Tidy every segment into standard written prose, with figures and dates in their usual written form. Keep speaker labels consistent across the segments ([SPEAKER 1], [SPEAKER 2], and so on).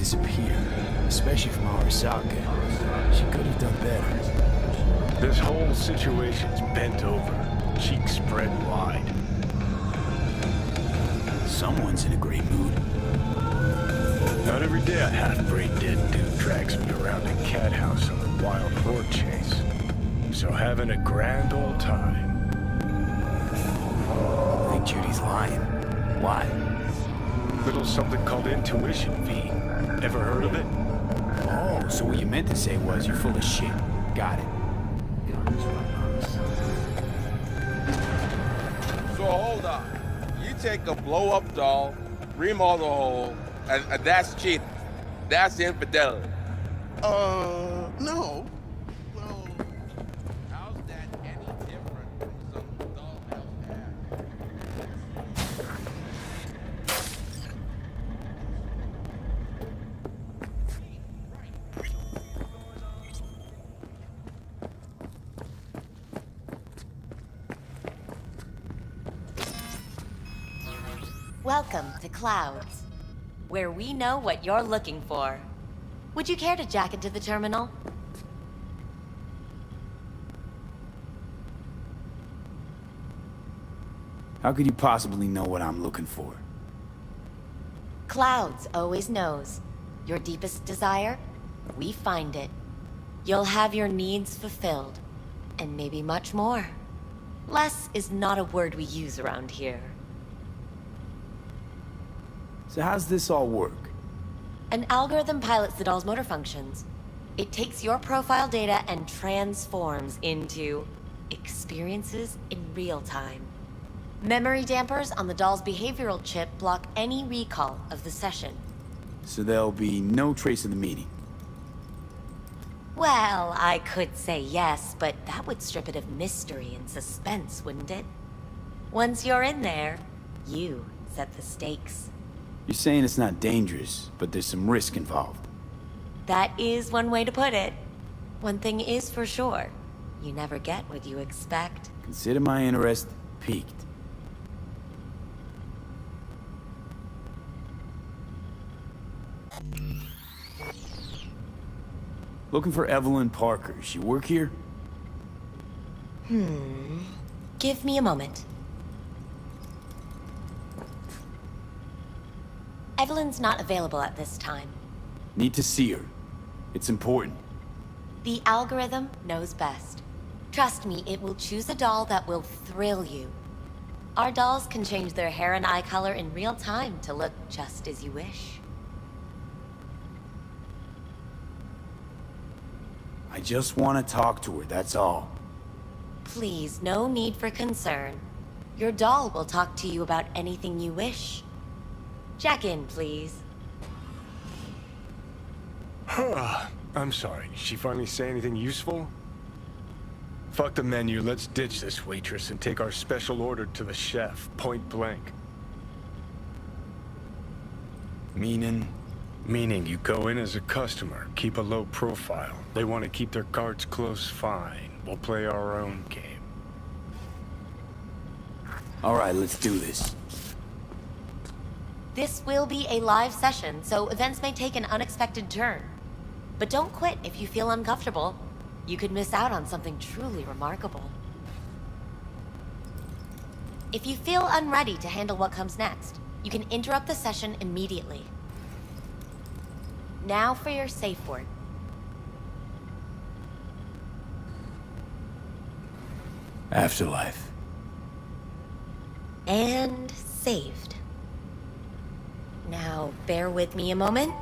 [SPEAKER 1] disappear, especially from Arasaka. She could have done better.
[SPEAKER 2] This whole situation's bent over, cheeks spread wide.
[SPEAKER 1] Someone's in a great mood.
[SPEAKER 2] Not every day a half-brain dead dude drags me around a cat house on a wild horde chase. So having a grand old time.
[SPEAKER 1] I think Judy's lying. Why?
[SPEAKER 2] Little something called intuition, V. Ever heard of it?
[SPEAKER 1] Oh, so what you meant to say was you're full of shit. Got it.
[SPEAKER 3] So hold on. You take a blow-up doll, remodel the hole, and that's cheating. That's infidelity.
[SPEAKER 4] No.
[SPEAKER 3] No. How's that any different from some dollhouse ad?
[SPEAKER 5] Welcome to Clouds, where we know what you're looking for. Would you care to jack into the terminal?
[SPEAKER 1] How could you possibly know what I'm looking for?
[SPEAKER 5] Clouds always knows. Your deepest desire, we find it. You'll have your needs fulfilled, and maybe much more. Less is not a word we use around here.
[SPEAKER 1] So how's this all work?
[SPEAKER 5] An algorithm pilots the doll's motor functions. It takes your profile data and transforms into experiences in real time. Memory dampers on the doll's behavioral chip block any recall of the session.
[SPEAKER 1] So there'll be no trace of the meeting.
[SPEAKER 5] Well, I could say yes, but that would strip it of mystery and suspense, wouldn't it? Once you're in there, you set the stakes.
[SPEAKER 1] You're saying it's not dangerous, but there's some risk involved.
[SPEAKER 5] That is one way to put it. One thing is for sure, you never get what you expect.
[SPEAKER 1] Consider my interest piqued. Looking for Evelyn Parker. She work here?
[SPEAKER 5] Give me a moment. Evelyn's not available at this time.
[SPEAKER 1] Need to see her. It's important.
[SPEAKER 5] The algorithm knows best. Trust me, it will choose a doll that will thrill you. Our dolls can change their hair and eye color in real time to look just as you wish.
[SPEAKER 1] I just want to talk to her, that's all.
[SPEAKER 5] Please, no need for concern. Your doll will talk to you about anything you wish. Jack in, please.
[SPEAKER 2] I'm sorry, did she finally say anything useful? Fuck the menu, let's ditch this waitress and take our special order to the chef, point blank.
[SPEAKER 1] Meaning?
[SPEAKER 2] Meaning you go in as a customer, keep a low profile. They want to keep their cards close, fine. We'll play our own game.
[SPEAKER 1] Alright, let's do this.
[SPEAKER 5] This will be a live session, so events may take an unexpected turn. But don't quit if you feel uncomfortable. You could miss out on something truly remarkable. If you feel unready to handle what comes next, you can interrupt the session immediately. Now for your safe word.
[SPEAKER 1] Afterlife.
[SPEAKER 5] And saved. Now, bear with me a moment.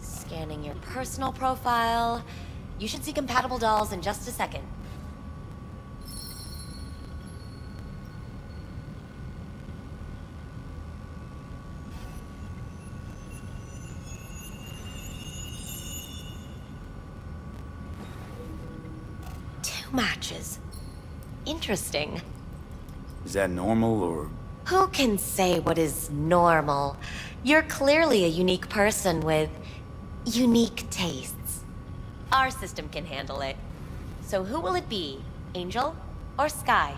[SPEAKER 5] Scanning your personal profile. You should see compatible dolls in just a second. Two matches. Interesting.
[SPEAKER 1] Is that normal, or...?
[SPEAKER 5] Who can say what is normal? You're clearly a unique person with unique tastes. Our system can handle it. So who will it be? Angel or Sky?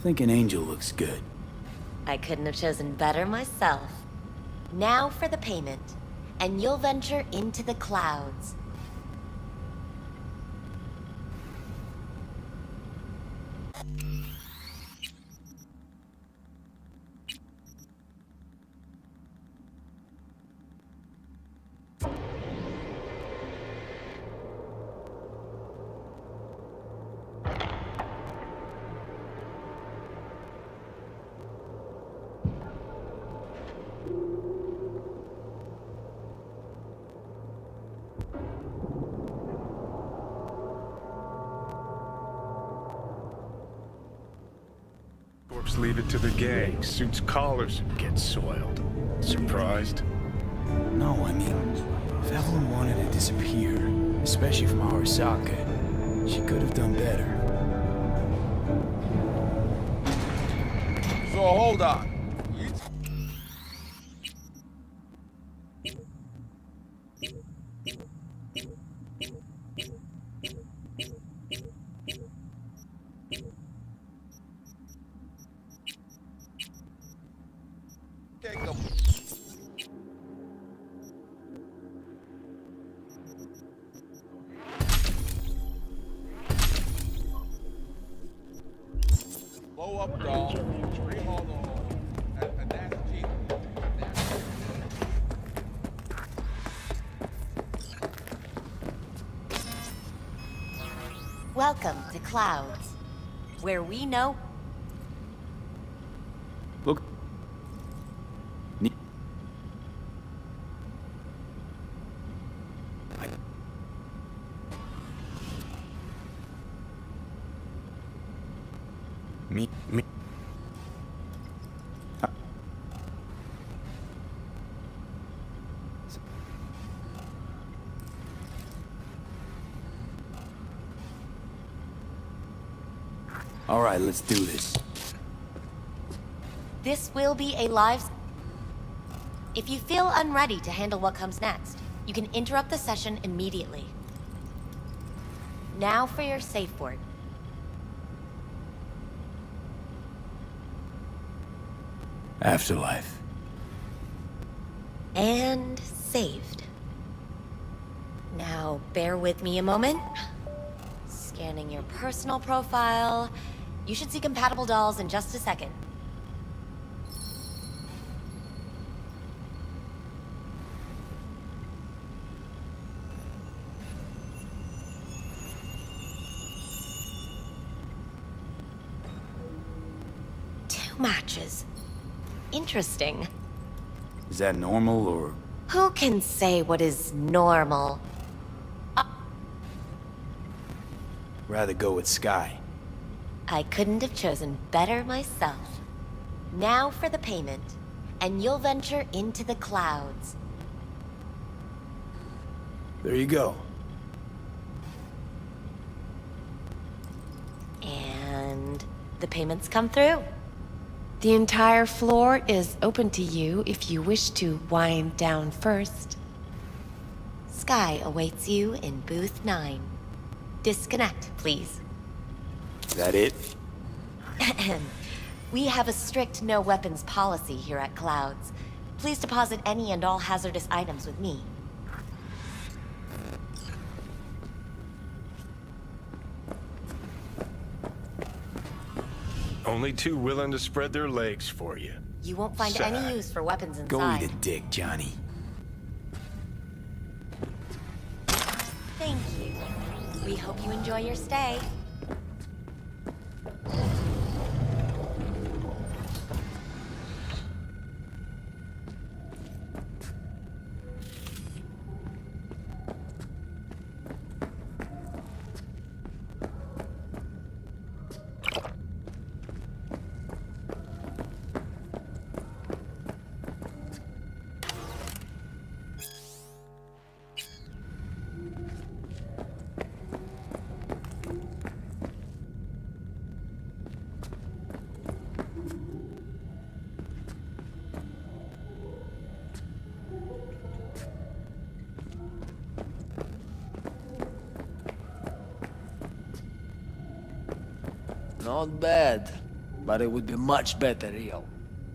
[SPEAKER 1] think an angel looks good.
[SPEAKER 5] I couldn't have chosen better myself. Now for the payment, and you'll venture into the clouds.
[SPEAKER 2] Corpse leave it to the gang. Suits collars get soiled. Surprised?
[SPEAKER 1] No, I mean, if Evelyn wanted to disappear, especially from Arasaka, she could have done better.
[SPEAKER 3] So hold on. Take a blow up doll, rehaul the hole, and that's cheap. That's
[SPEAKER 5] Welcome to Clouds, where we know
[SPEAKER 1] Look. Ne- Me. All right, let's do this.
[SPEAKER 5] this will be a live... If you feel unready to handle what comes next, you can interrupt the session immediately. Now for your safe word.
[SPEAKER 1] Afterlife.
[SPEAKER 5] And saved. Now, bear with me a moment. Scanning your personal profile. You should see compatible dolls in just a second. Two matches. Interesting.
[SPEAKER 1] Is that normal or...
[SPEAKER 5] Who can say what is normal?
[SPEAKER 1] rather go with Sky?
[SPEAKER 5] I couldn't have chosen better myself. Now for the payment, and you'll venture into the clouds.
[SPEAKER 1] There you go.
[SPEAKER 5] And the payments come through.
[SPEAKER 6] The entire floor is open to you if you wish to wind down first.
[SPEAKER 5] Sky awaits you in booth 9. Disconnect, please.
[SPEAKER 1] Is that it?
[SPEAKER 5] We have a strict no weapons policy here at Clouds. Please deposit any and all hazardous items with me.
[SPEAKER 2] Only two willing to spread their legs for you.
[SPEAKER 5] You won't find
[SPEAKER 2] Sad.
[SPEAKER 5] any use for weapons inside.
[SPEAKER 1] Go eat a dick, Johnny.
[SPEAKER 5] Thank you. We hope you enjoy your stay.
[SPEAKER 7] Not bad.
[SPEAKER 1] but it would be much better real.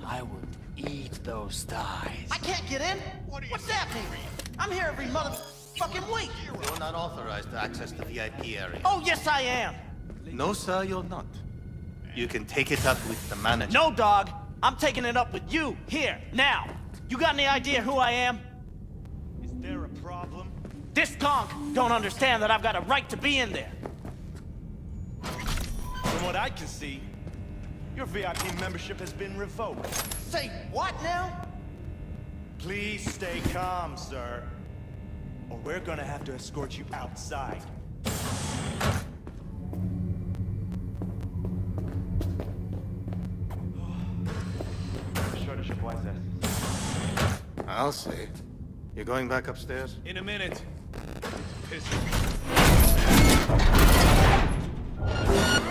[SPEAKER 1] I would eat those thighs.
[SPEAKER 4] I can't get in? What's that mean? I'm here every motherfucking week.
[SPEAKER 7] You're not authorized to access the VIP area.
[SPEAKER 4] Oh, yes, I am.
[SPEAKER 7] No, sir, you're not. You can take it up with the manager.
[SPEAKER 4] No, dog. I'm taking it up with you, here, now. You got any idea who I am?
[SPEAKER 8] Is there a problem?
[SPEAKER 4] This conk don't understand that I've got a right to be in there.
[SPEAKER 8] From what I can see, your VIP membership has been revoked.
[SPEAKER 4] Say what now?
[SPEAKER 8] Please stay calm, sir. Or we're gonna have to escort you outside.
[SPEAKER 7] I'll say. You're going back upstairs?
[SPEAKER 2] In a minute.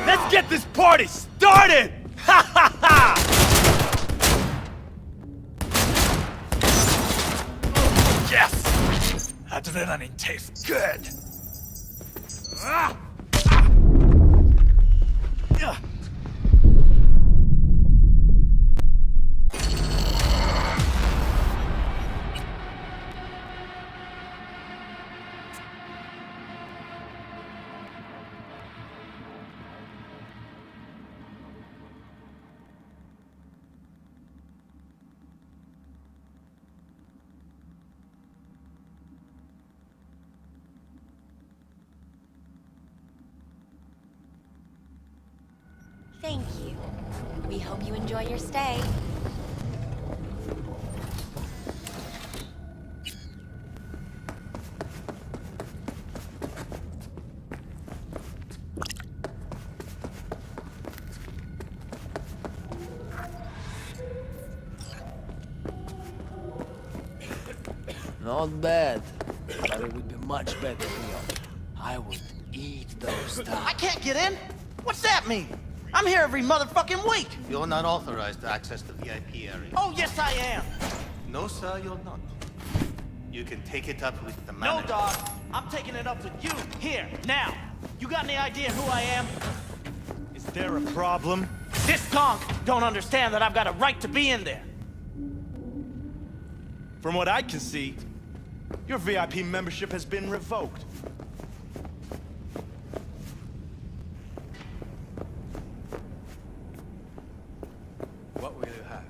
[SPEAKER 8] Let's get this party started! Ha ha ha! Yes! Adrenaline tastes good! Ah! Ah!
[SPEAKER 5] Thank you. We hope you enjoy your stay.
[SPEAKER 1] Not bad, but it would be much better real. I would eat those thighs.
[SPEAKER 4] I can't get in? What's that mean? I'm here every motherfucking week.
[SPEAKER 7] You're not authorized to access the VIP area.
[SPEAKER 4] Oh, yes, I am.
[SPEAKER 7] No, sir, you're not. You can take it up with the
[SPEAKER 4] No,
[SPEAKER 7] manager.
[SPEAKER 4] dog. I'm taking it up with you, here, now. You got any idea who I am?
[SPEAKER 8] Is there a problem?
[SPEAKER 4] This conk don't understand that I've got a right to be in there.
[SPEAKER 8] From what I can see, your VIP membership has been revoked.
[SPEAKER 9] What will you have?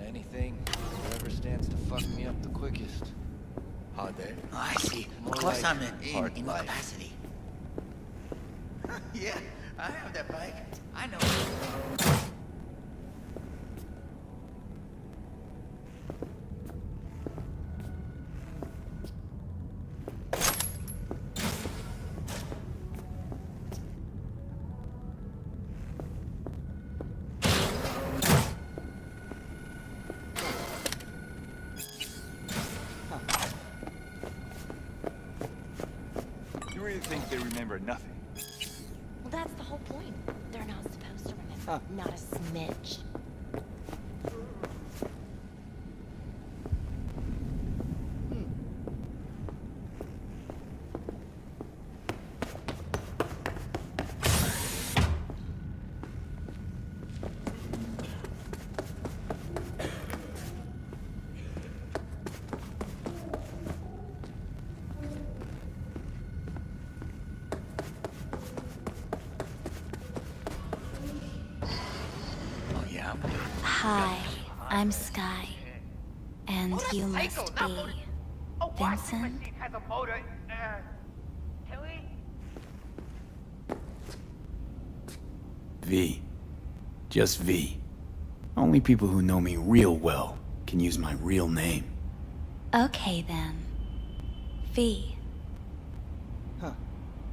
[SPEAKER 9] Anything, whatever stands to fuck me up the quickest. Hot day?
[SPEAKER 10] Oh, I see.
[SPEAKER 9] More
[SPEAKER 10] Of course
[SPEAKER 9] like
[SPEAKER 10] I'm
[SPEAKER 9] hard
[SPEAKER 10] in
[SPEAKER 9] life.
[SPEAKER 10] capacity. Yeah, I have that bike. I know.
[SPEAKER 9] You really think they remember nothing?
[SPEAKER 5] Well, that's the whole point. They're not supposed to remember. Not a smidge.
[SPEAKER 9] Oh yeah?
[SPEAKER 11] Hi, I'm Sky. And you must be Vincent?
[SPEAKER 1] V. Just V. Only people who know me real well can use my real name.
[SPEAKER 11] Okay then. V.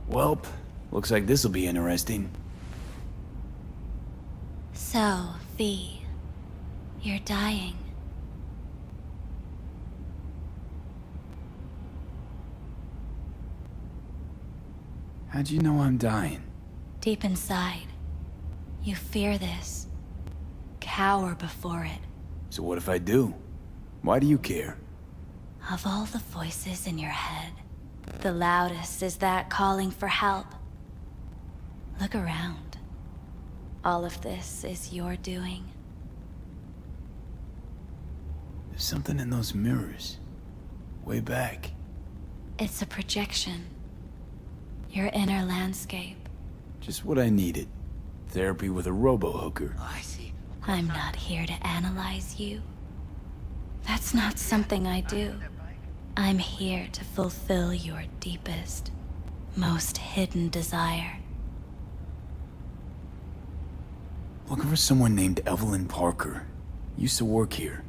[SPEAKER 1] Welp, looks like this'll be interesting.
[SPEAKER 11] So, V. You're dying.
[SPEAKER 1] How'd you know I'm dying?
[SPEAKER 11] Deep inside, you fear this. Cower before it.
[SPEAKER 1] So what if I do? Why do you care?
[SPEAKER 11] Of all the voices in your head, the loudest is that calling for help. Look around. all of this is your doing?
[SPEAKER 1] There's something in those mirrors. Way back.
[SPEAKER 11] It's a projection. Your inner landscape.
[SPEAKER 1] Just what I needed. Therapy with a robo-hooker.
[SPEAKER 10] Oh, I see.
[SPEAKER 11] I'm not here to analyze you. That's not something I do. I'm here to fulfill your deepest, most hidden desire.
[SPEAKER 1] Looking for someone named Evelyn Parker. Used to work here.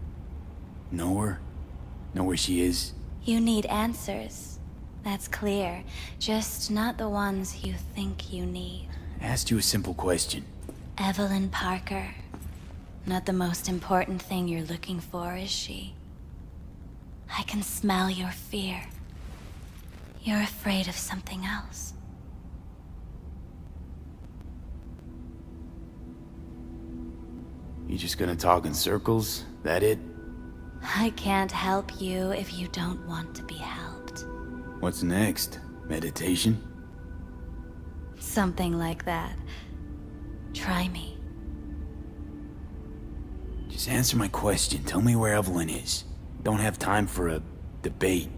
[SPEAKER 1] Know her? Know where she is?
[SPEAKER 11] You need answers. That's clear. Just not the ones you think you need.
[SPEAKER 1] Asked you a simple question.
[SPEAKER 11] Evelyn Parker. Not the most important thing you're looking for, is she? I can smell your fear. You're afraid of something else.
[SPEAKER 1] You just gonna talk in circles? That it?
[SPEAKER 11] I can't help you if you don't want to be helped.
[SPEAKER 1] What's next? Meditation?
[SPEAKER 11] Something like that. Try me.
[SPEAKER 1] Just answer my question. Tell me where Evelyn is. Don't have time for a debate.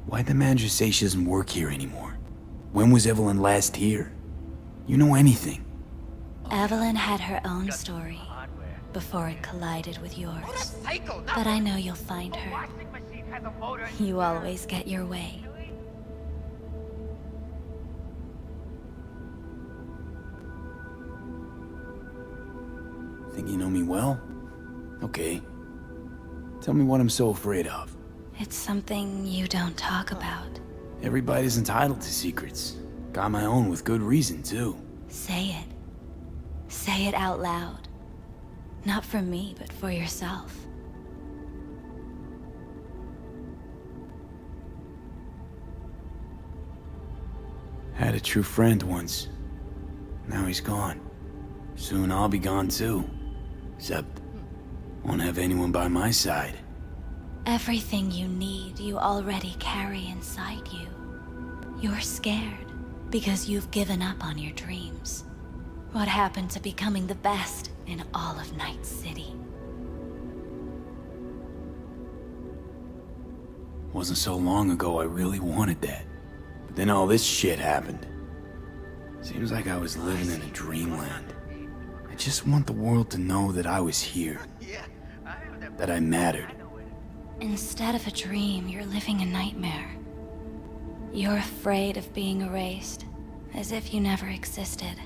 [SPEAKER 1] Why'd the manager say she doesn't work here anymore? When was Evelyn last here? You know anything?
[SPEAKER 11] Evelyn had her own story before it collided with yours. But I know you'll find her. You always get your way.
[SPEAKER 1] Think you know me well? Okay. Tell me what I'm so afraid of.
[SPEAKER 11] It's something you don't talk about.
[SPEAKER 1] Everybody's entitled to secrets. Got my own with good reason, too.
[SPEAKER 11] Say it. Say it out loud. Not for me, but for yourself.
[SPEAKER 1] Had a true friend once. Now he's gone. Soon I'll be gone too. Except, won't have anyone by my side.
[SPEAKER 11] Everything you need, you already carry inside you. You're scared because you've given up on your dreams. What happened to becoming the best in all of Night City?
[SPEAKER 1] Wasn't so long ago I really wanted that. But then all this shit happened. Seems like I was living in a dreamland. I just want the world to know that I was here. That I mattered.
[SPEAKER 11] Instead of a dream, you're living a nightmare. You're afraid of being erased, as if you never existed.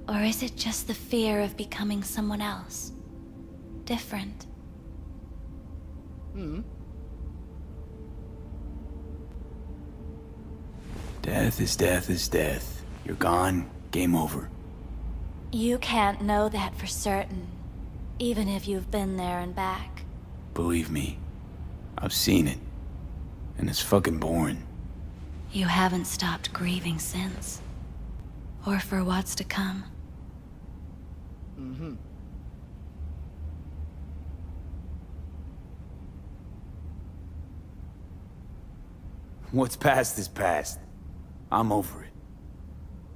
[SPEAKER 11] Or is it just the fear of becoming someone else? Different?
[SPEAKER 1] Death is death is death. You're gone, game over.
[SPEAKER 11] You can't know that for certain, even if you've been there and back.
[SPEAKER 1] Believe me, I've seen it. And it's fucking boring.
[SPEAKER 11] You haven't stopped grieving since. Or for what's to come.
[SPEAKER 1] What's past is past. I'm over it.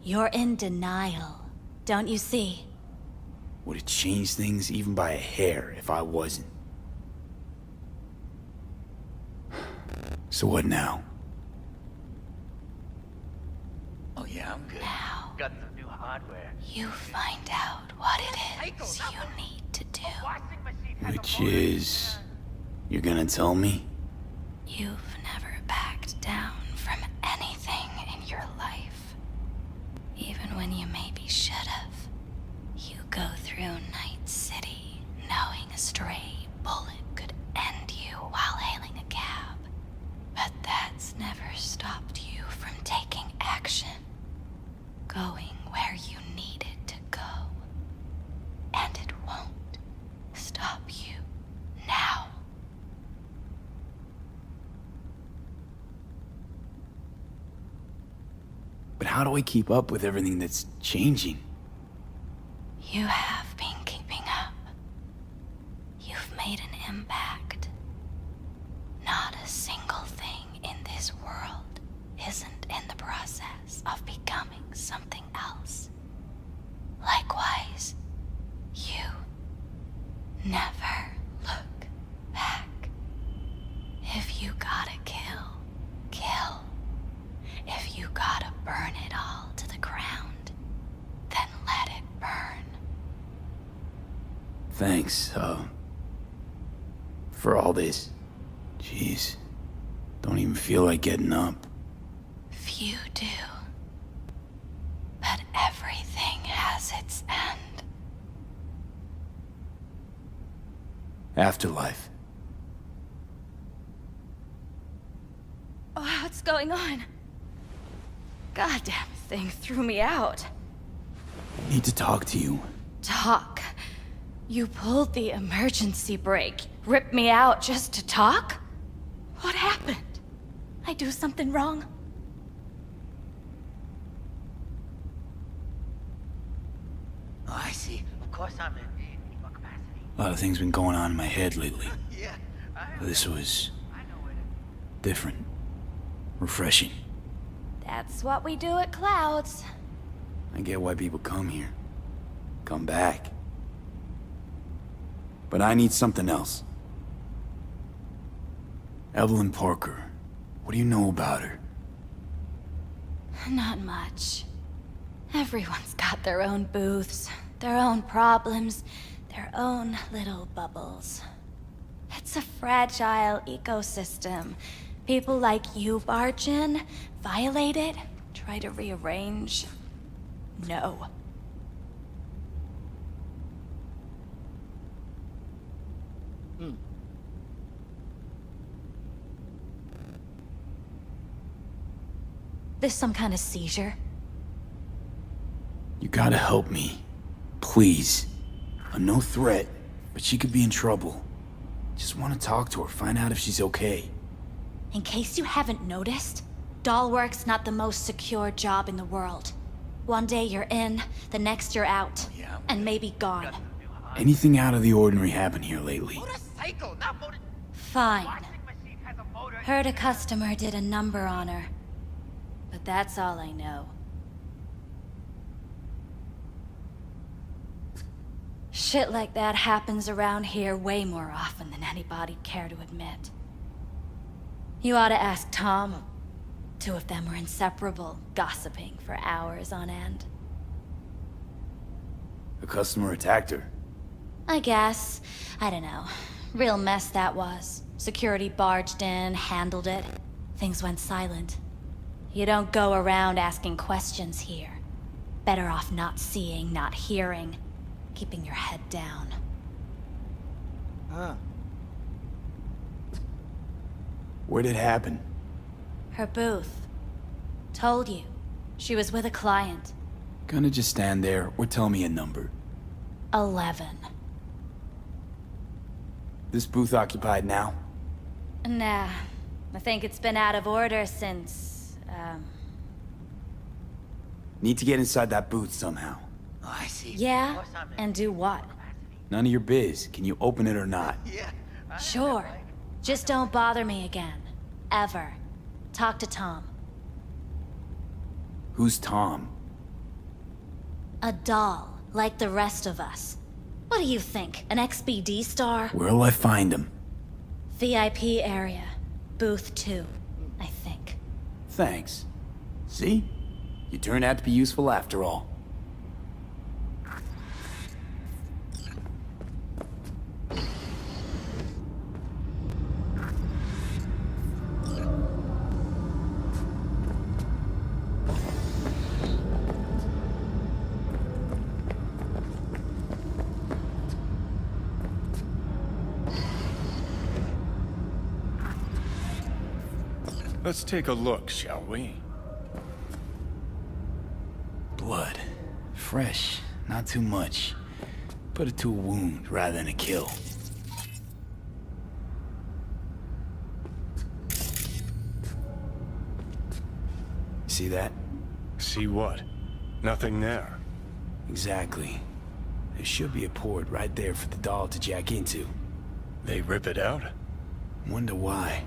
[SPEAKER 11] You're in denial, don't you see?
[SPEAKER 1] Would it change things even by a hair if I wasn't? So what now?
[SPEAKER 10] Oh yeah, I'm good.
[SPEAKER 11] Now,
[SPEAKER 10] Got some new hardware.
[SPEAKER 11] you find out what it is you need to do.
[SPEAKER 1] Which is... You're gonna tell me?
[SPEAKER 11] You've never backed down from anything in your life. Even when you maybe should have. You go through Night City knowing a stray bullet could end you while hailing a cab. But that's never stopped you from taking action. Going where you needed to go. And it won't stop you now.
[SPEAKER 1] But how do I keep up with everything that's changing?
[SPEAKER 11] You have been keeping up. You've made an impact. Not a single thing in this world isn't in the process of becoming something else.
[SPEAKER 1] Thanks, for all this. Jeez. Don't even feel like getting up.
[SPEAKER 11] Few do. But everything has its end.
[SPEAKER 1] Afterlife.
[SPEAKER 11] Oh, what's going on? Goddamn thing threw me out.
[SPEAKER 1] Need to talk to you.
[SPEAKER 11] Talk? You pulled the emergency brake, ripped me out just to talk? What happened? I do something wrong?
[SPEAKER 10] Oh, I see. Of course I'm in. What capacity?
[SPEAKER 1] A lot of things been going on in my head lately.
[SPEAKER 10] Yeah.
[SPEAKER 1] This was different. Refreshing.
[SPEAKER 11] That's what we do at Clouds.
[SPEAKER 1] I get why people come here. Come back. But I need something else. Evelyn Parker. What do you know about her?
[SPEAKER 11] Not much. Everyone's got their own booths, their own problems, their own little bubbles. It's a fragile ecosystem. People like you barge in, violate it, try to rearrange. No. This some kind of seizure?
[SPEAKER 1] You gotta help me. Please. I'm no threat, but she could be in trouble. Just want to talk to her, find out if she's okay.
[SPEAKER 11] In case you haven't noticed, doll work's not the most secure job in the world. One day you're in, the next you're out, and maybe gone.
[SPEAKER 1] Anything out of the ordinary happened here lately?
[SPEAKER 11] Fine. Heard a customer did a number on her. But that's all I know. Shit like that happens around here way more often than anybody'd care to admit. You ought to ask Tom. Two of them were inseparable, gossiping for hours on end.
[SPEAKER 1] A customer attacked her.
[SPEAKER 11] I guess. I don't know. Real mess that was. Security barged in, handled it. Things went silent. You don't go around asking questions here. Better off not seeing, not hearing. Keeping your head down.
[SPEAKER 10] Huh.
[SPEAKER 1] Where'd it happen?
[SPEAKER 11] Her booth. Told you. She was with a client.
[SPEAKER 1] Gonna just stand there or tell me a number.
[SPEAKER 11] 11.
[SPEAKER 1] This booth occupied now?
[SPEAKER 11] Nah. I think it's been out of order since...
[SPEAKER 1] Need to get inside that booth somehow.
[SPEAKER 10] Oh, I see.
[SPEAKER 11] Yeah? And do what?
[SPEAKER 1] None of your biz. Can you open it or not?
[SPEAKER 10] Yeah.
[SPEAKER 11] Sure. Just don't bother me again. Ever. Talk to Tom.
[SPEAKER 1] Who's Tom?
[SPEAKER 11] A doll, like the rest of us. What do you think, an XBD star?
[SPEAKER 1] Where'll I find him?
[SPEAKER 11] VIP area. Booth 2, I think.
[SPEAKER 1] Thanks. See? You turned out to be useful after all.
[SPEAKER 2] Let's take a look, shall we?
[SPEAKER 1] Blood. Fresh. Not too much. Put it to a wound rather than a kill. See that?
[SPEAKER 2] See what? Nothing there.
[SPEAKER 1] Exactly. There should be a port right there for the doll to jack into.
[SPEAKER 2] They rip it out?
[SPEAKER 1] Wonder why.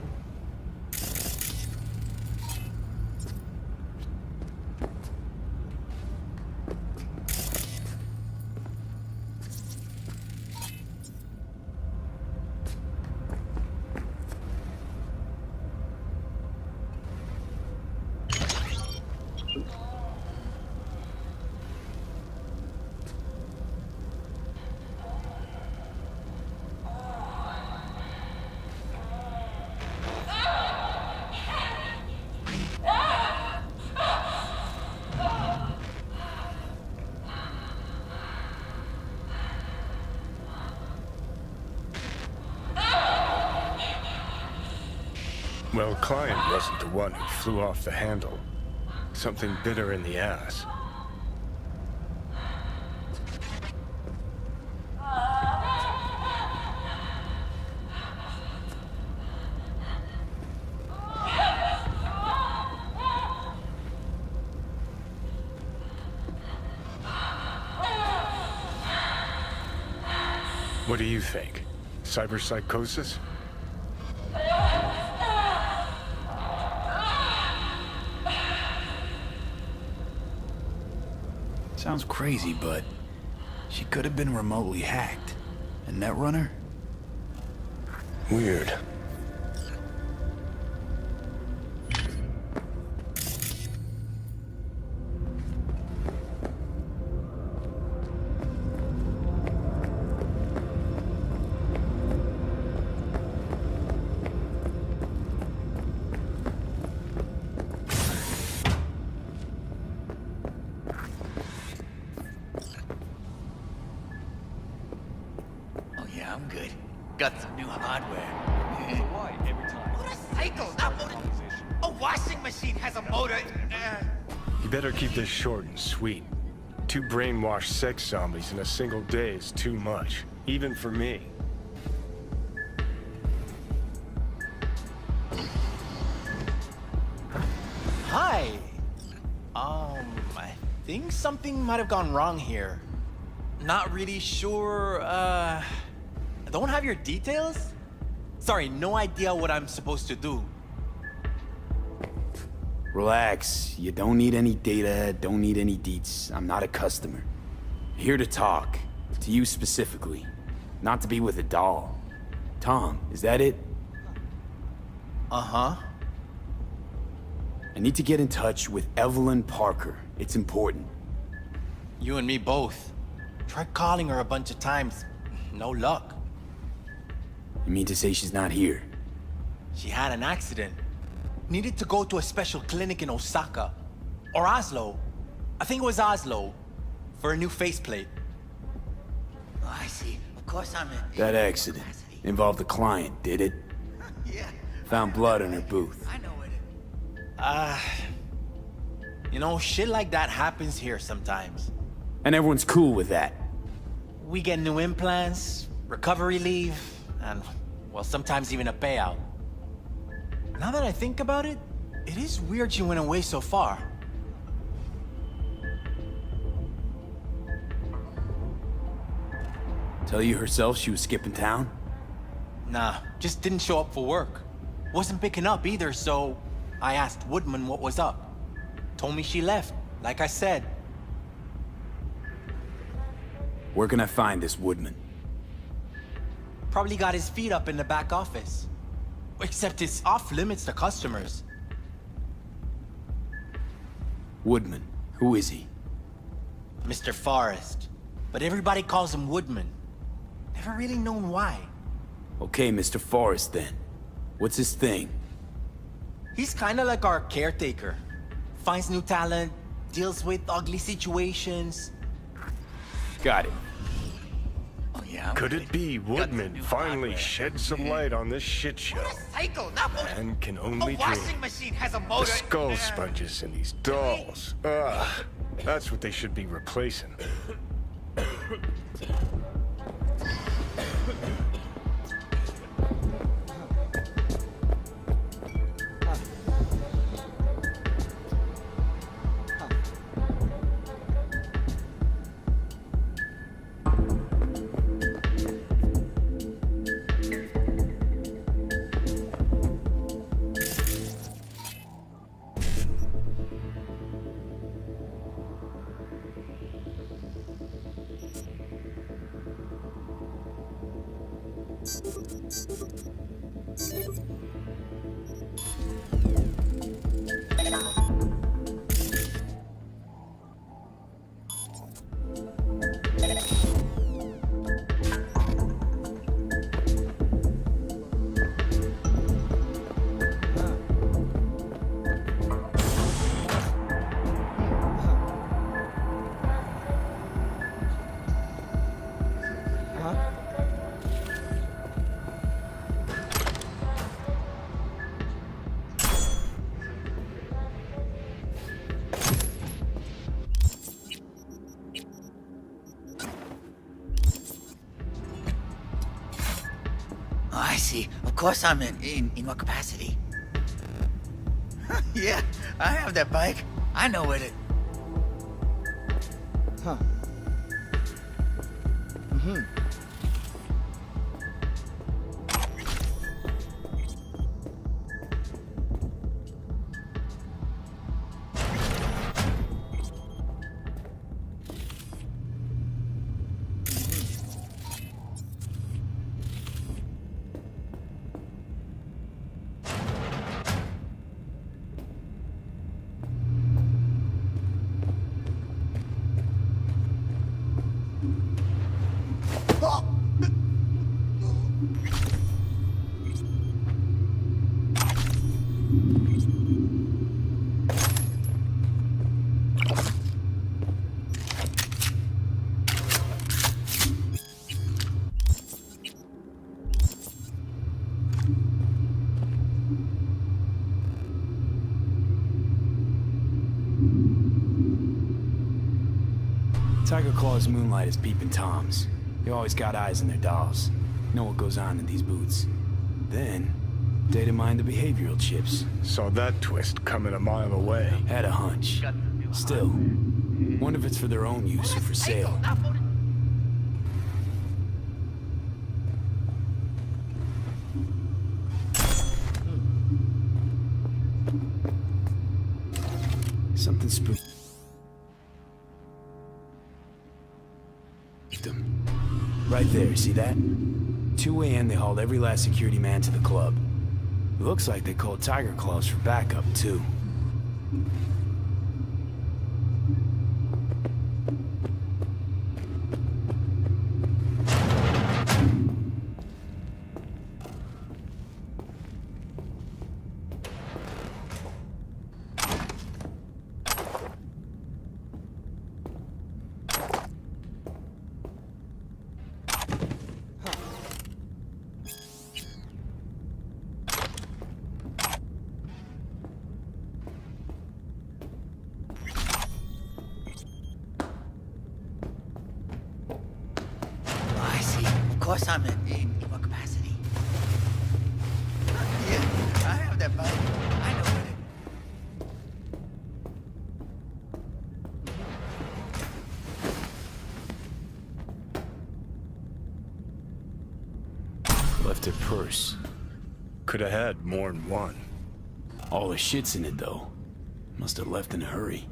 [SPEAKER 2] Well, client wasn't the one who flew off the handle. Something bit her in the ass. What do you think? Cyberpsychosis?
[SPEAKER 1] Sounds crazy, but she could have been remotely hacked. A netrunner?
[SPEAKER 2] Weird.
[SPEAKER 10] Oh yeah, I'm good. Got some new hardware.
[SPEAKER 9] Why every time?
[SPEAKER 10] Motorcycle, not motor. A washing machine has a motor.
[SPEAKER 2] You better keep this short and sweet. 2 brainwashed sex zombies in a single day is too much, even for me.
[SPEAKER 12] Hi. I think something might have gone wrong here. Not really sure, don't have your details? Sorry, no idea what I'm supposed to do.
[SPEAKER 1] Relax. You don't need any data, don't need any deets. I'm not a customer. Here to talk. To you specifically. Not to be with a doll. Tom, is that it?
[SPEAKER 12] Uh-huh.
[SPEAKER 1] I need to get in touch with Evelyn Parker. It's important.
[SPEAKER 12] You and me both. Tried calling her a bunch of times. No luck.
[SPEAKER 1] You mean to say she's not here?
[SPEAKER 12] She had an accident. Needed to go to a special clinic in Osaka. Or Oslo. I think it was Oslo. For a new faceplate.
[SPEAKER 10] Oh, I see. Of course I'm in.
[SPEAKER 1] That accident involved the client, did it?
[SPEAKER 10] Yeah.
[SPEAKER 1] Found blood in her booth.
[SPEAKER 10] I know it.
[SPEAKER 12] You know, shit like that happens here sometimes.
[SPEAKER 1] And everyone's cool with that.
[SPEAKER 12] We get new implants, recovery leave, and, well, sometimes even a payout. Now that I think about it, it is weird she went away so far.
[SPEAKER 1] Tell you herself she was skipping town?
[SPEAKER 12] Nah, just didn't show up for work. Wasn't picking up either, so I asked Woodman what was up. Told me she left, like I said.
[SPEAKER 1] Where can I find this Woodman?
[SPEAKER 12] Probably got his feet up in the back office. Except it's off limits to customers.
[SPEAKER 1] Woodman. Who is he?
[SPEAKER 12] Mr. Forrest. But everybody calls him Woodman. Never really known why.
[SPEAKER 1] Okay, Mr. Forrest then. What's his thing?
[SPEAKER 12] He's kinda like our caretaker. Finds new talent, deals with ugly situations.
[SPEAKER 1] Got it.
[SPEAKER 10] Oh yeah, I'm
[SPEAKER 2] Could
[SPEAKER 10] good.
[SPEAKER 2] it be
[SPEAKER 10] Got some
[SPEAKER 2] Woodman
[SPEAKER 10] new
[SPEAKER 2] finally
[SPEAKER 10] hardware.
[SPEAKER 2] shed some light on this shit show?
[SPEAKER 10] Motorcycle, not motor.
[SPEAKER 2] Man can
[SPEAKER 10] A
[SPEAKER 2] only
[SPEAKER 10] washing
[SPEAKER 2] dream.
[SPEAKER 10] machine has a
[SPEAKER 2] The
[SPEAKER 10] motor.
[SPEAKER 2] skull sponges in these dolls. Ugh. That's what they should be replacing.
[SPEAKER 10] see. Of course I'm in what capacity? Yeah, I have that bike. I know where to...
[SPEAKER 13] Huh.
[SPEAKER 1] Tiger Claw's moonlight is peeping Toms. They always got eyes on their dolls. Know what goes on in these boots. Then, data mine the behavioral chips.
[SPEAKER 2] Saw that twist coming a mile away.
[SPEAKER 1] Had a hunch. Still, wonder if it's for their own use or for sale. Something spooky. Right there, see that? 2 a.m. they hauled every last security man to the club. It looks like they called Tiger Claws for backup, too.
[SPEAKER 10] Of course I'm in what capacity? Yeah, I have that bike. I know where to...
[SPEAKER 1] Left her purse.
[SPEAKER 2] Could have had more than one.
[SPEAKER 1] All the shit's in it, though. Must have left in a hurry.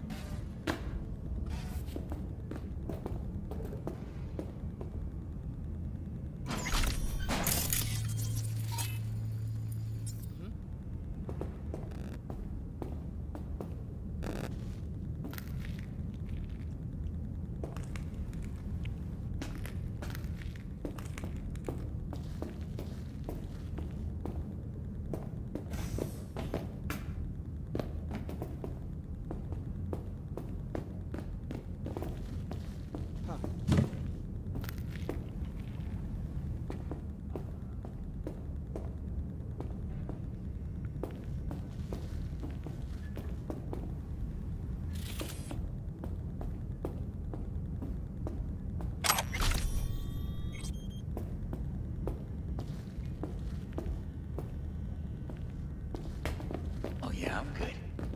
[SPEAKER 10] Yeah, I'm good.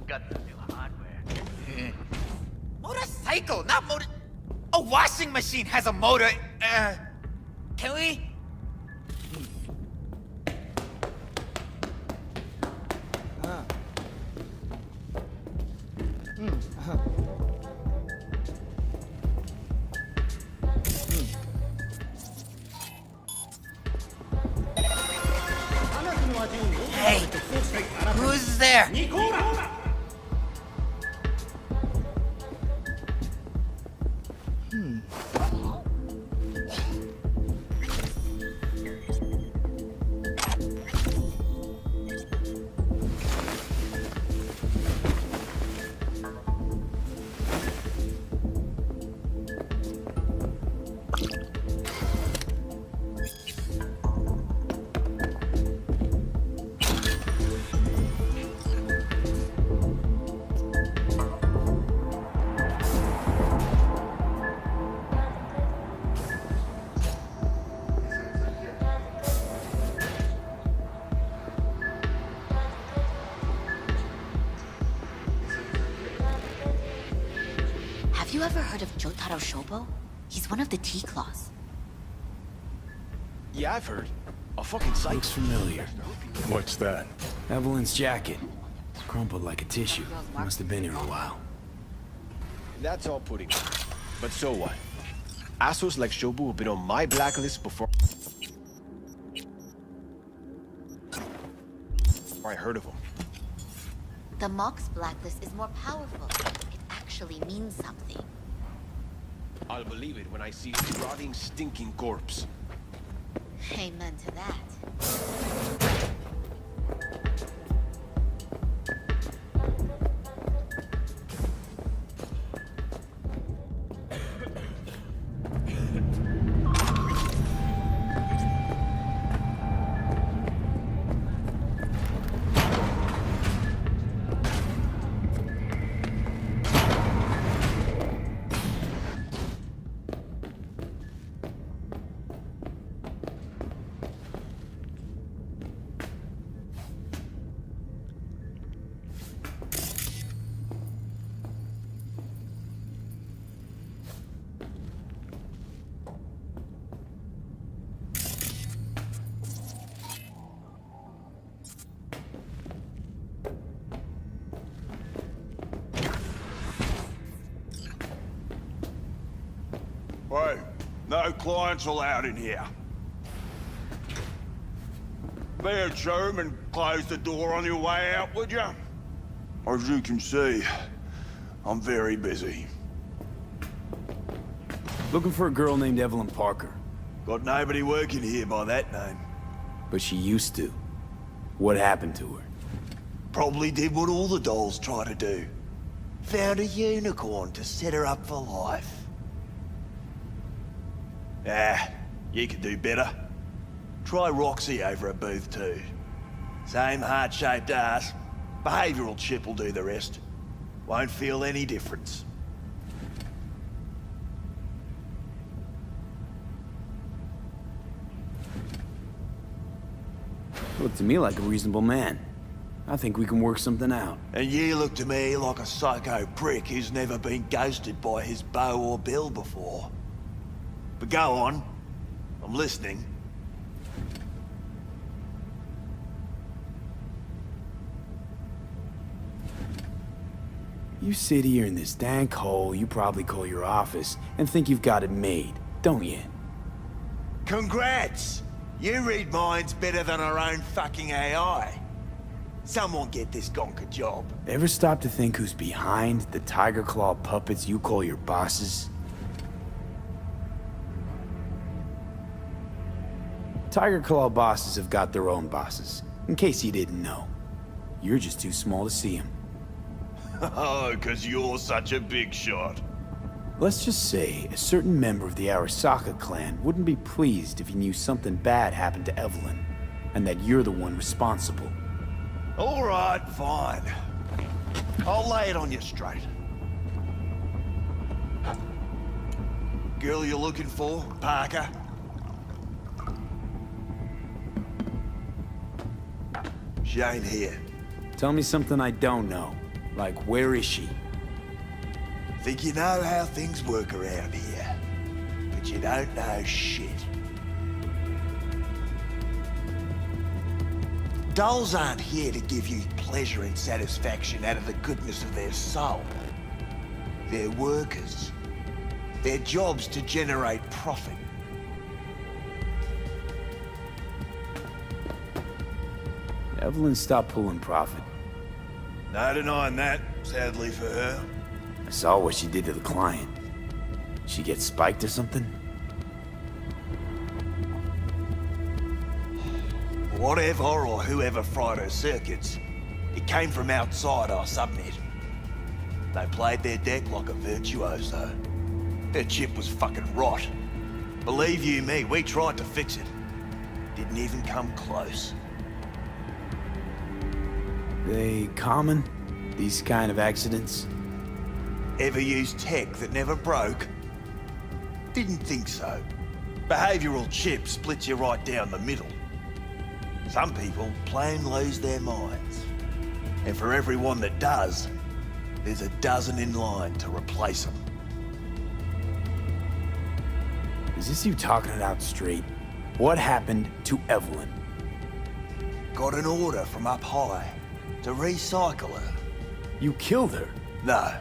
[SPEAKER 10] Got the new hardware. Motorcycle, not motor... A washing machine has a motor. Can we? Hey, who's there?
[SPEAKER 13] you ever heard of Jotaro Shobo? He's one of the T-Claws.
[SPEAKER 9] Yeah, I've heard. A fucking psycho.
[SPEAKER 1] Looks familiar.
[SPEAKER 2] What's that?
[SPEAKER 1] Evelyn's jacket. It's crumpled like a tissue. Must have been here a while.
[SPEAKER 9] That's all putting it. But so what? Assholes like Shobu have been on my blacklist before I heard of them.
[SPEAKER 13] The Mox blacklist is more powerful. It actually means something.
[SPEAKER 9] I'll believe it when I see his rotting, stinking corpse.
[SPEAKER 13] Amen to that.
[SPEAKER 8] Hey, no clients allowed in here. Be a germ and close the door on your way out, would you? As you can see, I'm very busy.
[SPEAKER 1] Looking for a girl named Evelyn Parker.
[SPEAKER 8] Got nobody working here by that name.
[SPEAKER 1] But she used to. What happened to her?
[SPEAKER 8] Probably did what all the dolls try to do. Found a unicorn to set her up for life. Ah, you could do better. Try Roxy over at Booth 2. Same heart-shaped ass. Behavioral chip will do the rest. Won't feel any difference.
[SPEAKER 1] Looked to me like a reasonable man. I think we can work something out.
[SPEAKER 8] And you look to me like a psycho prick who's never been ghosted by his beau or bill before. But go on. I'm listening.
[SPEAKER 1] You sit here in this dank hole you probably call your office and think you've got it made, don't you?
[SPEAKER 8] Congrats! You read minds better than our own fucking AI. Someone get this gonk a job.
[SPEAKER 1] Ever stop to think who's behind the tiger claw puppets you call your bosses? Tiger claw bosses have got their own bosses, in case you didn't know. You're just too small to see them.
[SPEAKER 8] Oh, 'cause you're such a big shot.
[SPEAKER 1] Let's just say a certain member of the Arasaka clan wouldn't be pleased if he knew something bad happened to Evelyn, and that you're the one responsible.
[SPEAKER 8] All right, fine. I'll lay it on you straight. Girl you're looking for, Parker? She ain't here.
[SPEAKER 1] Tell me something I don't know. Like, where is she?
[SPEAKER 8] Think you know how things work around here, but you don't know shit. Dolls aren't here to give you pleasure and satisfaction out of the goodness of their soul. They're workers. Their job's to generate profit.
[SPEAKER 1] Evelyn stopped pulling profit.
[SPEAKER 8] No denying that, sadly for her.
[SPEAKER 1] I saw what she did to the client. She get spiked or something?
[SPEAKER 8] Whatever or whoever fried her circuits, it came from outside our subnet. They played their deck like a virtuoso. Their chip was fucking rot. Believe you me, we tried to fix it. Didn't even come close.
[SPEAKER 1] They common? These kind of accidents?
[SPEAKER 8] Ever used tech that never broke? Didn't think so. Behavioral chip splits you right down the middle. Some people plain lose their minds. And for everyone that does, there's a dozen in line to replace them.
[SPEAKER 1] Is this you talking it out straight? What happened to Evelyn?
[SPEAKER 8] Got an order from up high to recycle her.
[SPEAKER 1] You killed her?
[SPEAKER 8] No.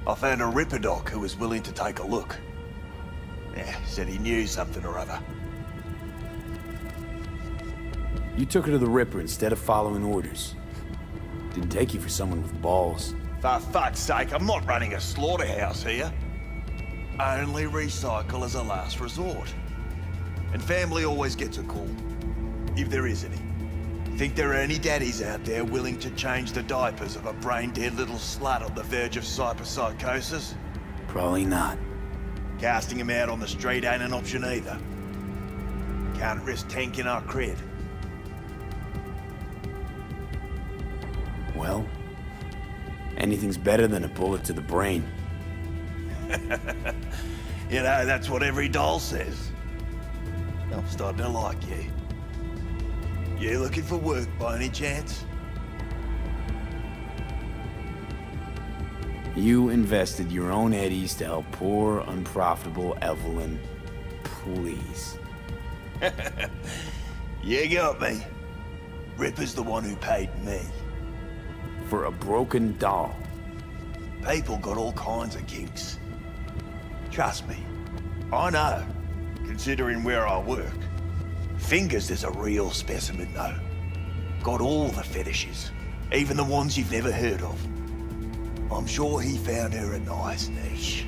[SPEAKER 8] I found a Ripper doc who was willing to take a look. Yeah, said he knew something or other.
[SPEAKER 1] You took her to the Ripper instead of following orders. Didn't take you for someone with balls.
[SPEAKER 8] For fuck's sake, I'm not running a slaughterhouse here. Only recycle as a last resort. And family always gets a call. If there is any. Think there are any daddies out there willing to change the diapers of a brain-dead little slut on the verge of cyberpsychosis?
[SPEAKER 1] Probably not.
[SPEAKER 8] Casting him out on the street ain't an option either. Can't risk tanking our cred.
[SPEAKER 1] Well, anything's better than a bullet to the brain.
[SPEAKER 8] You know, that's what every doll says. I'm starting to like you. You looking for work by any chance?
[SPEAKER 1] You invested your own eddies to help poor, unprofitable Evelyn. Please.
[SPEAKER 8] You got me. Ripper's the one who paid me.
[SPEAKER 1] For a broken doll.
[SPEAKER 8] People got all kinds of kinks. Trust me, I know, considering where I work. Fingers is a real specimen, though. Got all the fetishes, even the ones you've never heard of. I'm sure he found her a nice niche.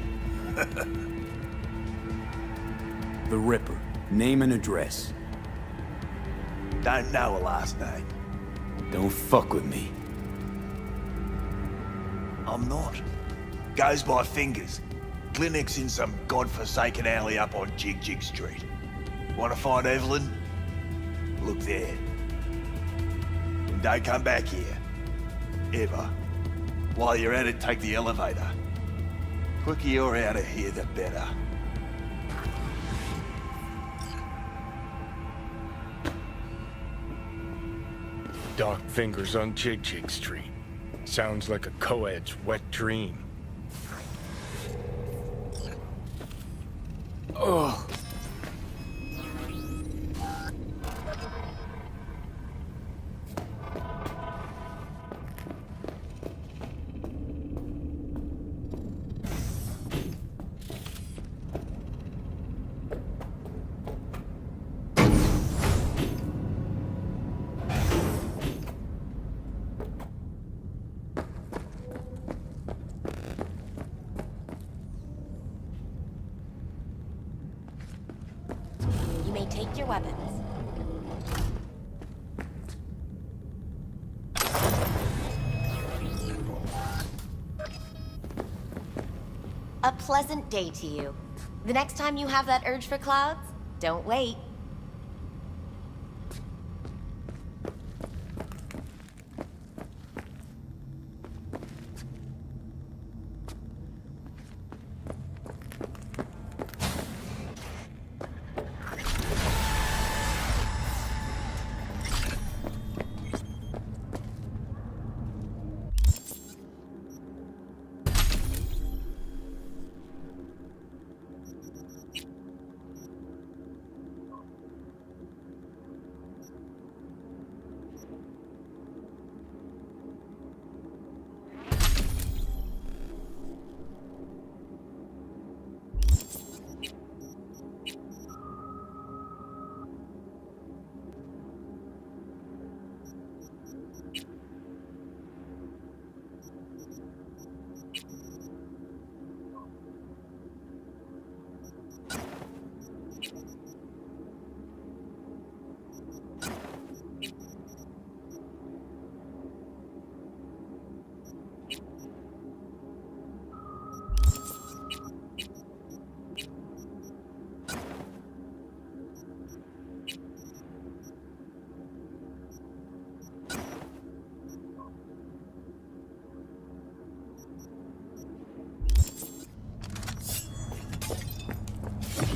[SPEAKER 1] The Ripper. Name and address.
[SPEAKER 8] Don't know her last name.
[SPEAKER 1] Don't fuck with me.
[SPEAKER 8] I'm not. Goes by Fingers. Clinic's in some godforsaken alley up on Jig Street. Want to find Evelyn? Look there. And don't come back here. Ever. While you're at it, take the elevator. Quicker you're out of here, the better.
[SPEAKER 2] Doc Fingers on Jig Street. Sounds like a co-ed's wet dream.
[SPEAKER 1] Ugh.
[SPEAKER 5] Take your weapons. A pleasant day to you. The next time you have that urge for clouds, don't wait.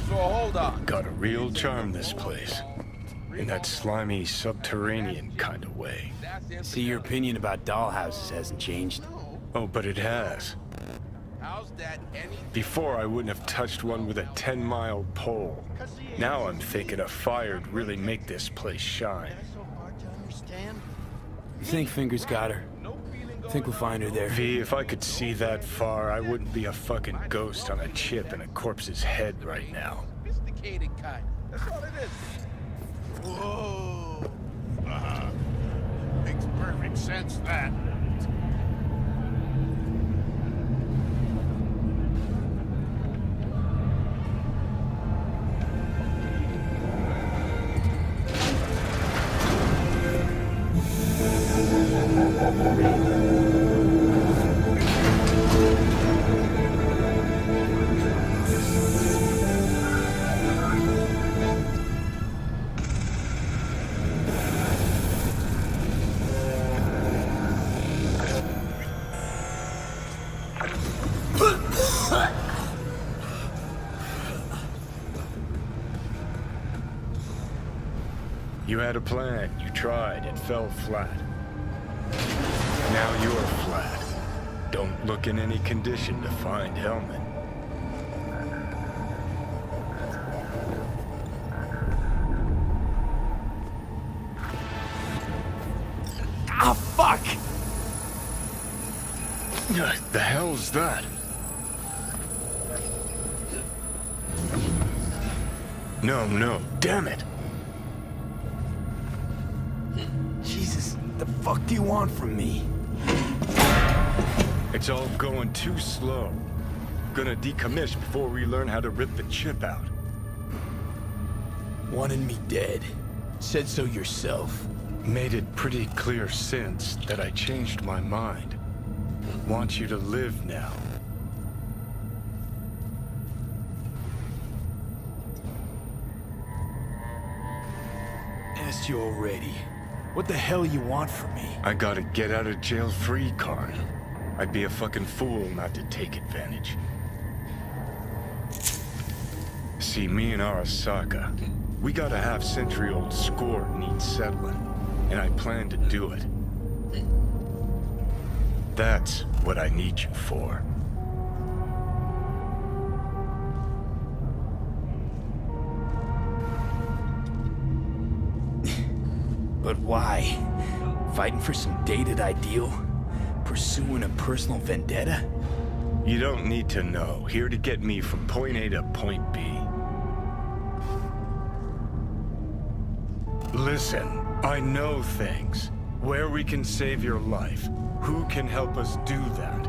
[SPEAKER 3] So hold on.
[SPEAKER 2] Got a real charm, this place. In that slimy, subterranean kind of way.
[SPEAKER 1] See, your opinion about dollhouses hasn't changed.
[SPEAKER 2] Oh, but it has.
[SPEAKER 3] How's that any...
[SPEAKER 2] Before, I wouldn't have touched one with a 10-mile pole. Now I'm thinking a fire'd really make this place shine.
[SPEAKER 1] You think Fingers got her? Think we'll find her there?
[SPEAKER 2] V, if I could see that far, I wouldn't be a fucking ghost on a chip in a corpse's head right now.
[SPEAKER 3] Sophisticated kind. That's all it is. Whoa. Makes perfect sense, that.
[SPEAKER 2] You had a plan, you tried, it fell flat. Now you're flat. Don't look in any condition to find Hellman.
[SPEAKER 1] Ah, fuck!
[SPEAKER 2] The hell's that? No, damn it!
[SPEAKER 1] Jesus, the fuck do you want from me?
[SPEAKER 2] It's all going too slow. Gonna decommiss before we learn how to rip the chip out.
[SPEAKER 1] Wanted me dead. Said so yourself.
[SPEAKER 2] Made it pretty clear since that I changed my mind. Want you to live now.
[SPEAKER 1] Asked you already. What the hell you want from me?
[SPEAKER 2] I got a get out of jail free card. I'd be a fucking fool not to take advantage. See, me and Arasaka, we got a half-century-old score needs settling, and I plan to do it. That's what I need you for.
[SPEAKER 1] But why? Fighting for some dated ideal? Pursuing a personal vendetta?
[SPEAKER 2] You don't need to know. Here to get me from point A to point B. Listen, I know things. Where we can save your life. Who can help us do that?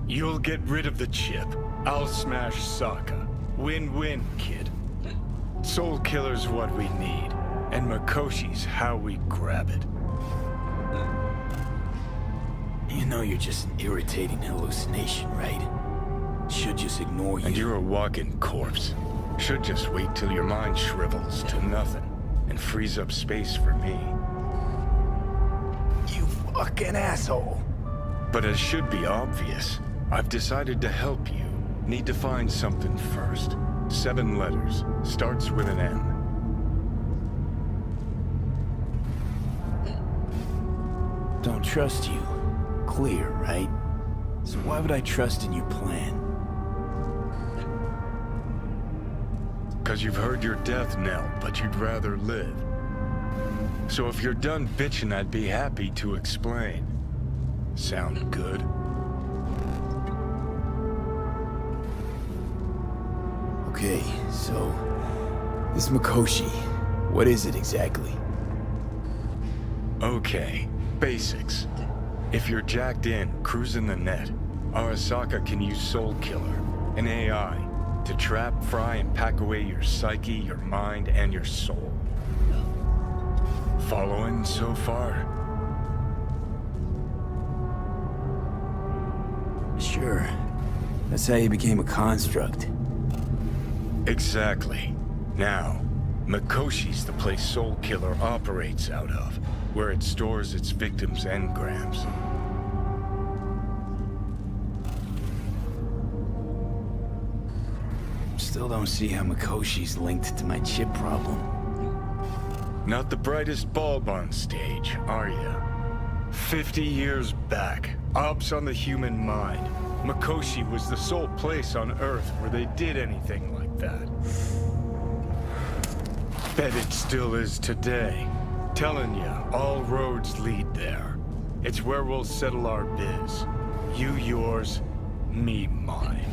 [SPEAKER 2] You'll get rid of the chip. I'll smash Sokka. Win-win, kid. Soul Killer's what we need. And Mikoshi's how we grab it.
[SPEAKER 1] You know you're just an irritating hallucination, right? Should just ignore you.
[SPEAKER 2] And you're a walking corpse. Should just wait till your mind shrivels to nothing and frees up space for me.
[SPEAKER 1] You fucking asshole.
[SPEAKER 2] But it should be obvious. I've decided to help you. Need to find something first. 7 letters. Starts with an M.
[SPEAKER 1] Don't trust you. Clear, right? So why would I trust in your plan?
[SPEAKER 2] 'Cause you've heard your death knell, but you'd rather live. So if you're done bitching, I'd be happy to explain. Sound good?
[SPEAKER 1] Okay, so... this Mikoshi, what is it exactly?
[SPEAKER 2] Okay, basics. If you're jacked in, cruising the net, Arasaka can use Soul Killer, an AI, to trap, fry, and pack away your psyche, your mind, and your soul. Following so far?
[SPEAKER 1] Sure. That's how you became a construct.
[SPEAKER 2] Exactly. Now, Mikoshi's the place Soul Killer operates out of, where it stores its victims' engrams.
[SPEAKER 1] Still don't see how Mikoshi's linked to my chip problem.
[SPEAKER 2] Not the brightest bulb on stage, are ya? 50 years back, ops on the human mind. Mikoshi was the sole place on Earth where they did anything like that. Bet it still is today. Telling ya, all roads lead there. It's where we'll settle our biz. You yours, me mine.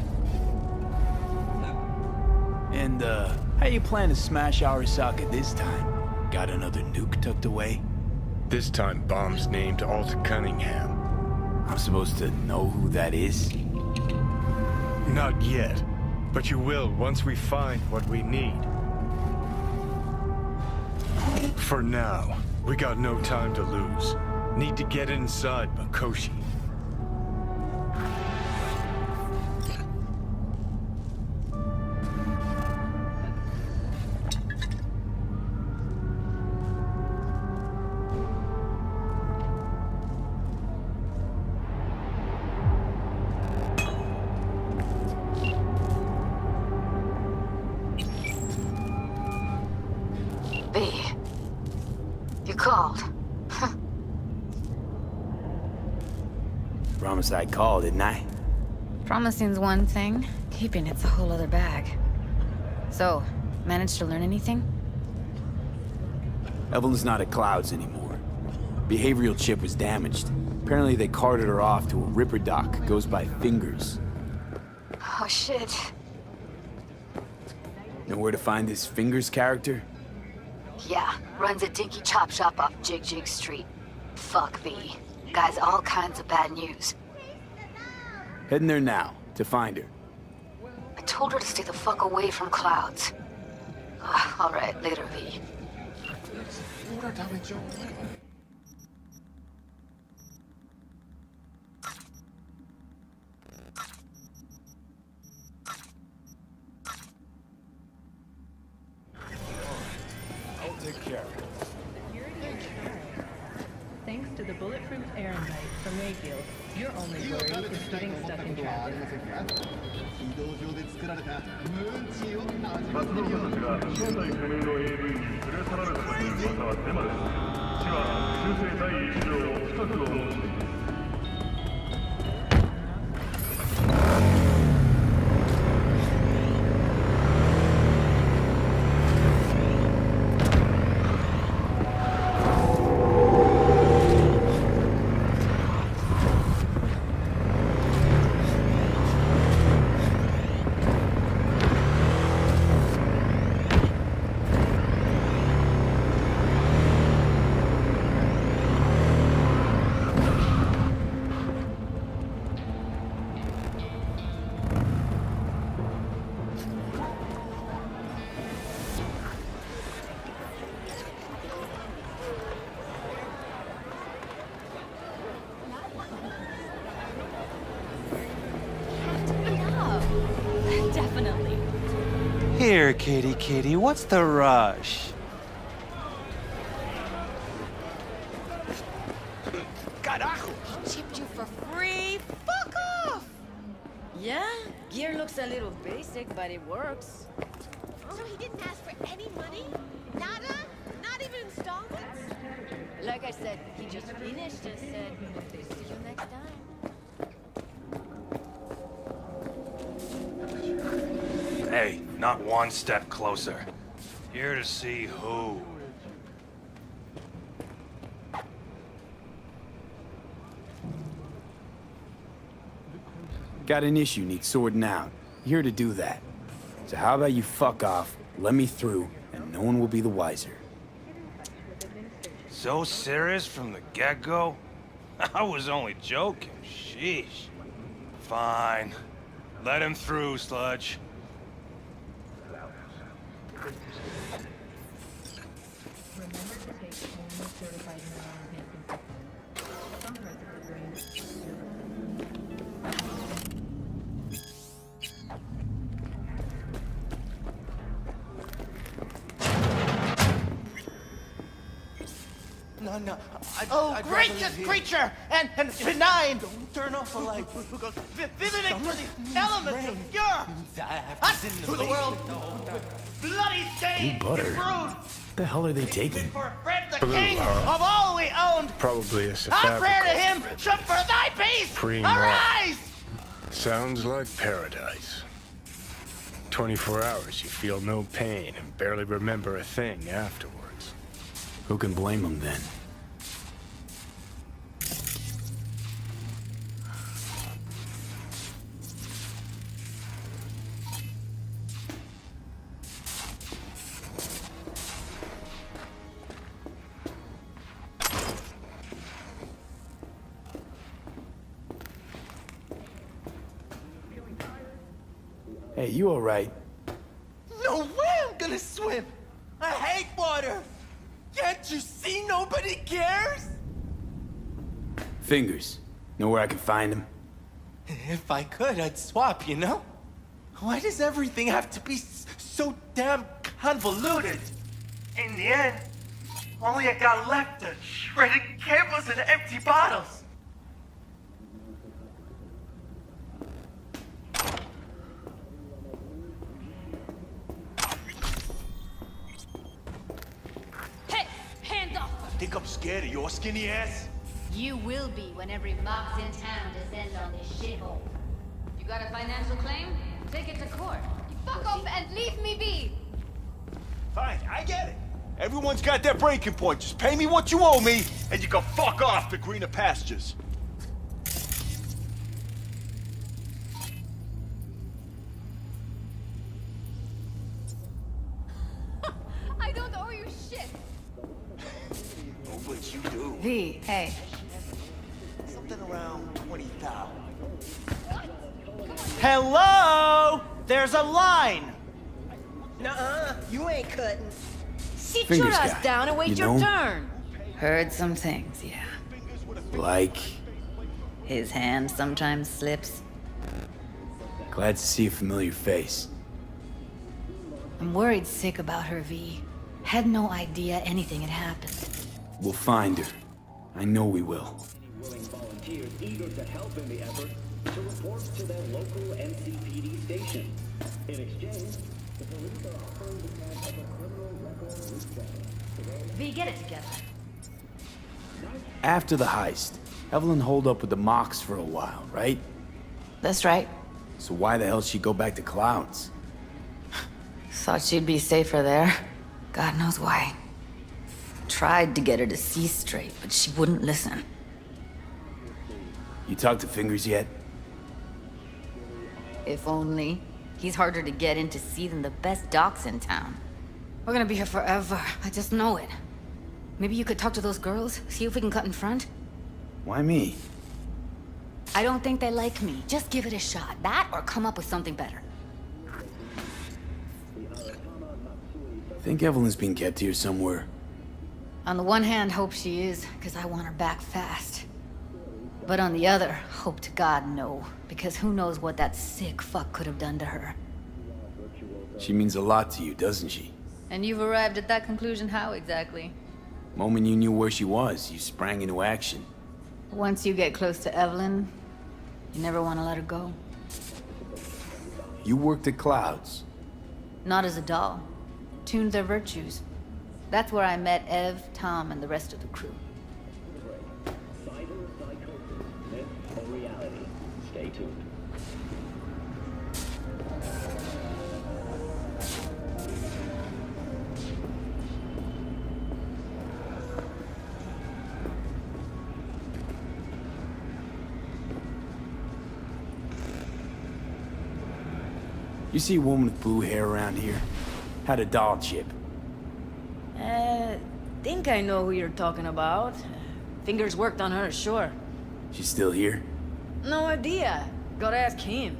[SPEAKER 1] And, how you plan to smash Arasaka this time? Got another nuke tucked away?
[SPEAKER 2] This time bomb's named Alt Cunningham.
[SPEAKER 1] I'm supposed to know who that is?
[SPEAKER 2] Not yet, but you will once we find what we need. For now, we got no time to lose. Need to get inside Mikoshi.
[SPEAKER 14] B. You called.
[SPEAKER 1] Promise I'd call, didn't I?
[SPEAKER 15] Promising's one thing, keeping it's a whole other bag. So, managed to learn anything?
[SPEAKER 1] Evelyn's not at Clouds anymore. Behavioral chip was damaged. Apparently they carted her off to a ripper dock. Goes by Fingers.
[SPEAKER 14] Oh shit.
[SPEAKER 1] Know where to find this Fingers character?
[SPEAKER 14] Yeah, runs a dinky chop shop off Jig Jig Street. Fuck B. Guy's all kinds of bad news.
[SPEAKER 1] Heading there now, to find her.
[SPEAKER 14] I told her to stay the fuck away from Clouds. Alright, later, V.
[SPEAKER 2] I'll take care of it.
[SPEAKER 16] Thanks to the bulletproof air knife from Mayfield, your only worry is getting stuck in traffic.
[SPEAKER 17] 移動上で作られたムーンチーを
[SPEAKER 18] 活動家たちが正体不明の AV に連れ去られたという噂はデマです。市は修正第1条を深く思っています。
[SPEAKER 15] Definitely.
[SPEAKER 12] Here, kitty kitty, what's the rush?
[SPEAKER 4] Carajo! He chipped you for free? Fuck off!
[SPEAKER 19] Yeah, gear looks a little basic, but it works.
[SPEAKER 13] So he didn't ask for any money? Nada? Not even installments?
[SPEAKER 19] Like I said, he just finished and said, see you next time.
[SPEAKER 8] Hey, not one step closer. Here to see who.
[SPEAKER 1] Got an issue needs sorting out. Here to do that. So how about you fuck off, let me through, and no one will be the wiser.
[SPEAKER 8] So serious from the get-go? I was only joking, sheesh. Fine. Let him through, Sludge.
[SPEAKER 12] No,
[SPEAKER 4] I'd gracious creature! And benign!
[SPEAKER 12] Don't turn off a light.
[SPEAKER 4] Visiting for the elements of pure! To the world! Bloody stain!
[SPEAKER 1] Ooh, butter.
[SPEAKER 4] Brood!
[SPEAKER 1] What the hell are they taking?
[SPEAKER 4] For Fred the
[SPEAKER 2] Blue,
[SPEAKER 4] king
[SPEAKER 2] huh?
[SPEAKER 4] of all we owned!
[SPEAKER 2] Probably a
[SPEAKER 4] Our prayer to
[SPEAKER 2] safabric.
[SPEAKER 4] him should for thy peace
[SPEAKER 2] Primo.
[SPEAKER 4] arise!
[SPEAKER 2] Sounds like paradise. 24 hours, you feel no pain and barely remember a thing afterwards.
[SPEAKER 1] Who can blame him then? Hey, you all right?
[SPEAKER 12] No way I'm gonna swim! I hate water! Can't you see nobody cares?
[SPEAKER 1] Fingers. Know where I can find him?
[SPEAKER 12] If I could, I'd swap, you know? Why does everything have to be so damn convoluted? In the end, all I got left are shredded cables and empty bottles.
[SPEAKER 19] Hey, hands off!
[SPEAKER 8] Think I'm scared of your skinny ass?
[SPEAKER 19] You will be when every mox in town descends on this shithole. You got a financial claim? Take it to court. You fuck off and leave me be!
[SPEAKER 8] Fine, I get it. Everyone's got their breaking point. Just pay me what you owe me, and you can fuck off to greener pastures.
[SPEAKER 19] I don't owe you shit!
[SPEAKER 8] Oh, but you do.
[SPEAKER 15] V, hey.
[SPEAKER 8] Something around 20,000.
[SPEAKER 12] Hello? There's a line! Nuh-uh, you ain't cutting.
[SPEAKER 15] Sit
[SPEAKER 1] Fingers
[SPEAKER 15] your ass
[SPEAKER 1] guy.
[SPEAKER 15] down and wait
[SPEAKER 1] You
[SPEAKER 15] your
[SPEAKER 1] know?
[SPEAKER 15] turn. Heard some things, yeah.
[SPEAKER 1] Like...
[SPEAKER 15] His hand sometimes slips.
[SPEAKER 1] Glad to see a familiar face.
[SPEAKER 15] I'm worried sick about her, V. Had no idea anything had happened.
[SPEAKER 1] We'll find her. I know we will.
[SPEAKER 20] Willing volunteers eager to help in the effort to report to their local NCPD station. In exchange, the police are offering the cash of a criminal record reset.
[SPEAKER 15] V, get it together.
[SPEAKER 1] After the heist, Evelyn holed up with the Mox for a while, right?
[SPEAKER 15] That's right.
[SPEAKER 1] So why the hell she go back to Clouds?
[SPEAKER 15] Thought she'd be safer there. God knows why. Tried to get her to see straight, but she wouldn't listen.
[SPEAKER 1] You talked to Fingers yet?
[SPEAKER 15] If only. He's harder to get in to see than the best docs in town. We're gonna be here forever. I just know it. Maybe you could talk to those girls, see if we can cut in front?
[SPEAKER 1] Why me?
[SPEAKER 15] I don't think they like me. Just give it a shot. That or come up with something better.
[SPEAKER 1] Think Evelyn's being kept here somewhere.
[SPEAKER 15] On the one hand, hope she is, because I want her back fast. But on the other, hope to God no, because who knows what that sick fuck could have done to her.
[SPEAKER 1] She means a lot to you, doesn't she?
[SPEAKER 15] And you've arrived at that conclusion how exactly?
[SPEAKER 1] Moment you knew where she was, you sprang into action.
[SPEAKER 15] Once you get close to Evelyn, you never want to let her go.
[SPEAKER 1] You worked at Clouds.
[SPEAKER 15] Not as a doll. Tuned their virtues. That's where I met Ev, Tom, and the rest of the crew.
[SPEAKER 20] Cyberpunk, myth or reality? Stay tuned.
[SPEAKER 1] You see a woman with blue hair around here? Had a doll chip.
[SPEAKER 15] Think I know who you're talking about. Fingers worked on her, sure.
[SPEAKER 1] She's still here?
[SPEAKER 15] No idea. Gotta ask him.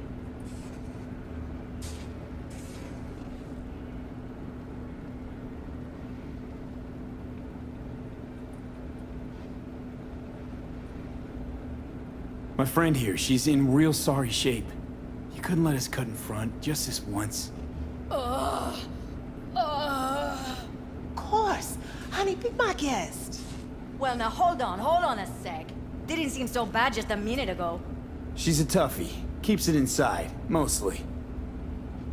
[SPEAKER 1] My friend here, she's in real sorry shape. You couldn't let us cut in front, just this once.
[SPEAKER 12] Of course. Honey, be my guest.
[SPEAKER 15] Well, now hold on a sec. Didn't seem so bad just a minute ago.
[SPEAKER 1] She's a toughie. Keeps it inside, mostly.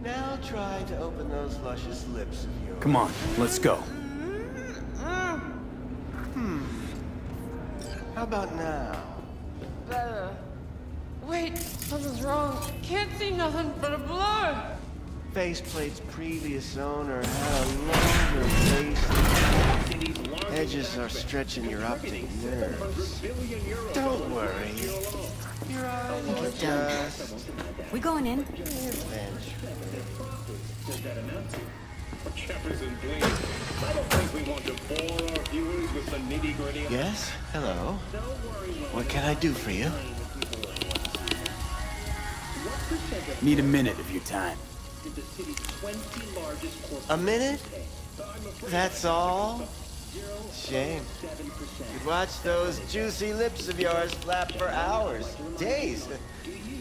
[SPEAKER 9] Now try to open those luscious lips of yours.
[SPEAKER 1] Come on, let's go.
[SPEAKER 9] How about now?
[SPEAKER 15] Better.
[SPEAKER 6] Wait, something's wrong. Can't see nothing but a blur.
[SPEAKER 21] Faceplate's previous owner had a longer face. Edges are stretching your optic nerves. Don't worry. Your eyes are just...
[SPEAKER 15] We going in?
[SPEAKER 20] Jefferson, please. I don't think we want to bore our viewers with the nitty-gritty.
[SPEAKER 21] Yes? Hello? What can I do for you?
[SPEAKER 1] Need a minute of your time.
[SPEAKER 21] A minute? That's all? Shame. Could watch those juicy lips of yours flap for hours, days.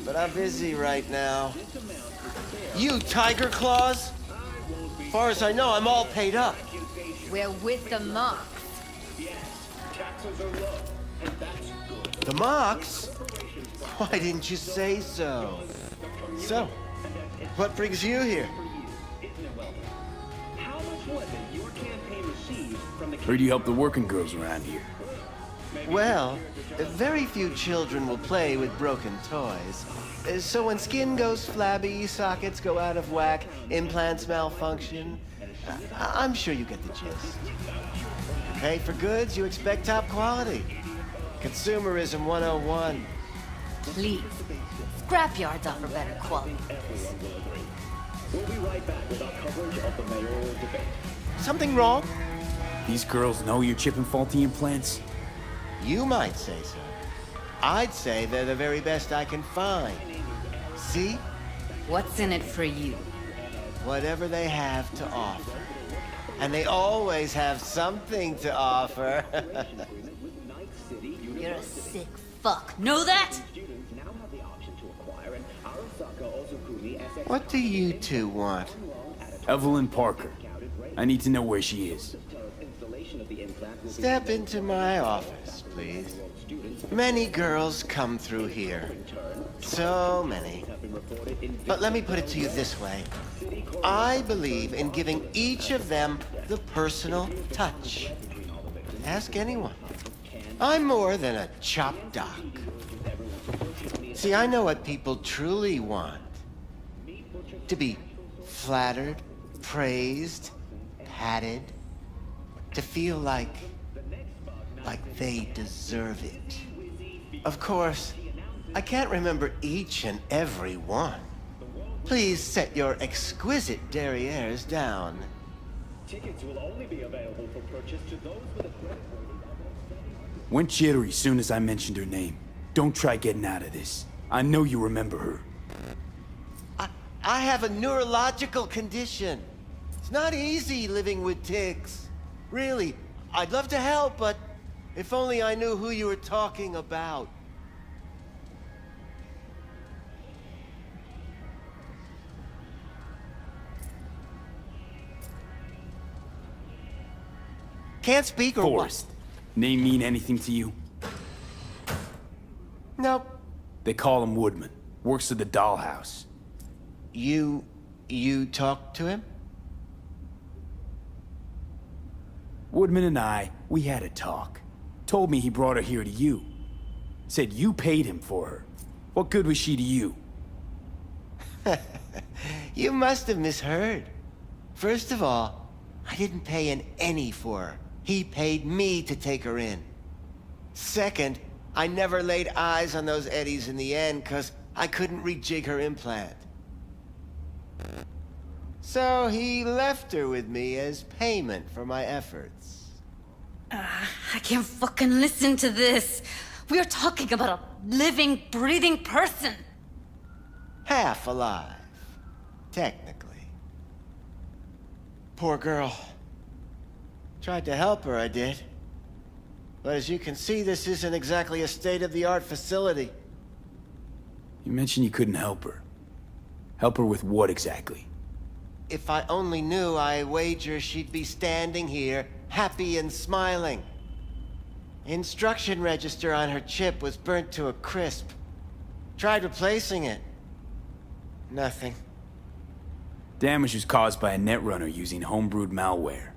[SPEAKER 21] But I'm busy right now. You Tiger Claws? As far as I know, I'm all paid up.
[SPEAKER 15] We're with the Mox.
[SPEAKER 21] The Mox? Why didn't you say so? So, what brings you here?
[SPEAKER 1] Heard you help the working girls around here.
[SPEAKER 21] Well, very few children will play with broken toys. So when skin goes flabby, sockets go out of whack, implants malfunction, I'm sure you get the gist. You pay for goods, you expect top quality. Consumerism 101.
[SPEAKER 15] Please. Scrapyards offer better quality.
[SPEAKER 20] We'll be right back with our coverage of the mayoral debate.
[SPEAKER 21] Something wrong?
[SPEAKER 1] These girls know you're chipping faulty implants?
[SPEAKER 21] You might say so. I'd say they're the very best I can find. See?
[SPEAKER 15] What's in it for you?
[SPEAKER 21] Whatever they have to offer. And they always have something to offer.
[SPEAKER 15] You're a sick fuck. Know that?
[SPEAKER 21] What do you two want?
[SPEAKER 1] Evelyn Parker. I need to know where she is.
[SPEAKER 21] Step into my office, please. Many girls come through here. So many. But let me put it to you this way. I believe in giving each of them the personal touch. Ask anyone. I'm more than a chop doc. See, I know what people truly want. To be flattered, praised, patted. To feel like they deserve it. Of course, I can't remember each and every one. Please set your exquisite derrieres down.
[SPEAKER 20] Tickets will only be available for purchase to those with a credit.
[SPEAKER 1] Went jittery soon as I mentioned her name. Don't try getting out of this. I know you remember her.
[SPEAKER 21] I have a neurological condition. It's not easy living with tics. Really, I'd love to help, but if only I knew who you were talking about. Can't speak or
[SPEAKER 1] Forrest. Name mean anything to you?
[SPEAKER 21] Nope.
[SPEAKER 1] They call him Woodman. Works at the dollhouse.
[SPEAKER 21] You talked to him?
[SPEAKER 1] Woodman and we had a talk. Told me he brought her here to you. Said you paid him for her. What good was she to you?
[SPEAKER 21] You must have misheard. First of all, I didn't pay an any for her. He paid me to take her in. Second, I never laid eyes on those eddies in the end because I couldn't rejig her implant. So he left her with me as payment for my efforts.
[SPEAKER 15] I can't fucking listen to this. We are talking about a living, breathing person.
[SPEAKER 21] Half alive. Technically. Poor girl. Tried to help her, I did. But as you can see, this isn't exactly a state-of-the-art facility.
[SPEAKER 1] You mentioned you couldn't help her. Help her with what exactly?
[SPEAKER 21] If I only knew, I wager she'd be standing here, happy and smiling. Instruction register on her chip was burnt to a crisp. Tried replacing it. Nothing.
[SPEAKER 1] Damage was caused by a netrunner using homebrewed malware.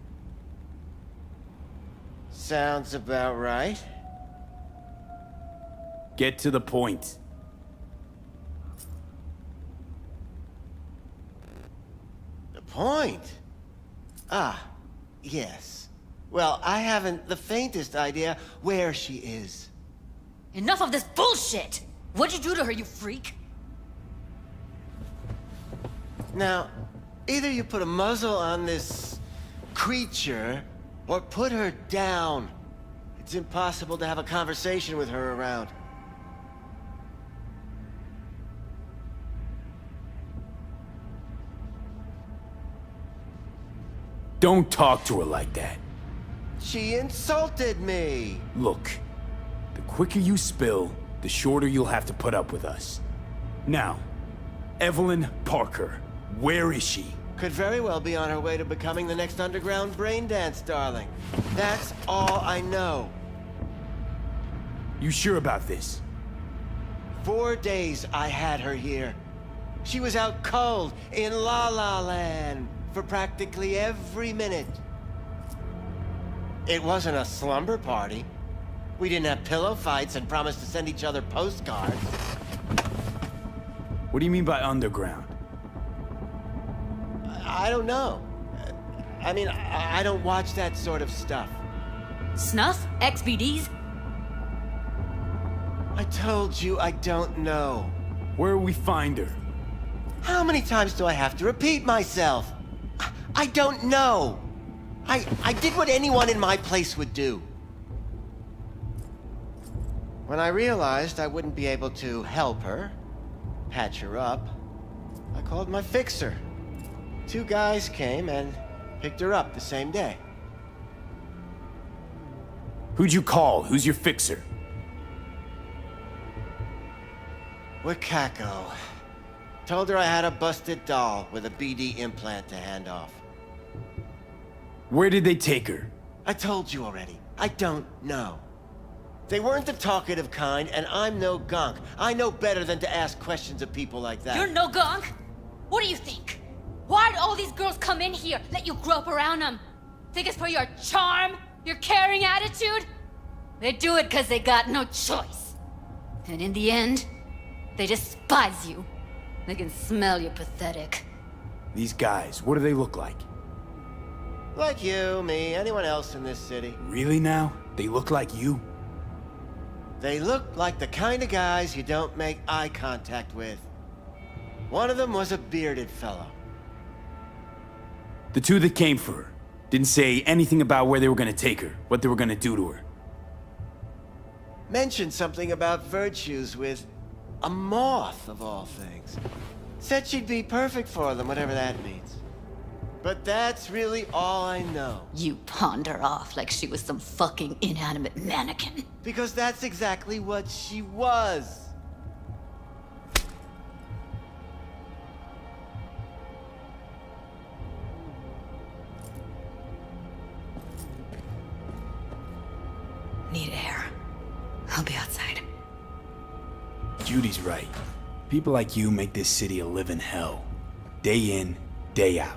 [SPEAKER 21] Sounds about right.
[SPEAKER 1] Get to the point.
[SPEAKER 21] Point? Ah, yes. Well, I haven't the faintest idea where she is.
[SPEAKER 15] Enough of this bullshit! What'd you do to her, you freak?
[SPEAKER 21] Now, either you put a muzzle on this creature, or put her down. It's impossible to have a conversation with her around.
[SPEAKER 1] Don't talk to her like that.
[SPEAKER 21] She insulted me!
[SPEAKER 1] Look, the quicker you spill, the shorter you'll have to put up with us. Now, Evelyn Parker, where is she?
[SPEAKER 21] Could very well be on her way to becoming the next underground braindance, darling. That's all I know.
[SPEAKER 1] You sure about this?
[SPEAKER 21] 4 days I had her here. She was out cold in La La Land for practically every minute. It wasn't a slumber party. We didn't have pillow fights and promised to send each other postcards.
[SPEAKER 1] What do you mean by underground?
[SPEAKER 21] I don't know. I mean, I don't watch that sort of stuff.
[SPEAKER 15] Snuff? XBDs?
[SPEAKER 21] I told you I don't know.
[SPEAKER 1] Where will we find her?
[SPEAKER 21] How many times do I have to repeat myself? I don't know. I did what anyone in my place would do. When I realized I wouldn't be able to help her, patch her up, I called my fixer. 2 guys came and picked her up the same day.
[SPEAKER 1] Who'd you call? Who's your fixer?
[SPEAKER 21] Wakako. Told her I had a busted doll with a BD implant to hand off.
[SPEAKER 1] Where did they take her?
[SPEAKER 21] I told you already. I don't know. They weren't the talkative kind, and I'm no gonk. I know better than to ask questions of people like that.
[SPEAKER 15] You're no gonk? What do you think? Why'd all these girls come in here, let you grope around them? Think it's for your charm? Your caring attitude? They do it because they got no choice. And in the end, they despise you. They can smell you're pathetic.
[SPEAKER 1] These guys, what do they look like?
[SPEAKER 21] Like you, me, anyone else in this city.
[SPEAKER 1] Really now? They look like you?
[SPEAKER 21] They look like the kind of guys you don't make eye contact with. One of them was a bearded fellow.
[SPEAKER 1] The 2 that came for her didn't say anything about where they were gonna take her, what they were gonna do to her.
[SPEAKER 21] Mentioned something about virtues with a moth, of all things. Said she'd be perfect for them, whatever that means. But that's really all I know.
[SPEAKER 15] You pawned her off like she was some fucking inanimate mannequin.
[SPEAKER 21] Because that's exactly what she was.
[SPEAKER 15] Need air. I'll be outside.
[SPEAKER 1] Judy's right. People like you make this city a living hell. Day in, day out.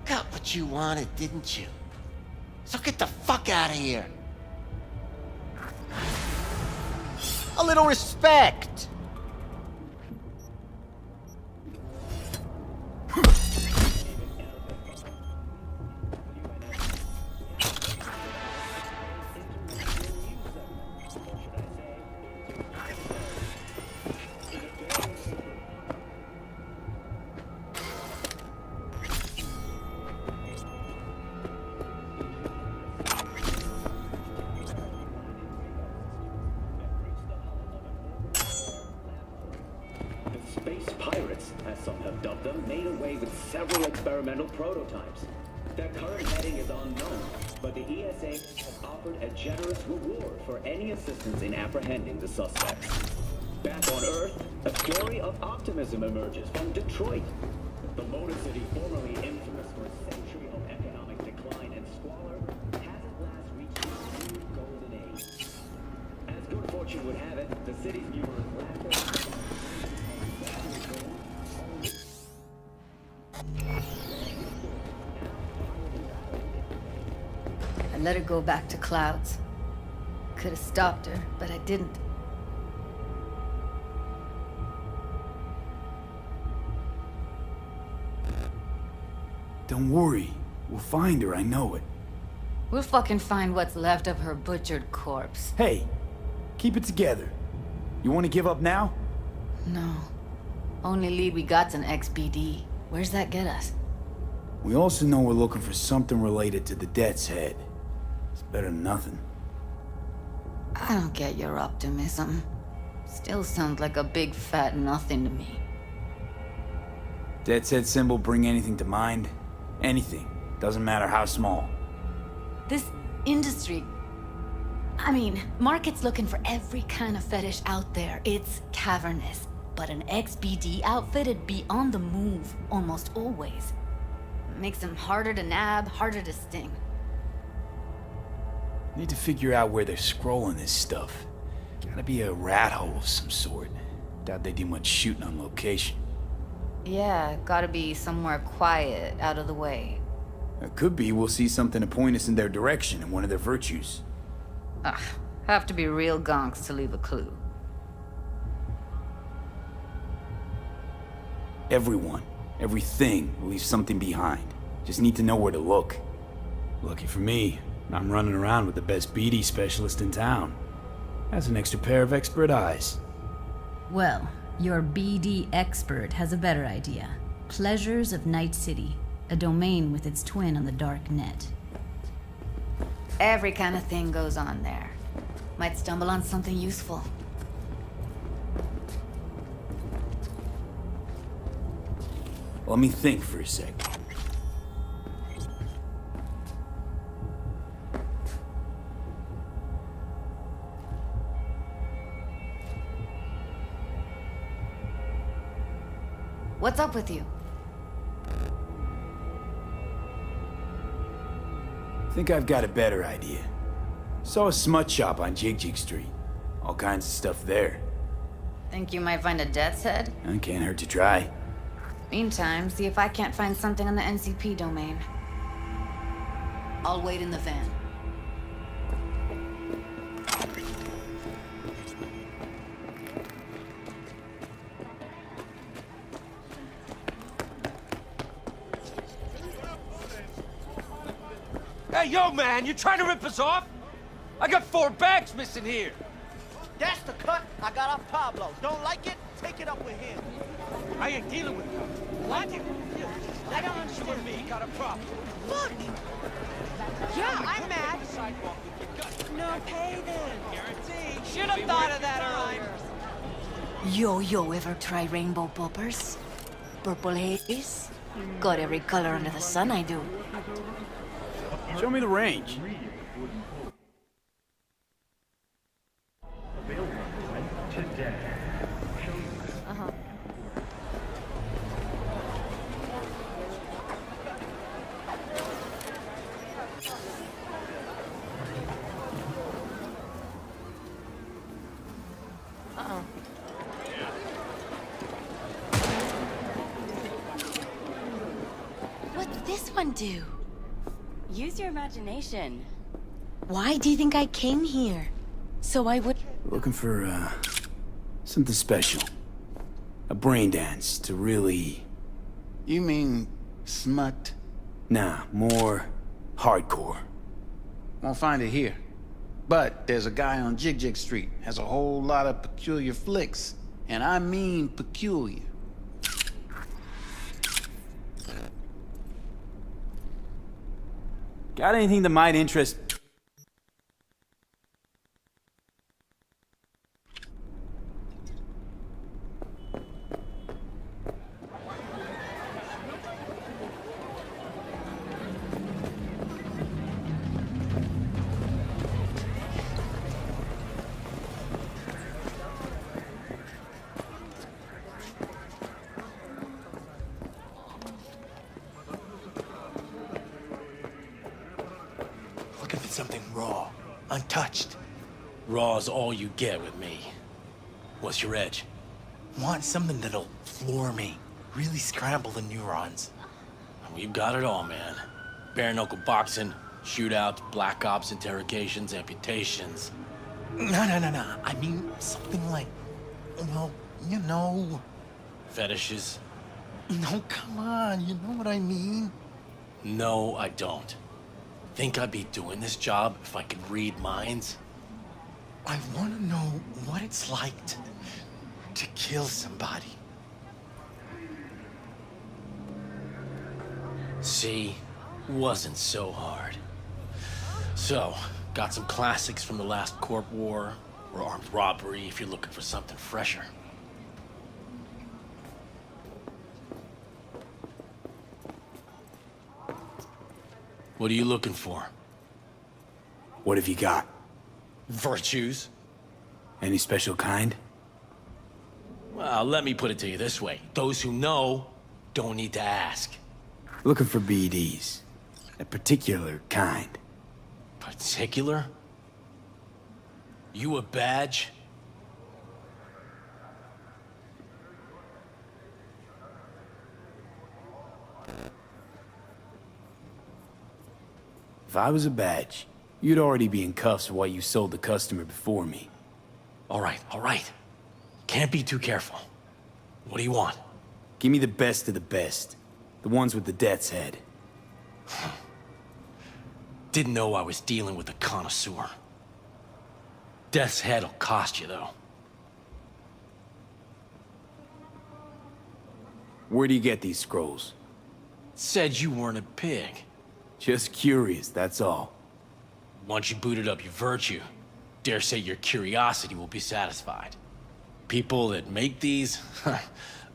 [SPEAKER 21] Got what you wanted, didn't you? So get the fuck out of here. A little respect.
[SPEAKER 20] Space pirates, as some have dubbed them, made away with several experimental prototypes. Their current heading is unknown, but the ESA has offered a generous reward for any assistance in apprehending the suspects. Back on Earth, a story of optimism emerges from Detroit. The Motor City, formerly infamous for a century of economic decline and squalor, has at last reached its new golden age. As good fortune would have it, the city's numerous landlords
[SPEAKER 15] I let her go back to Clouds. Could have stopped her, but I didn't.
[SPEAKER 1] Don't worry. We'll find her, I know it.
[SPEAKER 15] We'll fucking find what's left of her butchered corpse.
[SPEAKER 1] Hey, keep it together. You want to give up now?
[SPEAKER 15] No. Only lead we got's an XBD. Where's that get us?
[SPEAKER 1] We also know we're looking for something related to the Death's Head. It's better than nothing.
[SPEAKER 15] I don't get your optimism. Still sounds like a big fat nothing to me.
[SPEAKER 1] Death's Head symbol bring anything to mind? Anything. Doesn't matter how small.
[SPEAKER 15] This industry... I mean, market's looking for every kind of fetish out there. It's cavernous. But an XBD outfit'd be on the move, almost always. Makes them harder to nab, harder to sting.
[SPEAKER 1] Need to figure out where they're scrolling this stuff. Gotta be a rat hole of some sort. Doubt they do much shooting on location.
[SPEAKER 15] Yeah, gotta be somewhere quiet, out of the way.
[SPEAKER 1] It could be we'll see something to point us in their direction and one of their virtues.
[SPEAKER 15] Ugh, have to be real gonks to leave a clue.
[SPEAKER 1] Everyone, everything will leave something behind. Just need to know where to look. Lucky for me, I'm running around with the best BD specialist in town. Has an extra pair of expert eyes.
[SPEAKER 7] Well, your BD expert has a better idea. Pleasures of Night City, a domain with its twin on the dark net.
[SPEAKER 15] Every kind of thing goes on there. Might stumble on something useful.
[SPEAKER 1] Let me think for a sec.
[SPEAKER 15] What's up with you?
[SPEAKER 1] Think I've got a better idea. Saw a smut shop on Jig Street. All kinds of stuff there.
[SPEAKER 15] Think you might find a Death's Head?
[SPEAKER 1] Can't hurt to try.
[SPEAKER 15] Meantime, see if I can't find something on the NCP domain. I'll wait in the van.
[SPEAKER 22] Hey, yo, man, you trying to rip us off? I got 4 bags missing here.
[SPEAKER 4] That's the cut I got off Pablo. Don't like it? Take it up with him.
[SPEAKER 22] I ain't dealing with you.
[SPEAKER 4] What? I don't understand.
[SPEAKER 22] You and me got a problem.
[SPEAKER 4] Look! Yeah, I'm mad. No pay then.
[SPEAKER 22] Guaranteed.
[SPEAKER 4] Should have thought of that earlier.
[SPEAKER 5] Yo, ever try rainbow poppers? Purple haze? Got every color under the sun, I do.
[SPEAKER 1] Show me the range.
[SPEAKER 15] Uh-huh. Uh-oh.
[SPEAKER 5] What's this one do?
[SPEAKER 23] Use your imagination.
[SPEAKER 5] Why do you think I came here? So I would...
[SPEAKER 1] Looking for, something special. A brain dance to really...
[SPEAKER 21] You mean smut?
[SPEAKER 1] Nah, more hardcore.
[SPEAKER 24] Won't find it here. But there's a guy on Jig Street, has a whole lot of peculiar flicks. And I mean peculiar.
[SPEAKER 1] Got anything that might interest...
[SPEAKER 12] Looking for something raw, untouched.
[SPEAKER 25] Raw's all you get with me. What's your edge?
[SPEAKER 12] Want something that'll floor me, really scramble the neurons.
[SPEAKER 25] We've got it all, man. Bare knuckle boxing, shootouts, black ops, interrogations, amputations.
[SPEAKER 12] No. I mean something like, well, you know.
[SPEAKER 25] Fetishes.
[SPEAKER 12] No, come on, you know what I mean.
[SPEAKER 25] No, I don't. Think I'd be doing this job if I could read minds?
[SPEAKER 12] I want to know what it's like to kill somebody.
[SPEAKER 25] See? Wasn't so hard. So, got some classics from the last Corp War, or armed robbery if you're looking for something fresher. What are you looking for?
[SPEAKER 1] What have you got?
[SPEAKER 25] Virtues?
[SPEAKER 1] Any special kind?
[SPEAKER 25] Well, let me put it to you this way. Those who know don't need to ask.
[SPEAKER 1] Looking for BDs. A particular kind.
[SPEAKER 25] Particular? You a badge?
[SPEAKER 1] If I was a badge, you'd already be in cuffs while you sold the customer before me.
[SPEAKER 25] All right. Can't be too careful. What do you want?
[SPEAKER 1] Give me the best of the best. The ones with the death's head.
[SPEAKER 25] Didn't know I was dealing with a connoisseur. Death's head'll cost you, though.
[SPEAKER 1] Where do you get these scrolls?
[SPEAKER 25] Said you weren't a pig.
[SPEAKER 1] Just curious, that's all.
[SPEAKER 25] Once you booted up your virtue, dare say your curiosity will be satisfied. People that make these,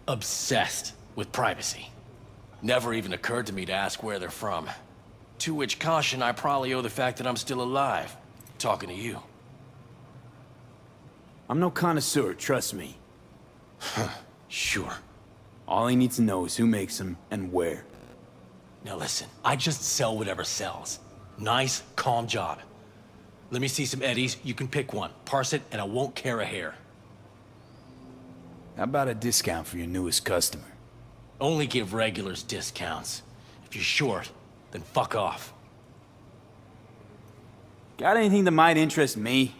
[SPEAKER 25] obsessed with privacy. Never even occurred to me to ask where they're from. To which caution I probably owe the fact that I'm still alive, talking to you.
[SPEAKER 1] I'm no connoisseur, trust me.
[SPEAKER 25] Sure.
[SPEAKER 1] All I need to know is who makes them and where.
[SPEAKER 25] Now listen, I just sell whatever sells. Nice, calm job. Let me see some eddies, you can pick one, parse it, and I won't care a hair.
[SPEAKER 1] How about a discount for your newest customer?
[SPEAKER 25] Only give regulars discounts. If you're short, then fuck off.
[SPEAKER 1] Got anything that might interest me?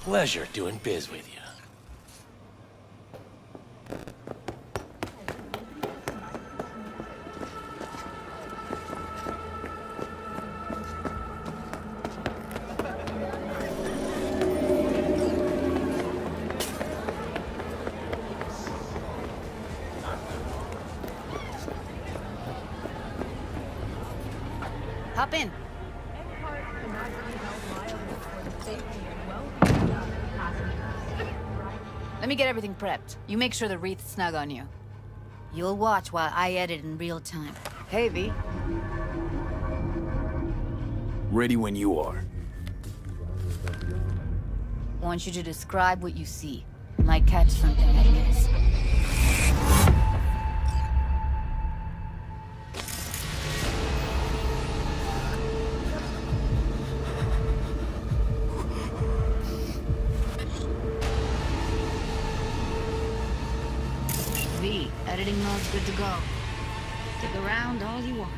[SPEAKER 25] Pleasure doing biz with you.
[SPEAKER 7] Hop in.
[SPEAKER 23] Let me get everything prepped. You make sure the wreath's snug on you. You'll watch while I edit in real time. Hey, V.
[SPEAKER 1] Ready when you are.
[SPEAKER 23] Want you to describe what you see. Might catch something I miss. V, editing mode's good to go. Stick around all you want.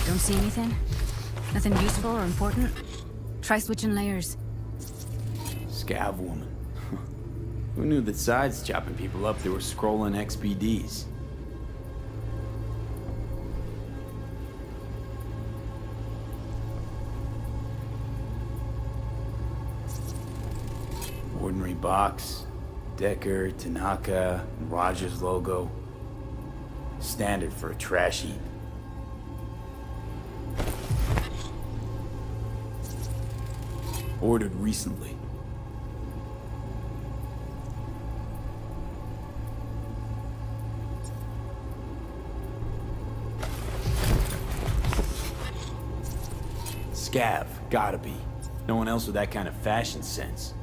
[SPEAKER 7] Don't see anything? Nothing useful or important? Try switching layers.
[SPEAKER 1] Scav woman. Who knew that sides chopping people up, they were scrolling XBDs? Ordinary box. Decker, Tanaka, and Rogers logo. Standard for a trash heap. Ordered recently. Scav, gotta be. No one else with that kind of fashion sense.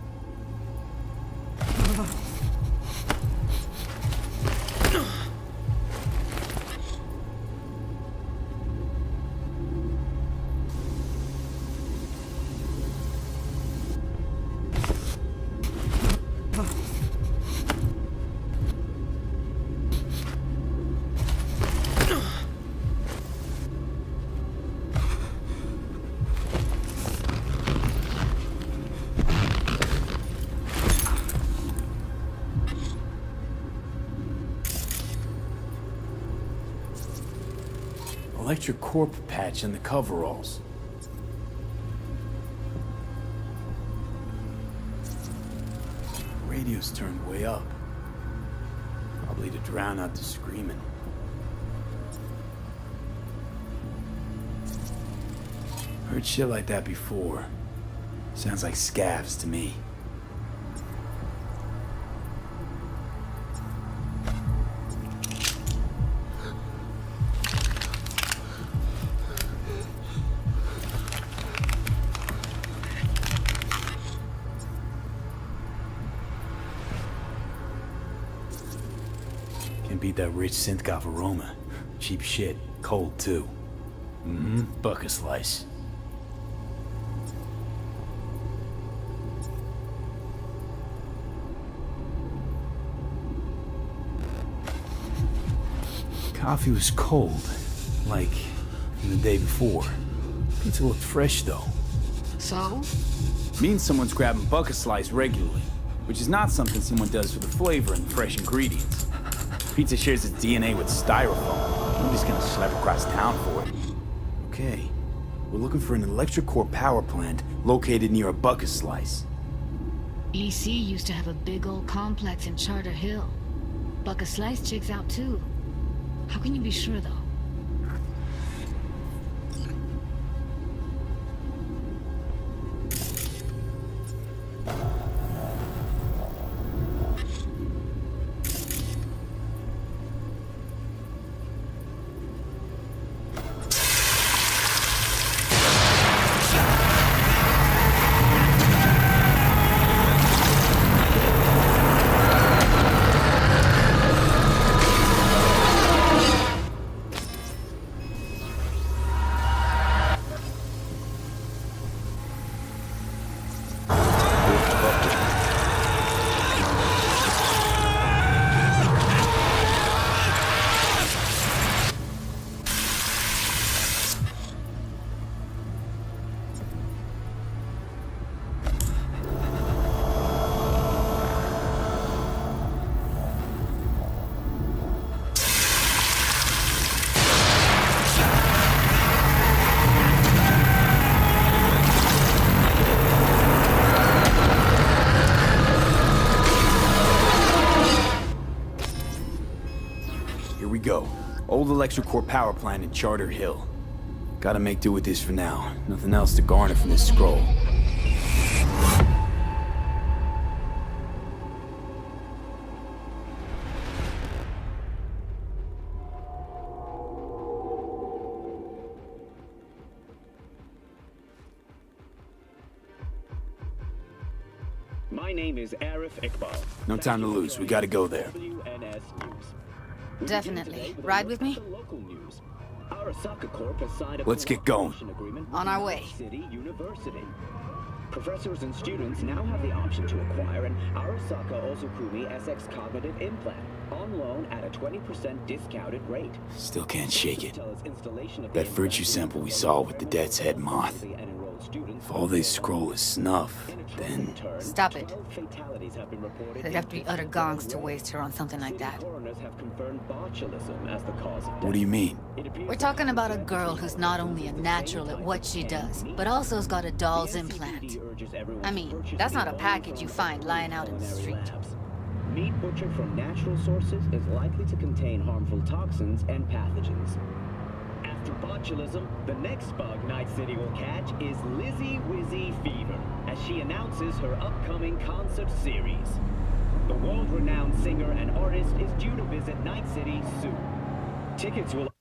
[SPEAKER 1] Electric corp patch in the coveralls. Radio's turned way up. Probably to drown out the screaming. Heard shit like that before. Sounds like scavs to me. Beat that rich synth-goth aroma. Cheap shit. Cold, too. Mm-hmm. Bucket slice. Coffee was cold. Like, from the day before. Pizza looked fresh, though.
[SPEAKER 6] So?
[SPEAKER 1] Means someone's grabbing bucket slice regularly. Which is not something someone does for the flavor and fresh ingredients. Pizza shares its DNA with styrofoam. Nobody's gonna slap across town for it. Okay, we're looking for an electric core power plant located near a bucket slice.
[SPEAKER 19] EC used to have a big old complex in Charter Hill. Bucket Slice checks out too. How can you be sure though?
[SPEAKER 1] Go. Old electric core power plant in Charter Hill. Gotta make do with this for now. Nothing else to garner from this scroll.
[SPEAKER 20] My name is Arif Iqbal.
[SPEAKER 1] No time to lose. We gotta go there.
[SPEAKER 23] Definitely. Ride with me?
[SPEAKER 1] Let's get going.
[SPEAKER 23] On our way.
[SPEAKER 20] City University. Professors and students now have the option to acquire an Arasaka Osukumi SX cognitive implant on loan at a 20% discounted rate.
[SPEAKER 1] Still can't shake it. That virtue sample we saw with the Death's Head moth. If all they scroll is snuff, then...
[SPEAKER 23] Stop it. They'd have to be utter gongs to waste her on something like that.
[SPEAKER 1] What do you mean?
[SPEAKER 23] We're talking about a girl who's not only a natural at what she does, but also has got a doll's implant. I mean, that's not a package you find lying out in the street.
[SPEAKER 20] Meat butchered from natural sources is likely to contain harmful toxins and pathogens. After botulism, the next bug Night City will catch is Lizzie Wizzy Fever, as she announces her upcoming concert series. The world-renowned singer and artist is due to visit Night City soon. Tickets will...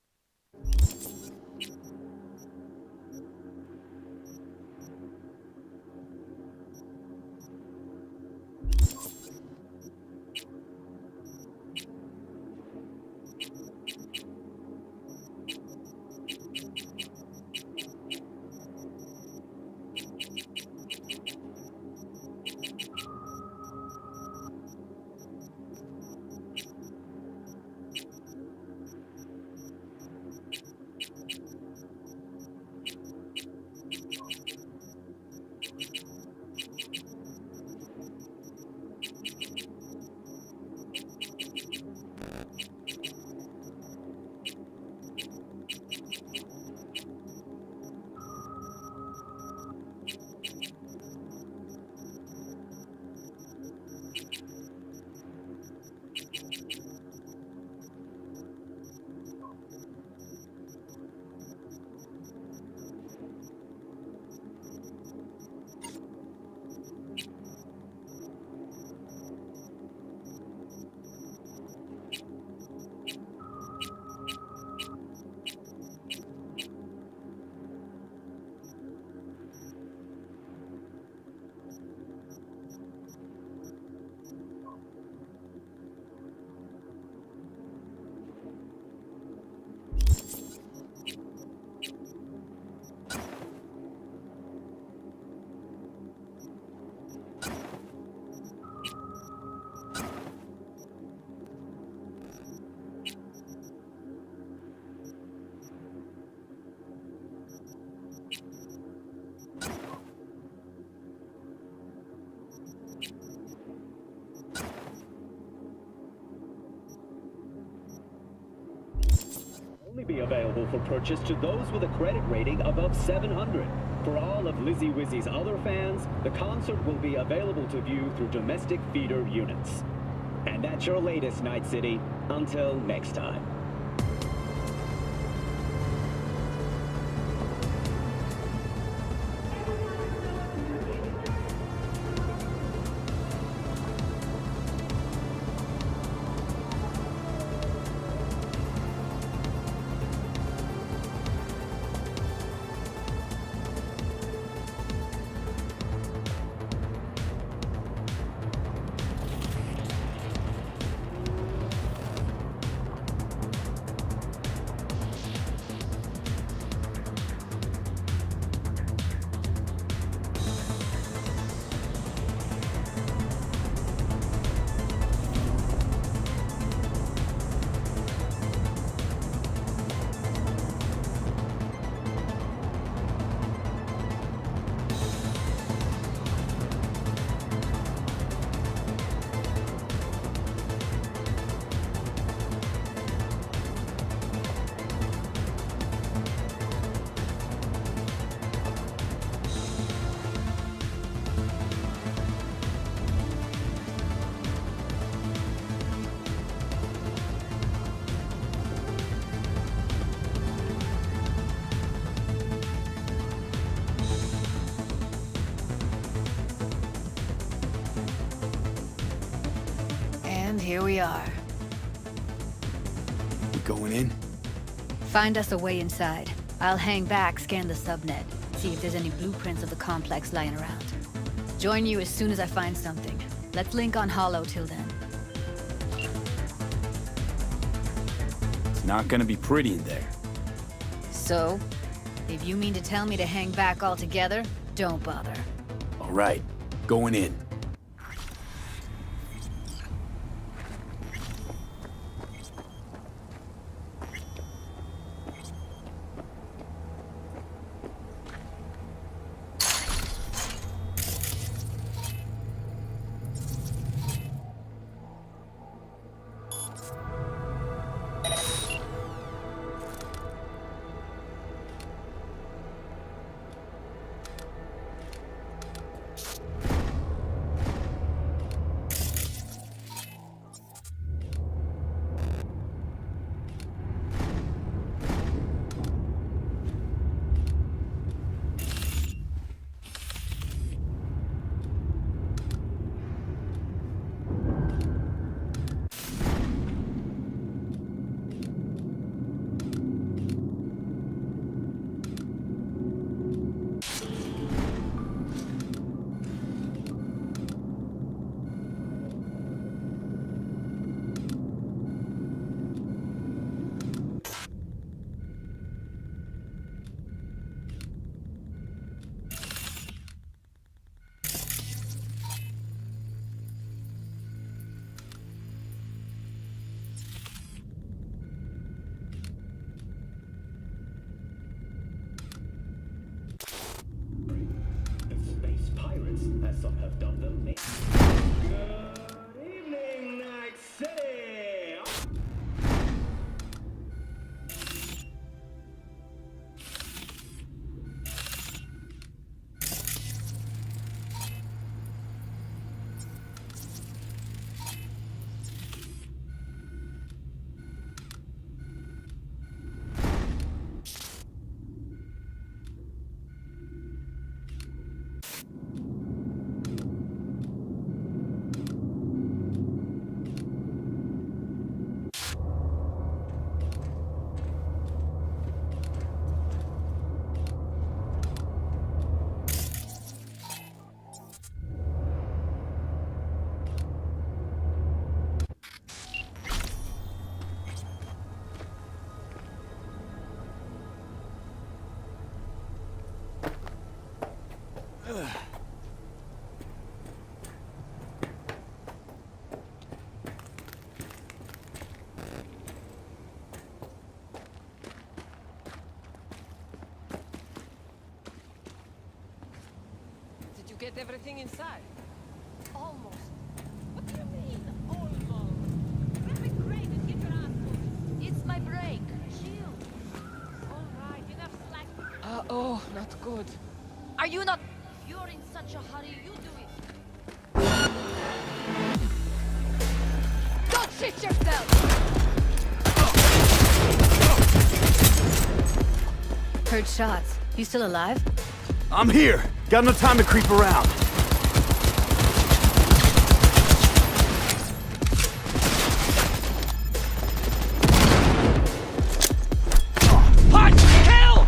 [SPEAKER 20] only be available for purchase to those with a credit rating above 700. For all of Lizzie Wizzy's other fans, the concert will be available to view through domestic feeder units. And that's your latest, Night City. Until next time.
[SPEAKER 23] And here we are.
[SPEAKER 1] We going in?
[SPEAKER 23] Find us a way inside. I'll hang back, scan the subnet, see if there's any blueprints of the complex lying around. Join you as soon as I find something. Let's link on Hollow till then.
[SPEAKER 1] It's not gonna be pretty in there.
[SPEAKER 23] So, if you mean to tell me to hang back altogether, don't bother.
[SPEAKER 1] All right, going in.
[SPEAKER 6] Did you get everything inside?
[SPEAKER 15] Almost. What do you mean, almost? Grab a crate and get your ass moving. It's my break. Chill. All right, enough slack.
[SPEAKER 6] Oh, not good.
[SPEAKER 15] Are you not? If you're in such a hurry, you do it.
[SPEAKER 23] Don't shit yourself! Heard shots. You still alive?
[SPEAKER 1] I'm here. Got no time to creep around.
[SPEAKER 22] Punch! Kill!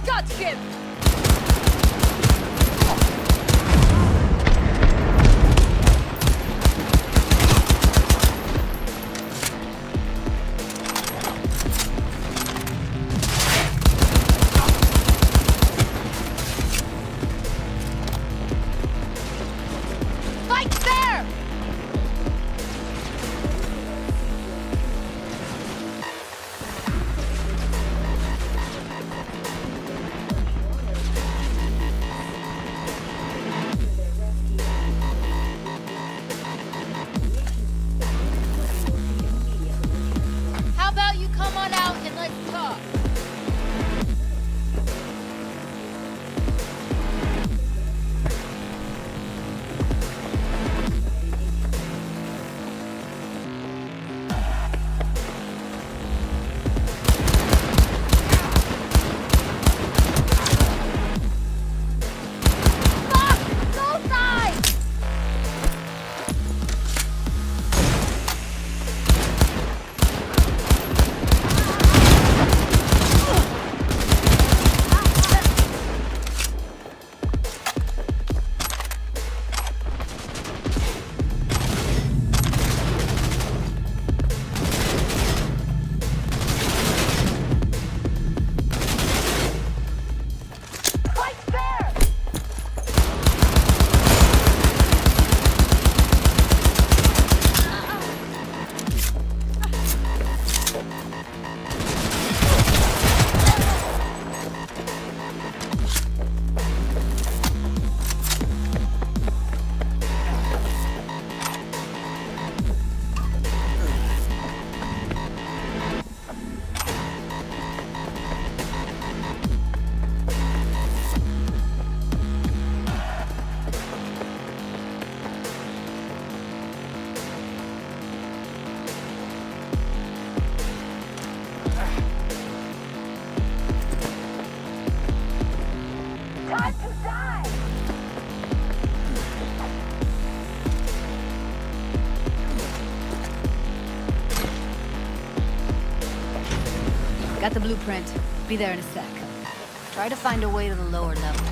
[SPEAKER 23] Got him!
[SPEAKER 15] Fight there! How about you come on out and let's talk? Fuck! Go side! Fight fair! Time to die!
[SPEAKER 23] Got the blueprint. Be there in a sec. Try to find a way to the lower levels.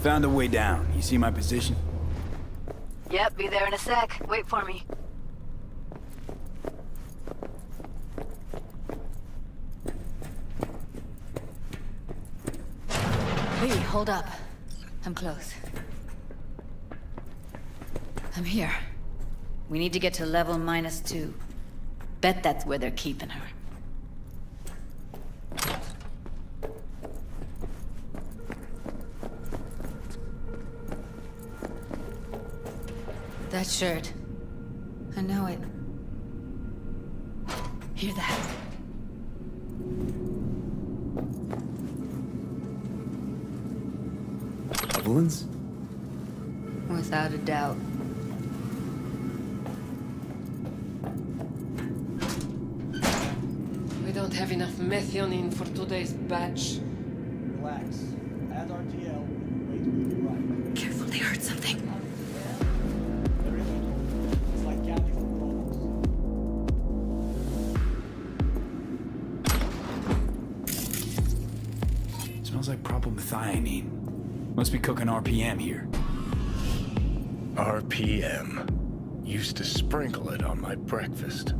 [SPEAKER 1] Found a way down. You see my position?
[SPEAKER 23] Yep, be there in a sec. Wait for me. Hey, hold up. I'm close. I'm here. We need to get to level -2. Bet that's where they're keeping her. That shirt. I know it. Hear that?
[SPEAKER 1] Evelyn's?
[SPEAKER 23] Without a doubt.
[SPEAKER 3] We don't have enough methionine for today's batch.
[SPEAKER 10] Relax. Add RTL. Wait will be right.
[SPEAKER 23] Careful, they heard something.
[SPEAKER 10] It's like candy for grown-ups.
[SPEAKER 1] Smells like propylmethionine. Must be cooking RPM here.
[SPEAKER 2] RPM. Used to sprinkle it on my breakfast.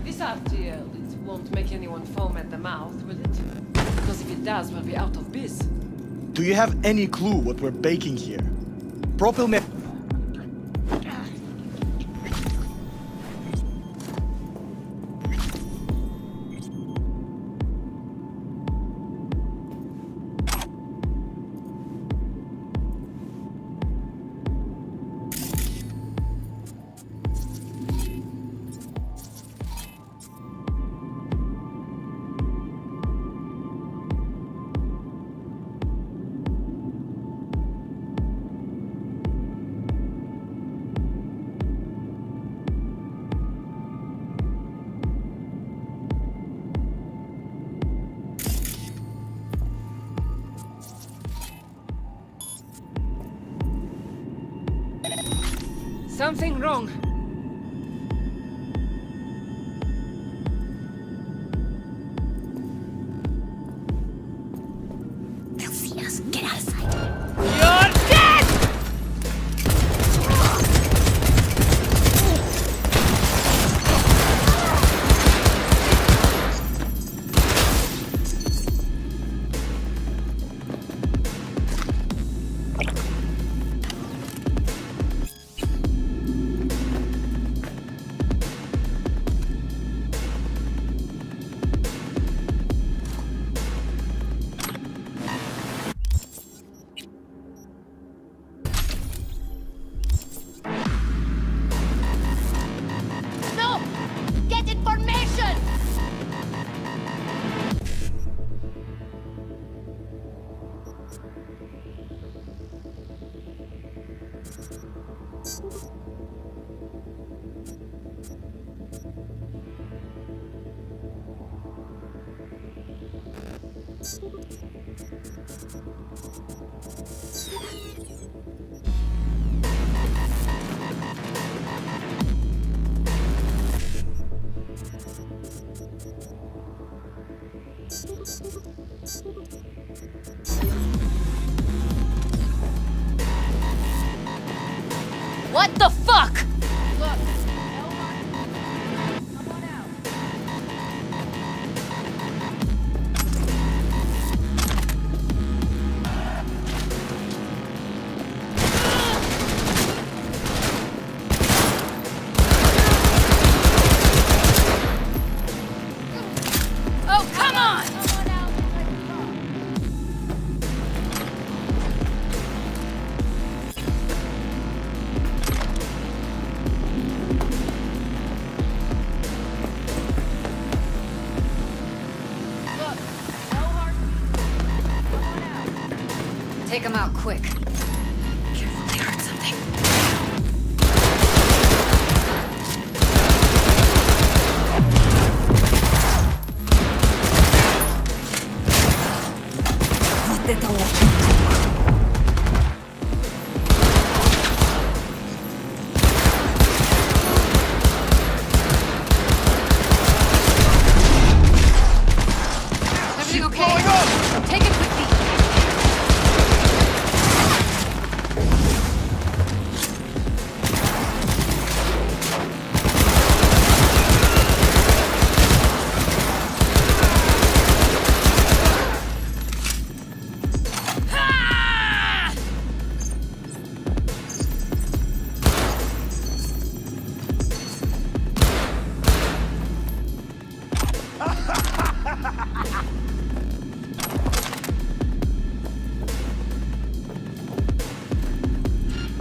[SPEAKER 3] This RTL, it won't make anyone foam at the mouth, will it? Because if it does, we'll be out of biz.
[SPEAKER 10] Do you have any clue what we're baking here? Propylmeth.
[SPEAKER 3] Something wrong.
[SPEAKER 5] They'll see us. Get out of sight.
[SPEAKER 3] You're dead!
[SPEAKER 15] No! Get information! What the fuck?
[SPEAKER 19] Look,
[SPEAKER 15] Oh, come on!
[SPEAKER 23] Take them out quick. Careful, they heard something.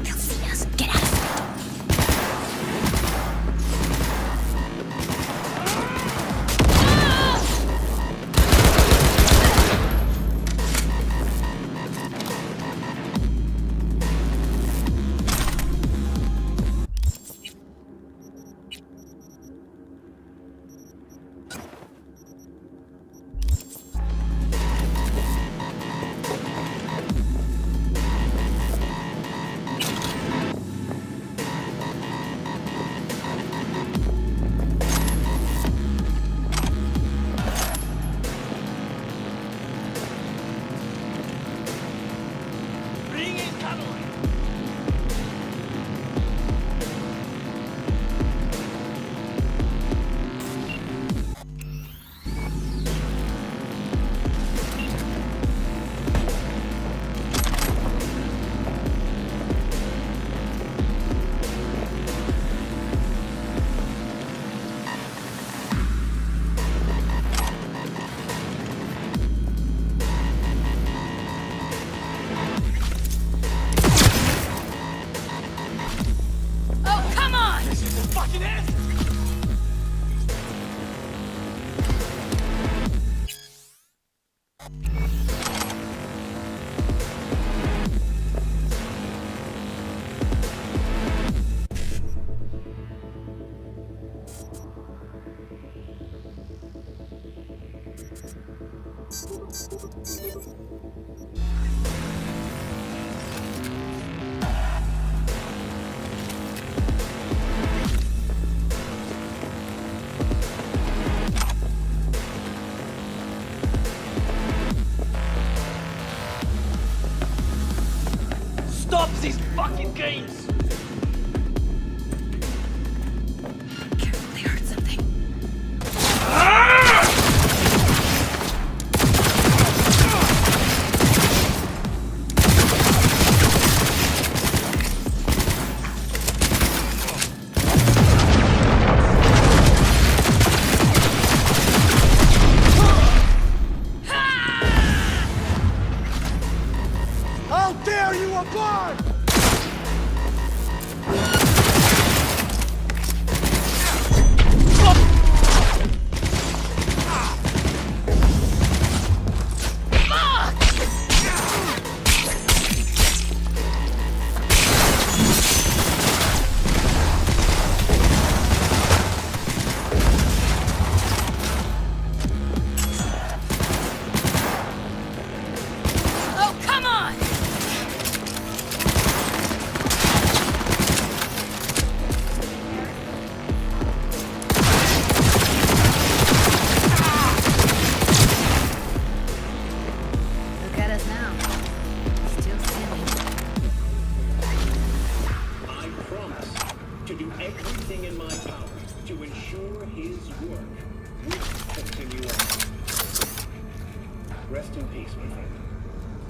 [SPEAKER 7] They'll see us. Get out of here.
[SPEAKER 4] Bring in Cadillac!
[SPEAKER 15] Oh, come on!
[SPEAKER 4] This is the fucking answer! Stop these fucking games!
[SPEAKER 7] Careful, they heard something.
[SPEAKER 10] How dare you abort!
[SPEAKER 15] Oh, come on!
[SPEAKER 23] Look at us now. Still standing.
[SPEAKER 20] I promise to do everything in my power to ensure his work will continue on. Rest in peace, my friend.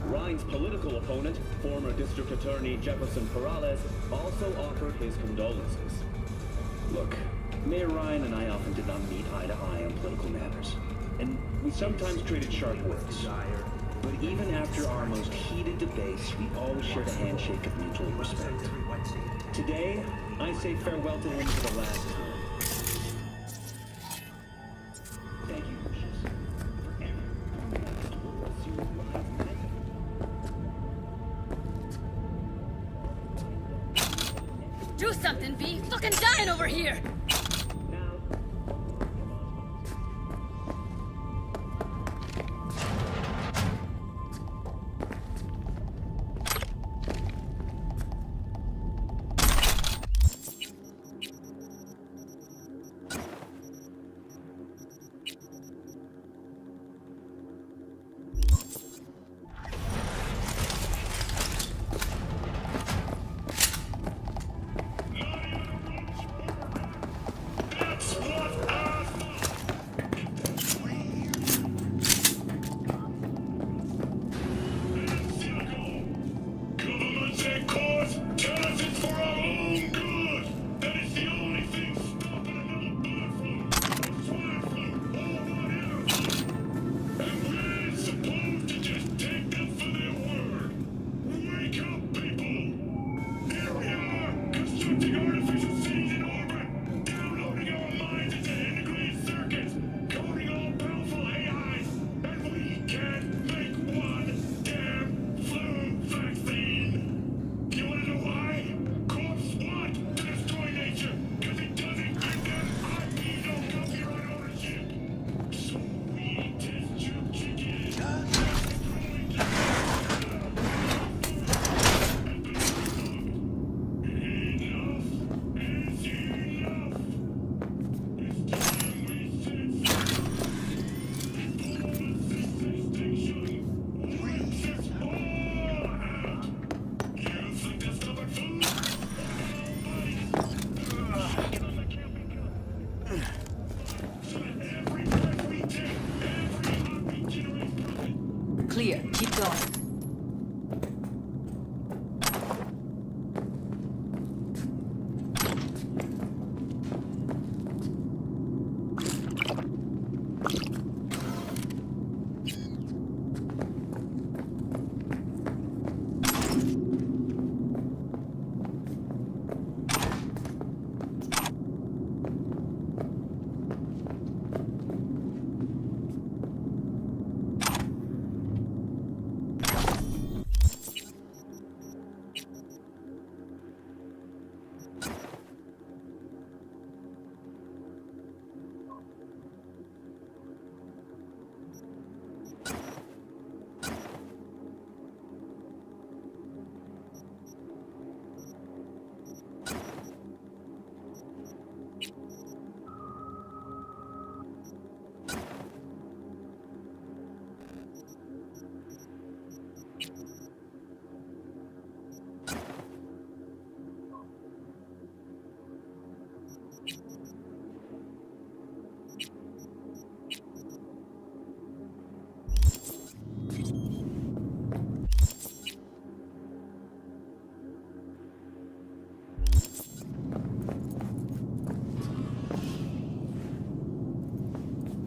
[SPEAKER 20] Ryan's political opponent, former District Attorney Jefferson Perales, also offered his condolences. Look, Mayor Ryan and I often did not meet eye to eye on political matters, and we sometimes traded sharp words. But even after our most heated debates, we always shared a handshake of mutual respect. Today, I say farewell to him for the last time. Thank you, Lucius.
[SPEAKER 15] Do something, B! Fucking dying over here!
[SPEAKER 23] Clear. Keep going.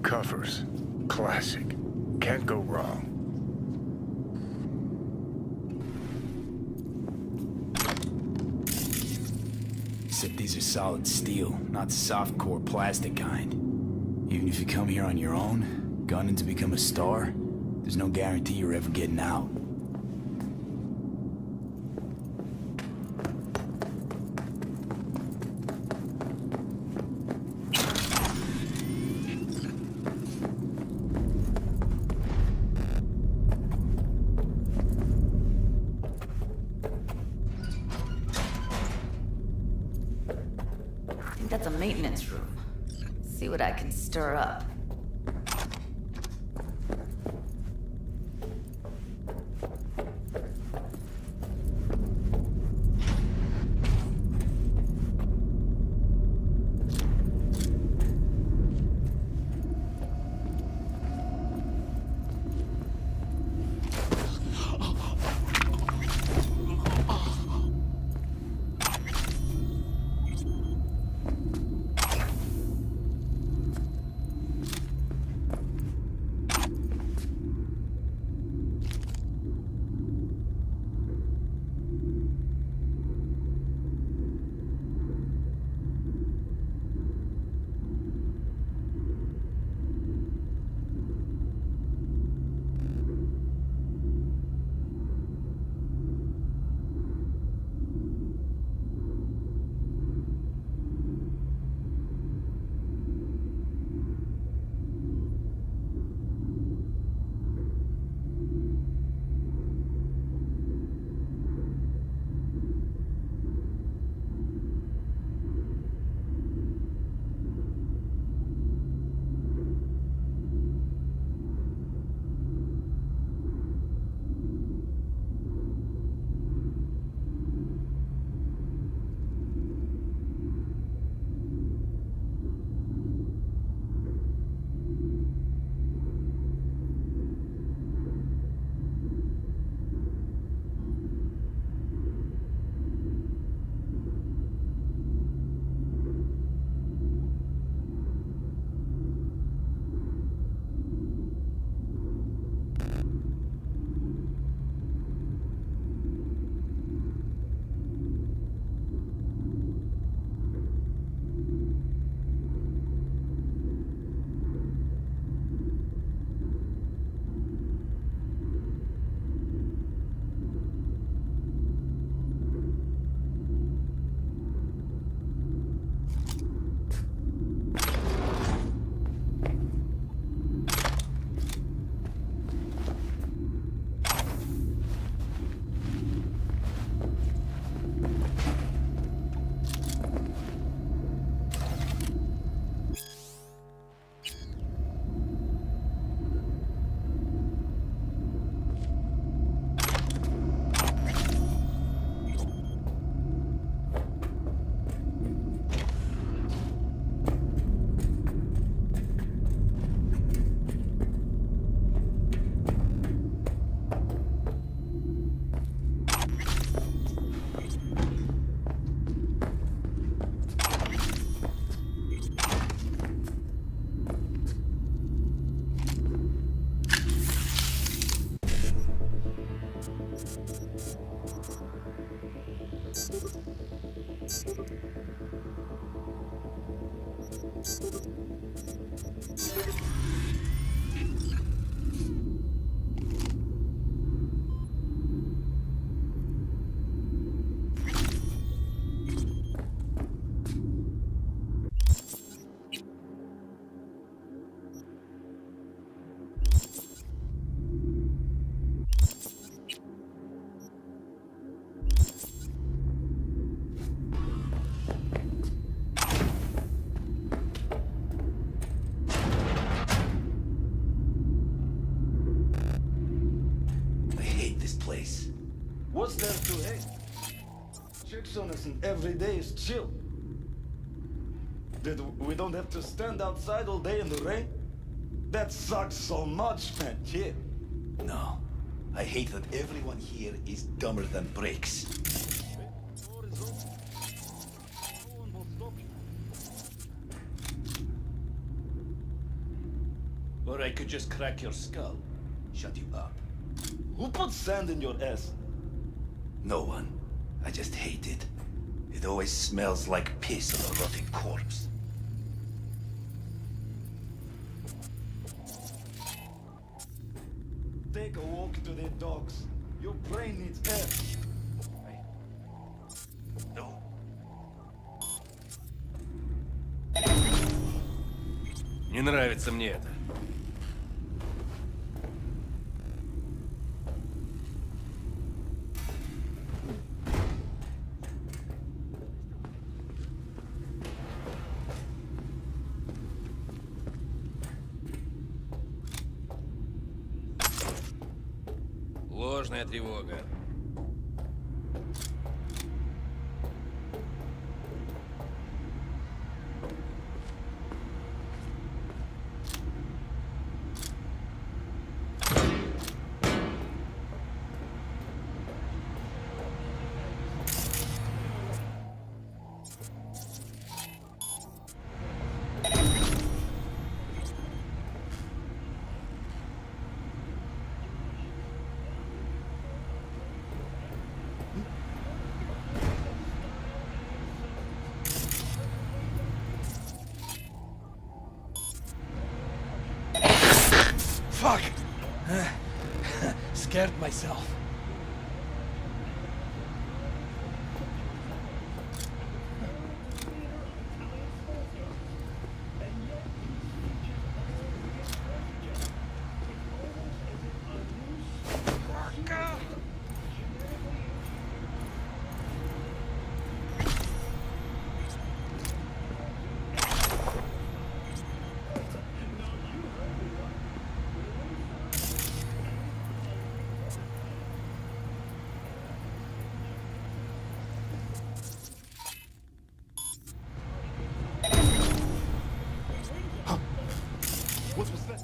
[SPEAKER 2] Covers. Classic. Can't go wrong.
[SPEAKER 1] Except these are solid steel, not soft-core plastic kind. Even if you come here on your own, gunning to become a star, there's no guarantee you're ever getting out.
[SPEAKER 7] I think that's a maintenance room. See what I can stir up.
[SPEAKER 11] What's there to hate? Chicks on us and every day is chill. That we don't have to stand outside all day in the rain? That sucks so much, man. Yeah.
[SPEAKER 8] No. I hate that everyone here is dumber than bricks. Or I could just crack your skull. Shut you up.
[SPEAKER 11] Who put sand in your ass?
[SPEAKER 8] No one. I just hate it. It always smells like piss of a rotting corpse.
[SPEAKER 11] Take a walk to the dogs. Your brain needs air.
[SPEAKER 8] No.
[SPEAKER 22] Не нравится мне это. Ложная тревога.
[SPEAKER 25] Fuck! Scared myself.
[SPEAKER 11] What was that?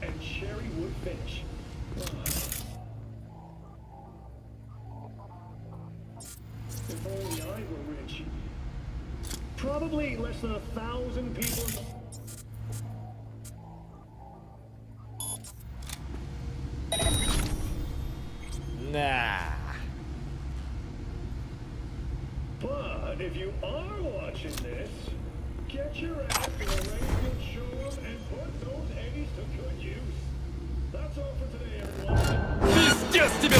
[SPEAKER 20] And cherry wood finish. If only I were rich. Probably less than 1,000 people.
[SPEAKER 12] Nah.
[SPEAKER 20] But if you are watching this, get your ass in a Rainfield showroom and put those eggies to good use. That's all for today, everyone.
[SPEAKER 22] Пиздец тебе!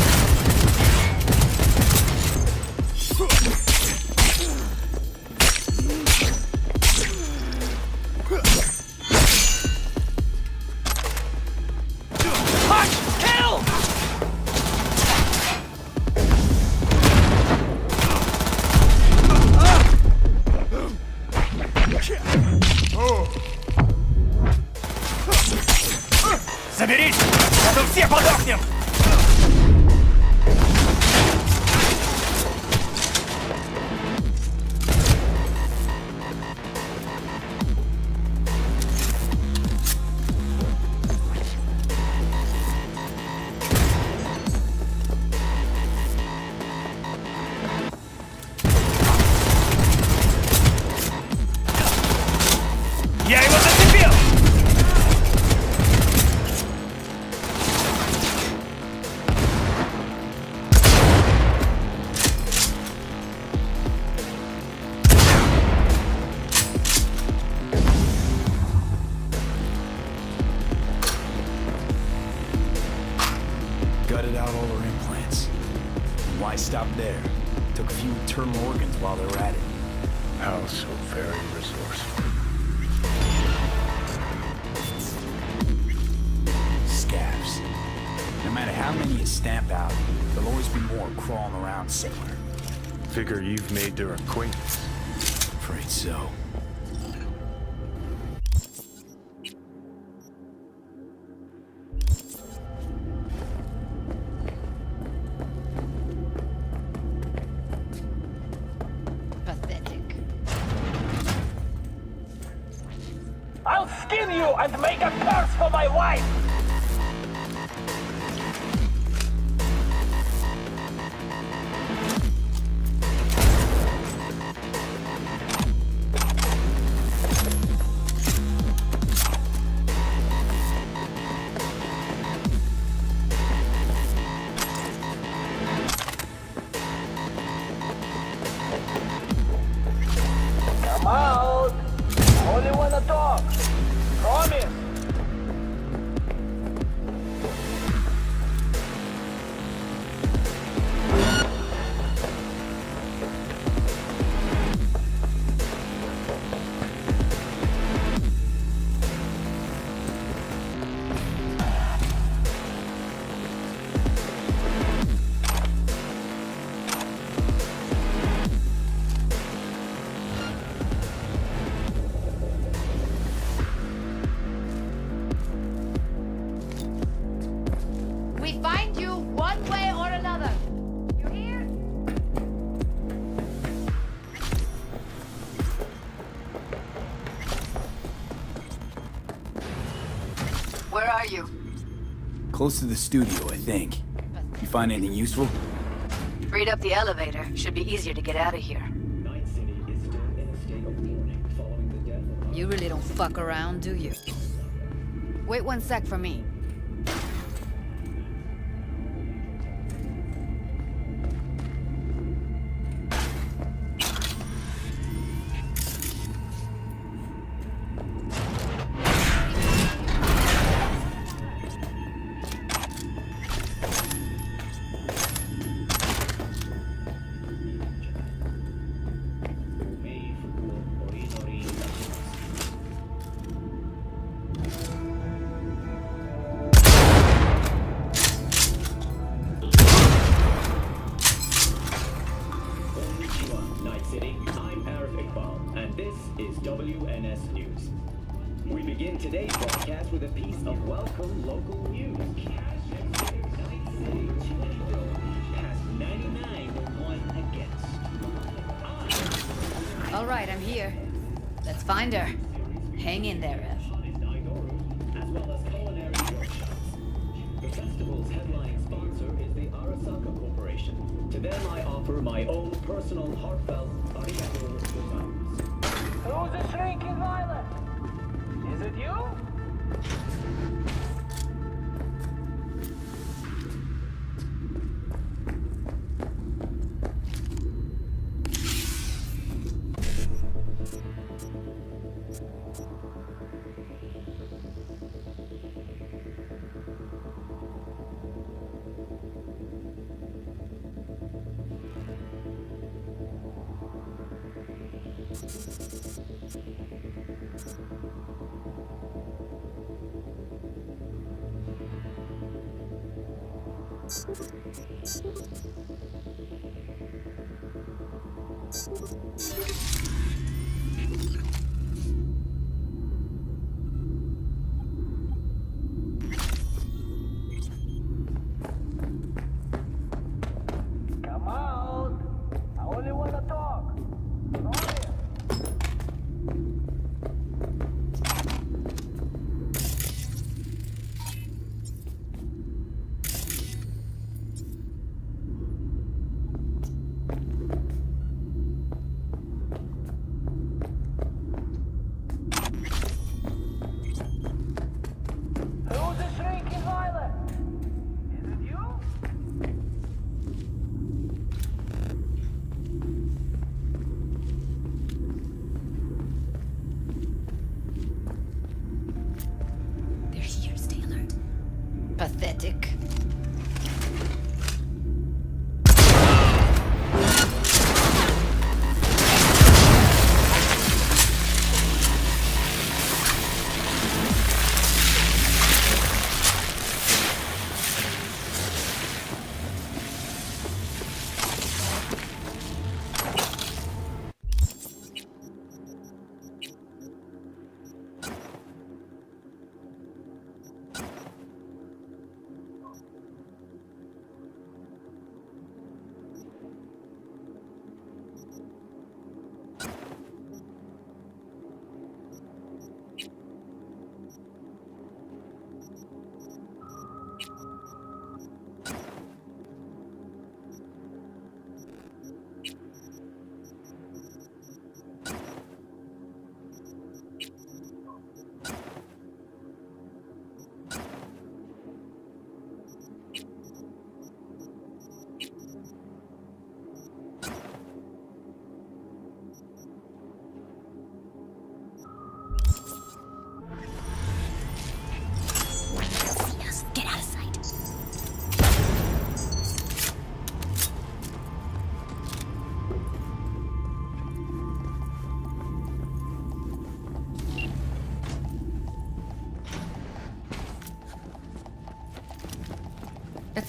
[SPEAKER 4] Заберись! А то все подохнем! Я его зацепил!
[SPEAKER 1] gutted out all her implants. And why stop there? Took a few internal organs while they were at it.
[SPEAKER 2] How so very resourceful.
[SPEAKER 1] Scabs. No matter how many you stamp out, there'll always be more crawling around somewhere.
[SPEAKER 2] Figure you've made their acquaintance.
[SPEAKER 1] Afraid so.
[SPEAKER 23] Pathetic.
[SPEAKER 22] I'll skin you and make a curse for my wife! Come out! I only wanna talk. Promise!
[SPEAKER 19] We find you one way or another. You hear?
[SPEAKER 6] Where are you?
[SPEAKER 1] Close to the studio, I think. You find anything useful?
[SPEAKER 6] Freed up the elevator. Should be easier to get out of here.
[SPEAKER 20] Night City is still in a state of mourning following the death of...
[SPEAKER 23] You really don't fuck around, do you? Wait 1 sec for me.
[SPEAKER 20] Konnichiwa, Night City. I'm Arif Iqbal, and this is WNS News. We begin today's broadcast with a piece of welcome local news. Night City Chico has 99 won against.
[SPEAKER 23] All right, I'm here. Let's find her. Hang in there, Ev.
[SPEAKER 20] As well as culinary workshops. The festival's headline sponsor is the Arasaka Corporation. To them I offer my own personal heartfelt arigato gozaimasu.
[SPEAKER 22] Who's the shrinking violet? Is it you? Come out! I only wanna talk. Who's the shrinking violet? Is it you?
[SPEAKER 23] They're here, stay alert. Pathetic.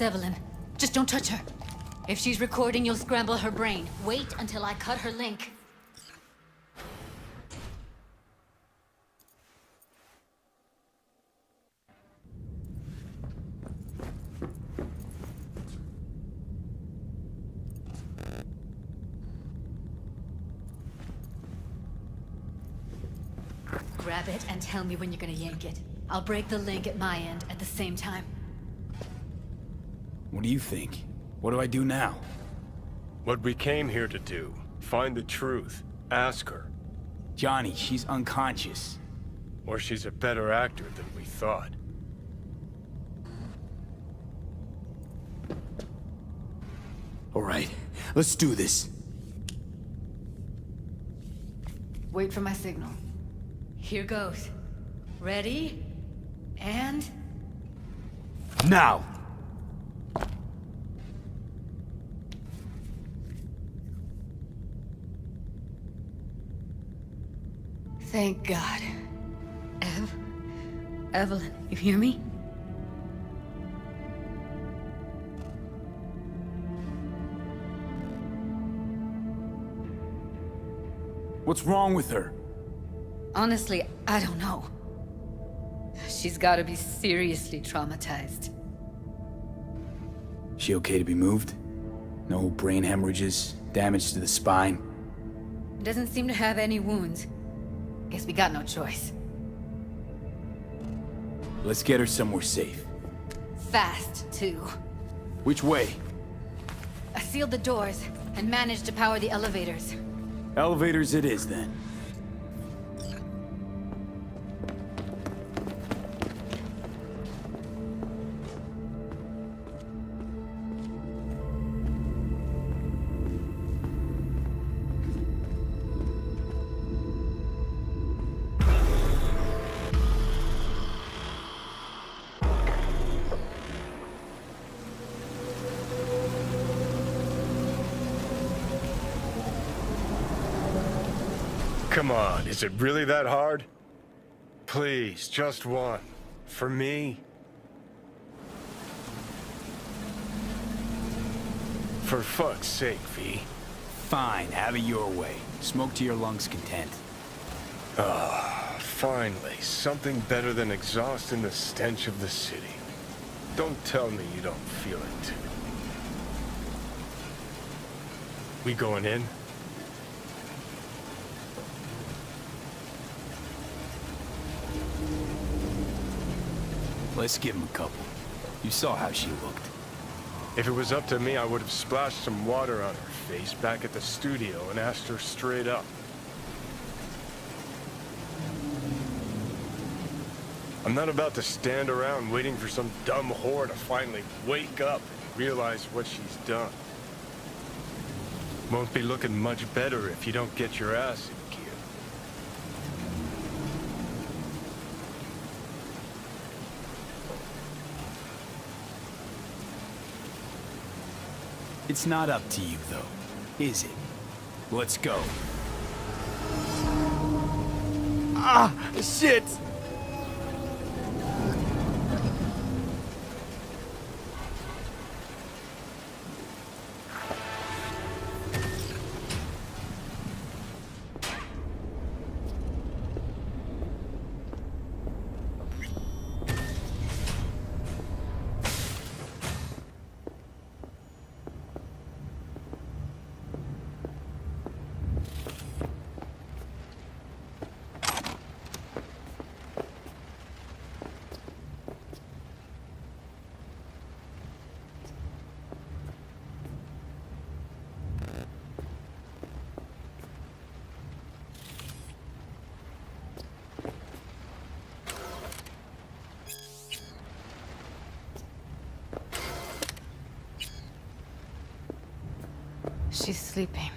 [SPEAKER 23] Evelyn. Just don't touch her. If she's recording, you'll scramble her brain. Wait until I cut her link. Grab it and tell me when you're gonna yank it. I'll break the link at my end at the same time.
[SPEAKER 1] What do you think? What do I do now?
[SPEAKER 2] What we came here to do. Find the truth. Ask her.
[SPEAKER 1] Johnny, she's unconscious.
[SPEAKER 2] Or she's a better actor than we thought.
[SPEAKER 1] All right, let's do this.
[SPEAKER 23] Wait for my signal. Here goes. Ready? And...
[SPEAKER 1] Now!
[SPEAKER 23] Thank God. Evelyn, you hear me?
[SPEAKER 1] What's wrong with her?
[SPEAKER 23] Honestly, I don't know. She's gotta be seriously traumatized.
[SPEAKER 1] She okay to be moved? No brain hemorrhages, damage to the spine?
[SPEAKER 23] Doesn't seem to have any wounds. Guess we got no choice.
[SPEAKER 1] Let's get her somewhere safe.
[SPEAKER 23] Fast, too.
[SPEAKER 1] Which way?
[SPEAKER 23] I sealed the doors and managed to power the elevators.
[SPEAKER 1] Elevators it is, then.
[SPEAKER 2] Come on, is it really that hard? Please, just one. For me? For fuck's sake, V.
[SPEAKER 1] Fine, have it your way. Smoke to your lungs' content.
[SPEAKER 2] Finally, something better than exhaust and the stench of the city. Don't tell me you don't feel it too. We going in?
[SPEAKER 1] Let's give him a couple. You saw how she looked.
[SPEAKER 2] If it was up to me, I would have splashed some water on her face back at the studio and asked her straight up. I'm not about to stand around waiting for some dumb whore to finally wake up and realize what she's done. Won't be looking much better if you don't get your ass in gear.
[SPEAKER 1] It's not up to you, though, is it? Let's go. Ah, shit!
[SPEAKER 23] She's sleeping.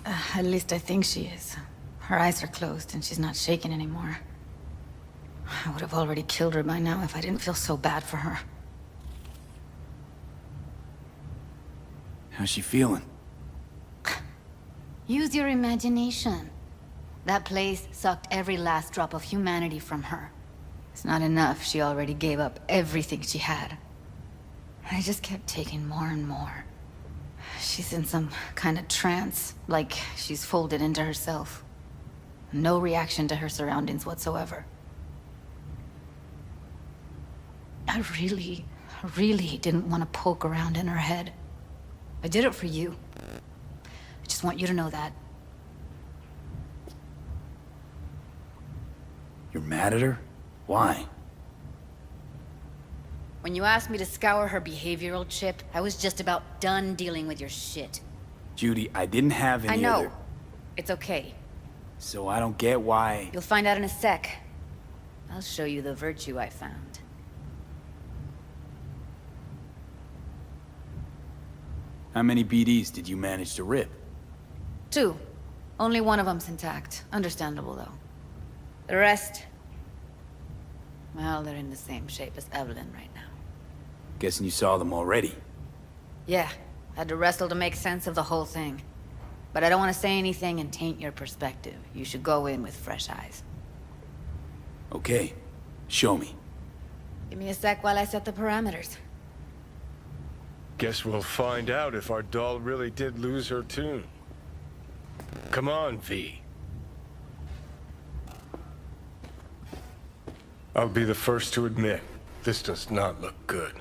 [SPEAKER 23] At least I think she is. Her eyes are closed and she's not shaking anymore. I would have already killed her by now if I didn't feel so bad for her.
[SPEAKER 1] How's she feeling?
[SPEAKER 23] Use your imagination. That place sucked every last drop of humanity from her. It's not enough. She already gave up everything she had. I just kept taking more and more. She's in some kind of trance, like she's folded into herself. No reaction to her surroundings whatsoever. I really didn't want to poke around in her head. I did it for you. I just want you to know that.
[SPEAKER 1] You're mad at her? Why?
[SPEAKER 23] When you asked me to scour her behavioral chip, I was just about done dealing with your shit.
[SPEAKER 1] Judy, I didn't have any
[SPEAKER 23] I know.
[SPEAKER 1] other...
[SPEAKER 23] It's okay.
[SPEAKER 1] So I don't get why...
[SPEAKER 23] You'll find out in a sec. I'll show you the virtue I found.
[SPEAKER 1] How many BDs did you manage to rip?
[SPEAKER 23] 2. Only one of them's intact. Understandable, though. The rest... well, they're in the same shape as Evelyn right now.
[SPEAKER 1] Guessing you saw them already.
[SPEAKER 23] Yeah, had to wrestle to make sense of the whole thing. But I don't want to say anything and taint your perspective. You should go in with fresh eyes.
[SPEAKER 1] Okay, show me.
[SPEAKER 23] Give me a sec while I set the parameters.
[SPEAKER 2] Guess we'll find out if our doll really did lose her tune. Come on, V. I'll be the first to admit, this does not look good.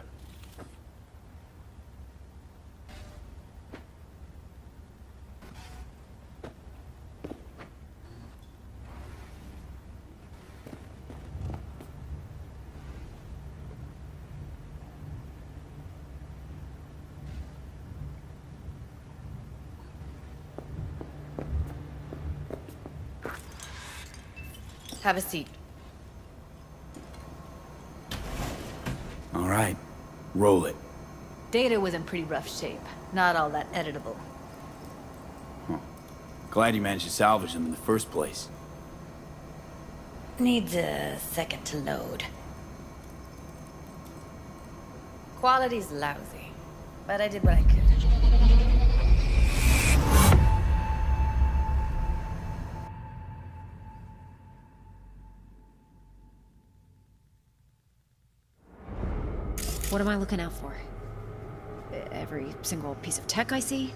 [SPEAKER 23] Have a seat.
[SPEAKER 1] All right, roll it.
[SPEAKER 23] Data was in pretty rough shape. Not all that editable.
[SPEAKER 1] Glad you managed to salvage them in the first place.
[SPEAKER 23] Needs a second to load. Quality's lousy, but I did what I could.
[SPEAKER 13] What am I looking out for? Every single piece of tech I see?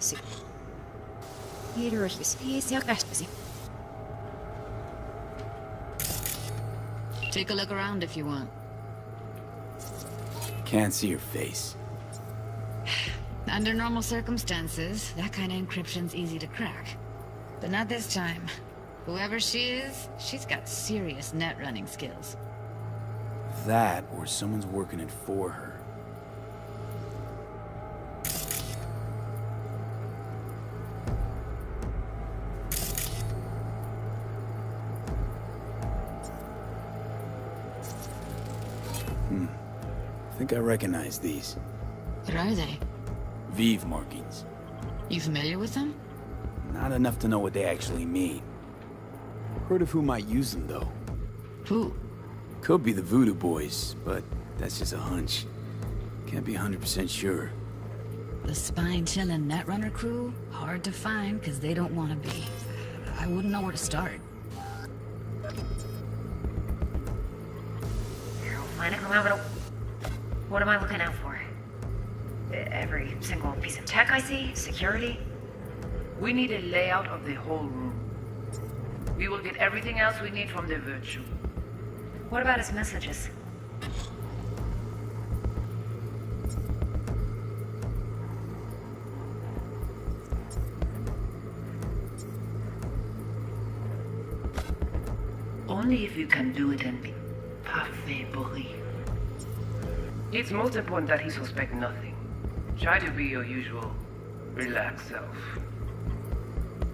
[SPEAKER 23] Take a look around if you want.
[SPEAKER 1] Can't see your face.
[SPEAKER 23] Under normal circumstances, that kind of encryption's easy to crack. But not this time. Whoever she is, she's got serious net running skills.
[SPEAKER 1] That, or someone's working it for her. I think I recognize these.
[SPEAKER 23] What are they?
[SPEAKER 1] Vive markings.
[SPEAKER 23] You familiar with them?
[SPEAKER 1] Not enough to know what they actually mean. Heard of who might use them, though.
[SPEAKER 23] Who?
[SPEAKER 1] Could be the Voodoo Boys, but that's just a hunch. Can't be 100% sure.
[SPEAKER 23] The spine-chilling Netrunner crew? Hard to find, because they don't want to be. I wouldn't know where to start.
[SPEAKER 13] What am I looking out for? Every single piece of tech I see? Security?
[SPEAKER 14] We need a layout of the whole room. We will get everything else we need from the Virtue.
[SPEAKER 13] What about his messages?
[SPEAKER 14] Only if you can do it and be parfait. It's most important that he suspect nothing. Try to be your usual, relaxed self.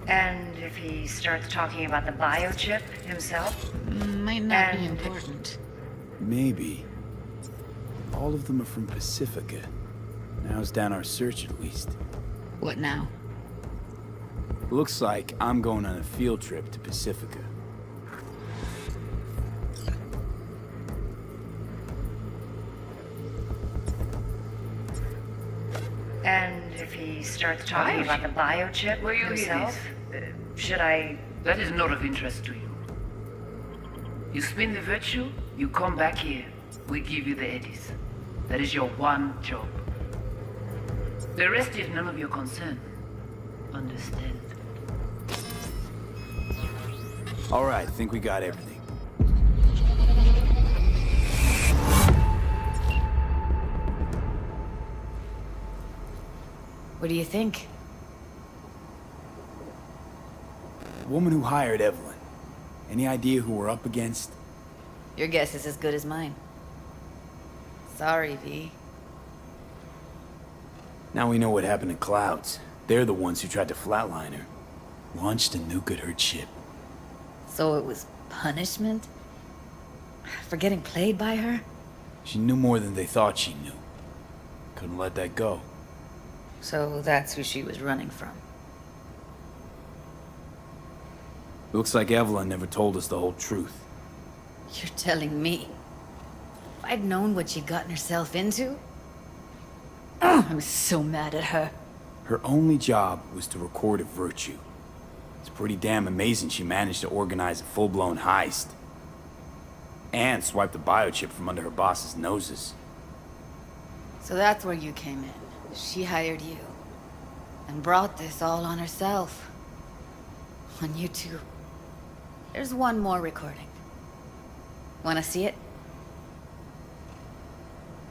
[SPEAKER 13] And if he starts talking about the biochip himself?
[SPEAKER 23] Might not be important.
[SPEAKER 1] Maybe. All of them are from Pacifica. Now's down our search at least.
[SPEAKER 23] What now?
[SPEAKER 1] Looks like I'm going on a field trip to Pacifica.
[SPEAKER 13] And if he starts talking about the biochip
[SPEAKER 14] Where you
[SPEAKER 13] himself, should I...
[SPEAKER 14] That is not of interest to you. You spin the Virtue, You come back here, we give you the eddies. That is your one job. The rest is none of your concern. Understand?
[SPEAKER 1] All right, I think we got everything.
[SPEAKER 6] What do you think?
[SPEAKER 1] The woman who hired Evelyn. Any idea who we're up against?
[SPEAKER 6] Your guess is as good as mine. Sorry, V.
[SPEAKER 1] Now we know what happened to Clouds. They're the ones who tried to flatline her. Launched a nuke at her ship.
[SPEAKER 6] So it was punishment? For getting played by her?
[SPEAKER 1] She knew more than they thought she knew. Couldn't let that go.
[SPEAKER 6] So that's who she was running from.
[SPEAKER 1] Looks like Evelyn never told us the whole truth.
[SPEAKER 6] You're telling me? If I'd known what she'd gotten herself into? Oh, I'm so mad at her.
[SPEAKER 1] Her only job was to record a virtue. It's pretty damn amazing she managed to organize a full-blown heist. And swipe the biochip from under her boss's noses.
[SPEAKER 6] So that's where you came in. She hired you. And brought this all on herself. On you two. There's one more recording. Wanna see it?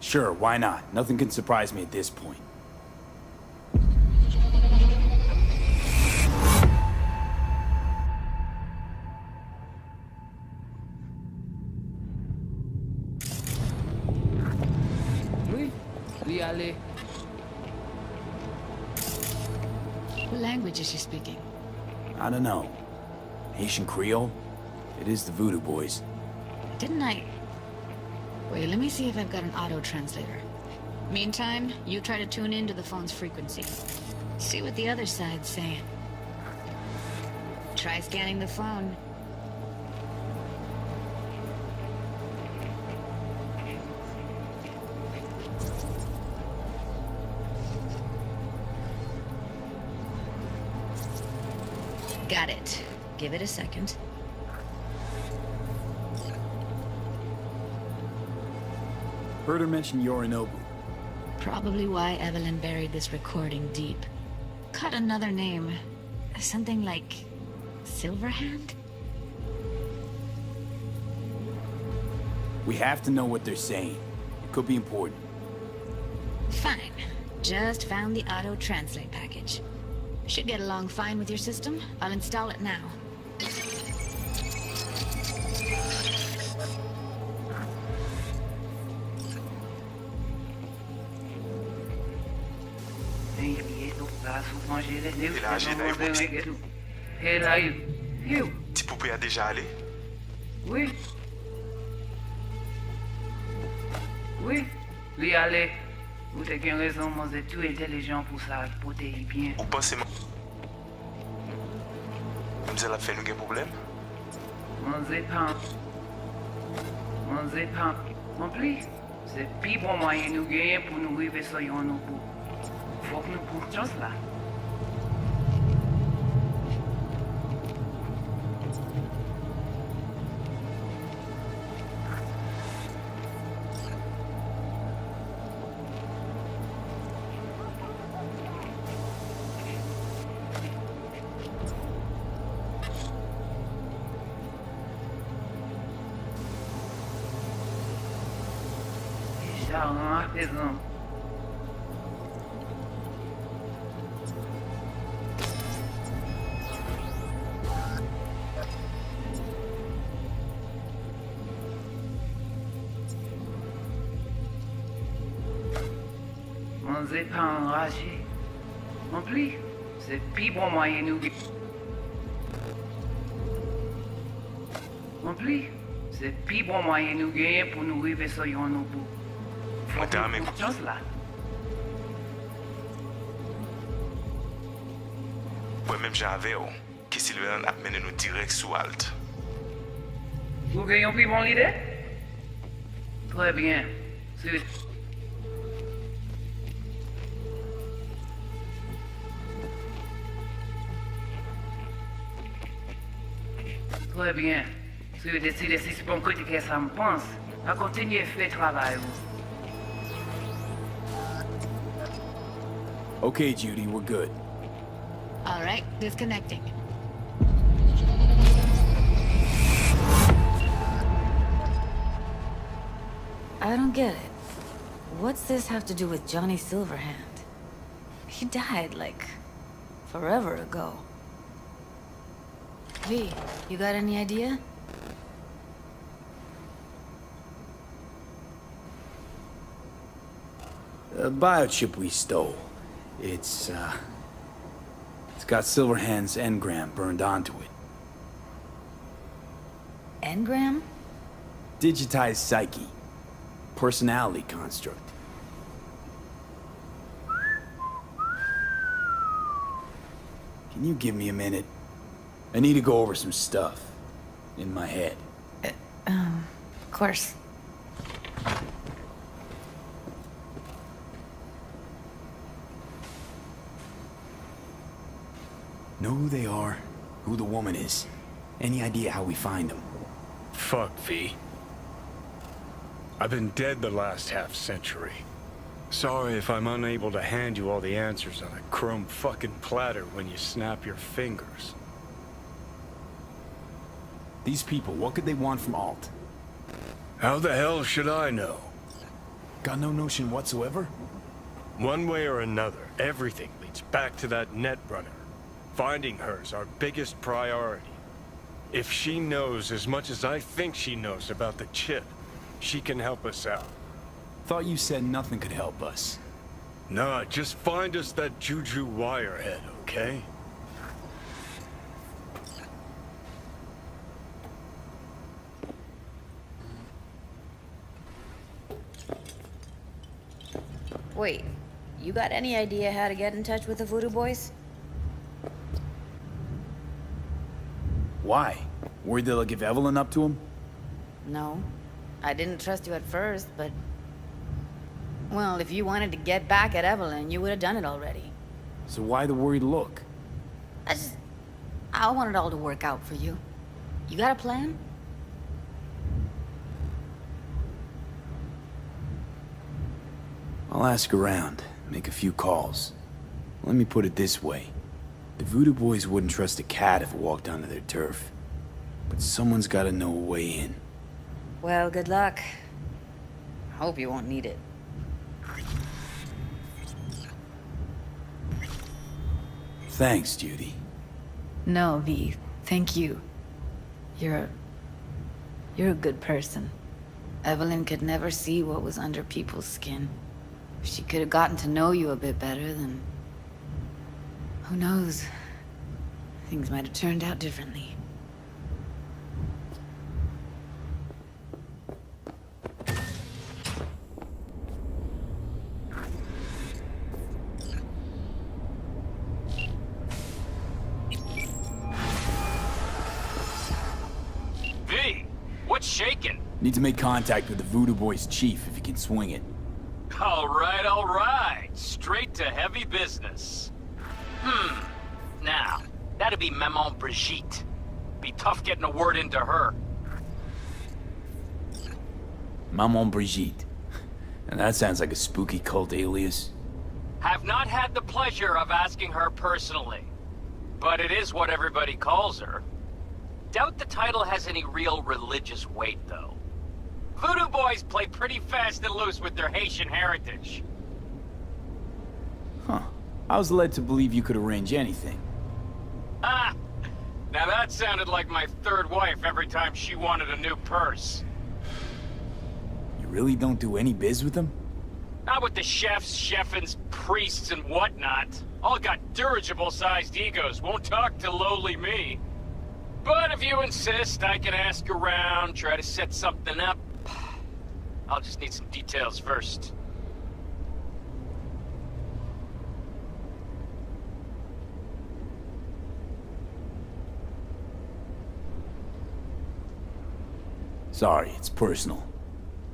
[SPEAKER 1] Sure, why not? Nothing can surprise me at this point.
[SPEAKER 14] Oui, oui, allez.
[SPEAKER 6] What language is she speaking?
[SPEAKER 1] I don't know. Haitian Creole? It is the Voodoo Boys.
[SPEAKER 6] Didn't I... Wait, let me see if I've got an auto-translator. Meantime, you try to tune into the phone's frequency. See what the other side's saying. Try scanning the phone. Got it. Give it a second.
[SPEAKER 1] Heard her mention Yorinobu.
[SPEAKER 6] Probably why Evelyn buried this recording deep. Cut another name. Something like... Silverhand?
[SPEAKER 1] We have to know what they're saying. It could be important.
[SPEAKER 6] Fine. Just found the auto-translate package. Should get along fine with your system. I'll install it now.
[SPEAKER 9] Ti poupée a déjà allé?
[SPEAKER 14] Oui. Oui, lui allez. Vous avez bien raison, moi c'est tout intelligent pour ça, pour te bien.
[SPEAKER 9] Ou pensez moi? Mze la fait nous gen problème?
[SPEAKER 14] Moi c'est pas. Moi c'est pas. Non plus. C'est plus bon moyen nous gagner pour nous arriver sur yon nous bout. Faut que nous prenions chance là. Artesão. On n'est pas enragé. Non plus. C'est plus bon moyen nous. Non plus. C'est plus bon moyen nous gagner pour nous arriver sur yon nous bout.
[SPEAKER 9] Mwen te ame
[SPEAKER 14] Chance là.
[SPEAKER 9] Mwen menm jave yo, ki Silverhand ap mene nou direct sou alt.
[SPEAKER 14] Vous gagnez pris mon idée? Très bien. C'est... Très bien. Si vous décidez si c'est bon côté que ça me pense, à continuer fait travail.
[SPEAKER 1] Okay, Judy, we're good.
[SPEAKER 19] All right, disconnecting.
[SPEAKER 6] I don't get it. What's this have to do with Johnny Silverhand? He died, like, forever ago. V, you got any idea?
[SPEAKER 1] The biochip we stole. It's got Silverhand's engram burned onto it.
[SPEAKER 6] Engram?
[SPEAKER 1] Digitized psyche. Personality construct. Can you give me a minute? I need to go over some stuff. In my head.
[SPEAKER 6] Of course.
[SPEAKER 1] Know who they are, who the woman is. Any idea how we find them?
[SPEAKER 2] Fuck, V. I've been dead the last half-century. Sorry if I'm unable to hand you all the answers on a chrome fucking platter when you snap your fingers.
[SPEAKER 1] These people, what could they want from Alt?
[SPEAKER 2] How the hell should I know?
[SPEAKER 1] Got no notion whatsoever?
[SPEAKER 2] One way or another, everything leads back to that Netrunner. Finding her's our biggest priority. If she knows as much as I think she knows about the chip, she can help us out.
[SPEAKER 1] Thought you said nothing could help us.
[SPEAKER 2] Nah, just find us that Juju Wirehead, okay?
[SPEAKER 6] Wait, you got any idea how to get in touch with the Voodoo Boys?
[SPEAKER 1] Why? Worried they'll give Evelyn up to him?
[SPEAKER 6] No. I didn't trust you at first, but... Well, if you wanted to get back at Evelyn, you would have done it already.
[SPEAKER 1] So why the worried look?
[SPEAKER 6] I want it all to work out for you. You got a plan?
[SPEAKER 1] I'll ask around, make a few calls. Let me put it this way. The Voodoo Boys wouldn't trust a cat if it walked onto their turf. But someone's gotta know a way in.
[SPEAKER 6] Well, good luck. Hope you won't need it.
[SPEAKER 1] Thanks, Judy.
[SPEAKER 6] No, V. Thank you. You're a good person. Evelyn could never see what was under people's skin. If she could have gotten to know you a bit better, then... who knows? Things might have turned out differently.
[SPEAKER 22] V, what's shaking?
[SPEAKER 1] Need to make contact with the Voodoo Boys chief if you can swing it.
[SPEAKER 22] All right. Straight to heavy business. Now, that'd be Maman Brigitte. Be tough getting a word into her.
[SPEAKER 1] Maman Brigitte. And that sounds like a spooky cult alias.
[SPEAKER 22] Have not had the pleasure of asking her personally. But it is what everybody calls her. Doubt the title has any real religious weight, though. Voodoo Boys play pretty fast and loose with their Haitian heritage.
[SPEAKER 1] Huh. I was led to believe you could arrange anything.
[SPEAKER 22] Ah! Now that sounded like my third wife every time she wanted a new purse.
[SPEAKER 1] You really don't do any biz with them?
[SPEAKER 22] Not with the chefs, cheffins, priests, and whatnot. All got dirigible-sized egos, won't talk to lowly me. But if you insist, I can ask around, try to set something up. I'll just need some details first.
[SPEAKER 1] Sorry, it's personal.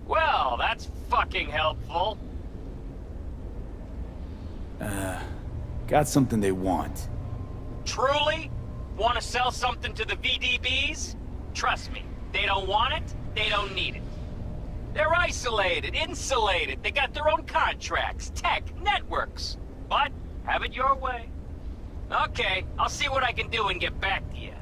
[SPEAKER 22] Well, that's fucking helpful.
[SPEAKER 1] Got something they want.
[SPEAKER 22] Truly? Want to sell something to the VDBs? Trust me, They don't want it, they don't need it. They're isolated, insulated, they got their own contracts, tech, networks. But, have it your way. Okay, I'll see what I can do and get back to you.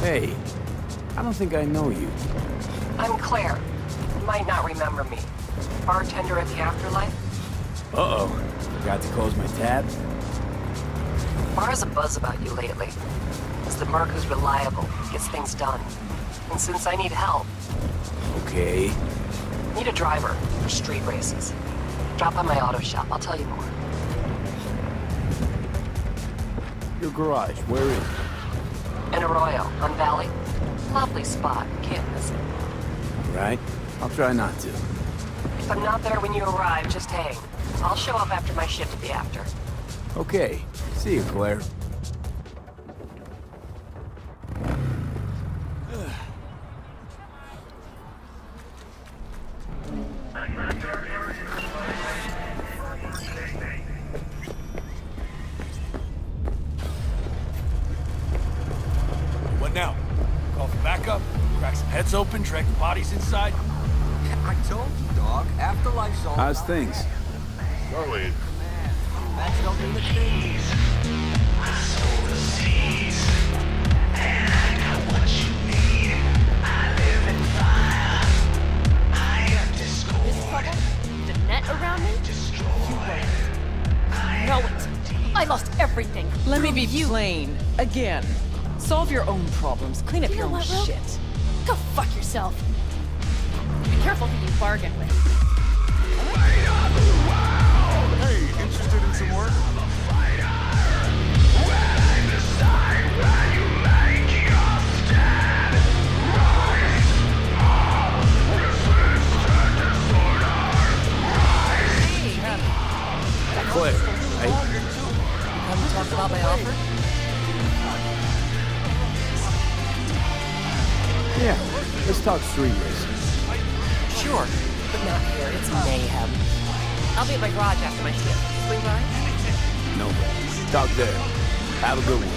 [SPEAKER 1] Hey, I don't think I know you.
[SPEAKER 3] I'm Claire. You might not remember me. Bartender at the Afterlife?
[SPEAKER 1] Uh-oh. Forgot to close my tab?
[SPEAKER 3] Bar has a buzz about you lately. As the merc who's reliable, gets things done. And since I need help...
[SPEAKER 1] Okay.
[SPEAKER 3] Need a driver for street races. Drop by my auto shop, I'll tell you more.
[SPEAKER 1] Your garage, where is it?
[SPEAKER 3] In Arroyo, on Valley. Lovely spot, can't miss it.
[SPEAKER 1] Right. I'll try not to.
[SPEAKER 3] If I'm not there when you arrive, just hang. I'll show up after my shift to be after.
[SPEAKER 1] Okay. See you, Claire.
[SPEAKER 16] What now? Call for backup? Crack some heads open, drag the bodies inside?
[SPEAKER 17] I told you, dog. Afterlife's all
[SPEAKER 1] How's
[SPEAKER 17] about
[SPEAKER 1] things?
[SPEAKER 17] Charlie. That's don't mean a thing.
[SPEAKER 18] I sold the seas, and I got what you need. I live in fire. I have discord.
[SPEAKER 15] This trouble? The net around me? You won't. Know it. I lost everything.
[SPEAKER 21] Let me be plain. Again. Solve your own problems. Clean up
[SPEAKER 15] You
[SPEAKER 21] your
[SPEAKER 15] know
[SPEAKER 21] own
[SPEAKER 15] what, Will?
[SPEAKER 21] shit.
[SPEAKER 15] Go fuck yourself. Be careful who you bargain with.
[SPEAKER 11] Hey, interested in some work?
[SPEAKER 1] Claire, right?
[SPEAKER 21] Haven't talked about my offer?
[SPEAKER 1] Yeah, let's talk street racing.
[SPEAKER 3] Sure, but not here. It's mayhem. I'll be at my garage after my shift. Swing by?
[SPEAKER 1] No, talk there. Have a good one.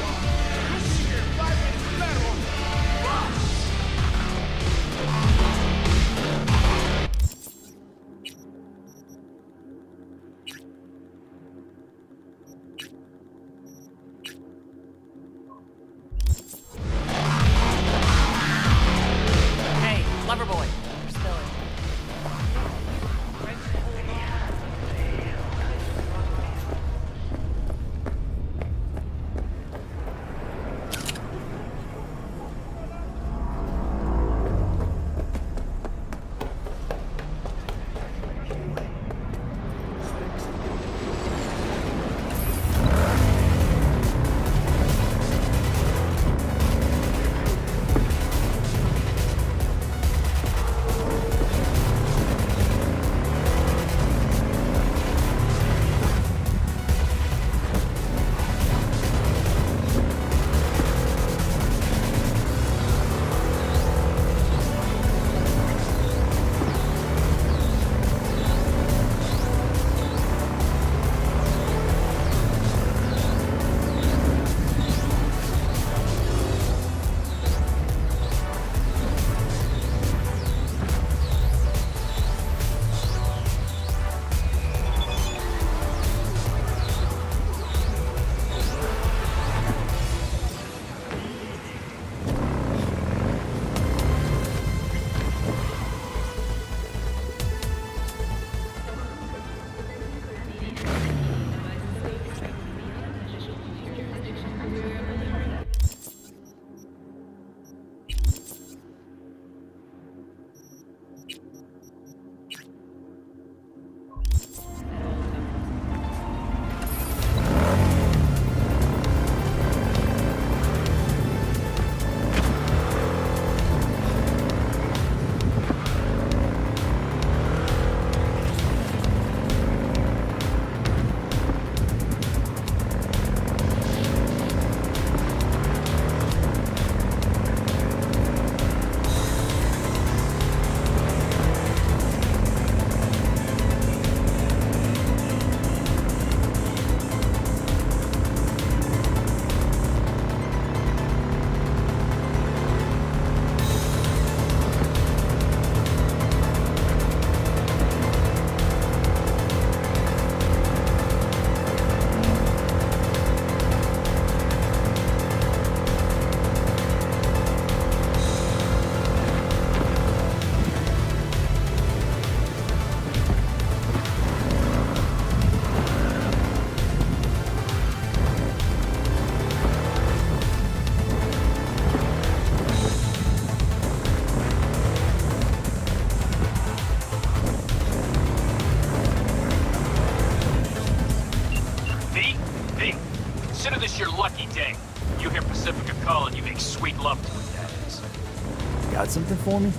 [SPEAKER 1] Got something for me?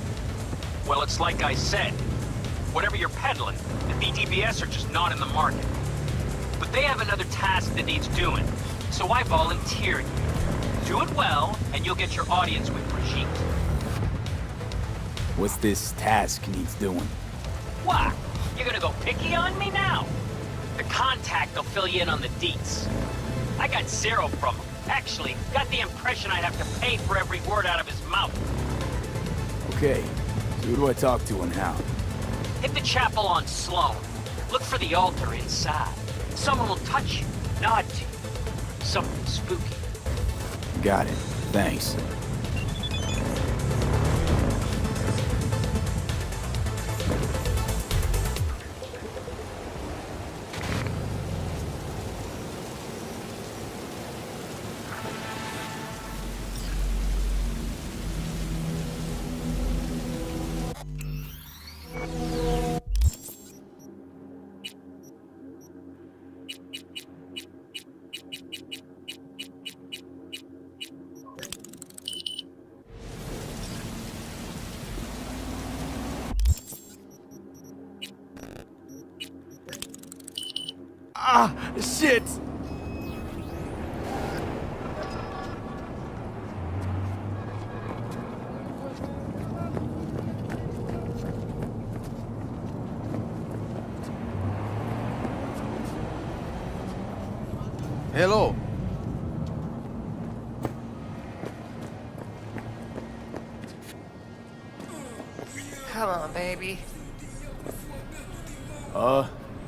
[SPEAKER 22] Well, it's like I said. Whatever you're peddling, the BTBS are just not in the market. But they have another task that needs doing, so I volunteered you. Do it well, and you'll get your audience with Brigitte.
[SPEAKER 1] What's this task needs doing?
[SPEAKER 22] What? You're gonna go picky on me now? The contact will fill you in on the deets. I got zero from him. Actually, got the impression I'd have to pay for every word out of his mouth.
[SPEAKER 1] Okay, so who do I talk to and how?
[SPEAKER 22] Hit the chapel on Sloan. Look for the altar inside. Someone will touch you, nod to you. Something spooky.
[SPEAKER 1] Got it. Thanks. Ah, shit!
[SPEAKER 5] Hello.
[SPEAKER 3] Come on, baby.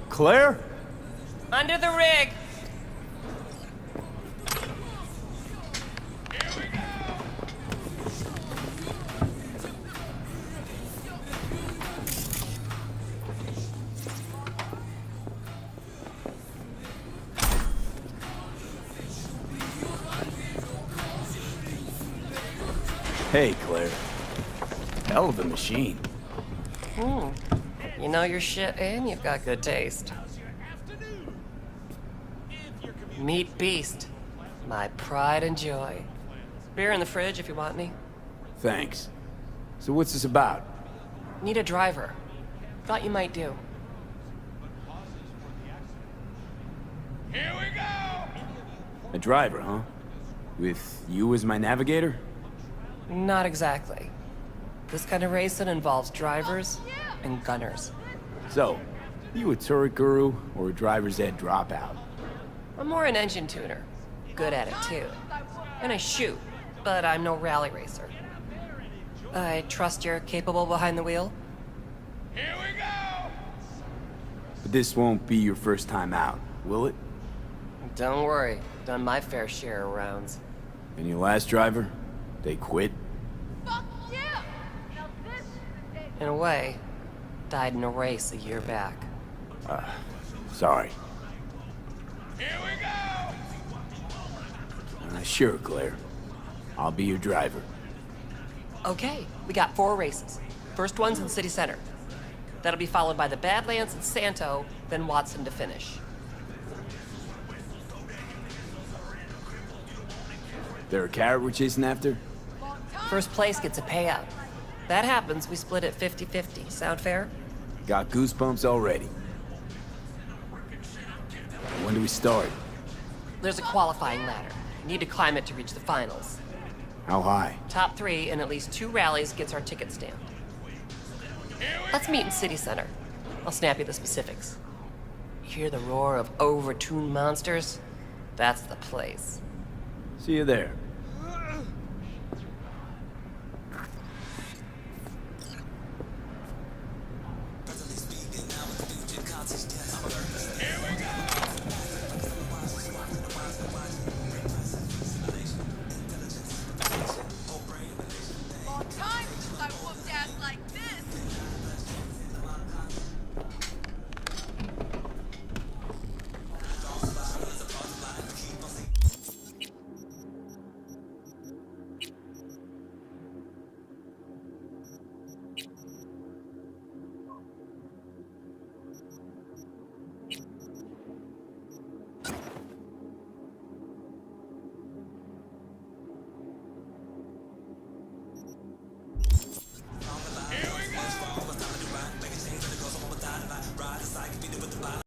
[SPEAKER 1] Claire?
[SPEAKER 3] Under the rig!
[SPEAKER 1] Hey, Claire. Hell of a machine.
[SPEAKER 3] You know your shit and you've got good taste. Meat Beast. My pride and joy. Beer in the fridge if you want any.
[SPEAKER 1] Thanks. So what's this about?
[SPEAKER 3] Need a driver. Thought you might do.
[SPEAKER 1] A driver, huh? With you as my navigator?
[SPEAKER 3] Not exactly. This kind of racing involves drivers and gunners.
[SPEAKER 1] So, you a turret guru or a driver's ed dropout?
[SPEAKER 3] I'm more an engine tuner. Good at it too. And I shoot, but I'm no rally racer. I trust you're capable behind the wheel?
[SPEAKER 1] But this won't be your first time out, will it?
[SPEAKER 3] Don't worry. Done my fair share of rounds.
[SPEAKER 1] And your last driver? They quit?
[SPEAKER 3] In a way, died in a race a year back.
[SPEAKER 1] Sorry. Sure, Claire. I'll be your driver.
[SPEAKER 3] Okay, we got 4 races. First one's in City Center. That'll be followed by the Badlands and Santo, then Watson to finish.
[SPEAKER 1] There a carrot we're chasing after?
[SPEAKER 3] First place gets a payout. That happens, we split it 50-50. Sound fair?
[SPEAKER 1] Got goosebumps already. When do we start?
[SPEAKER 3] There's a qualifying ladder. You need to climb it to reach the finals.
[SPEAKER 1] How high?
[SPEAKER 3] Top 3 in at least 2 rallies gets our ticket stamped. Let's meet in City Center. I'll snap you the specifics. Hear the roar of over-tuned monsters? That's the place.
[SPEAKER 1] See you there.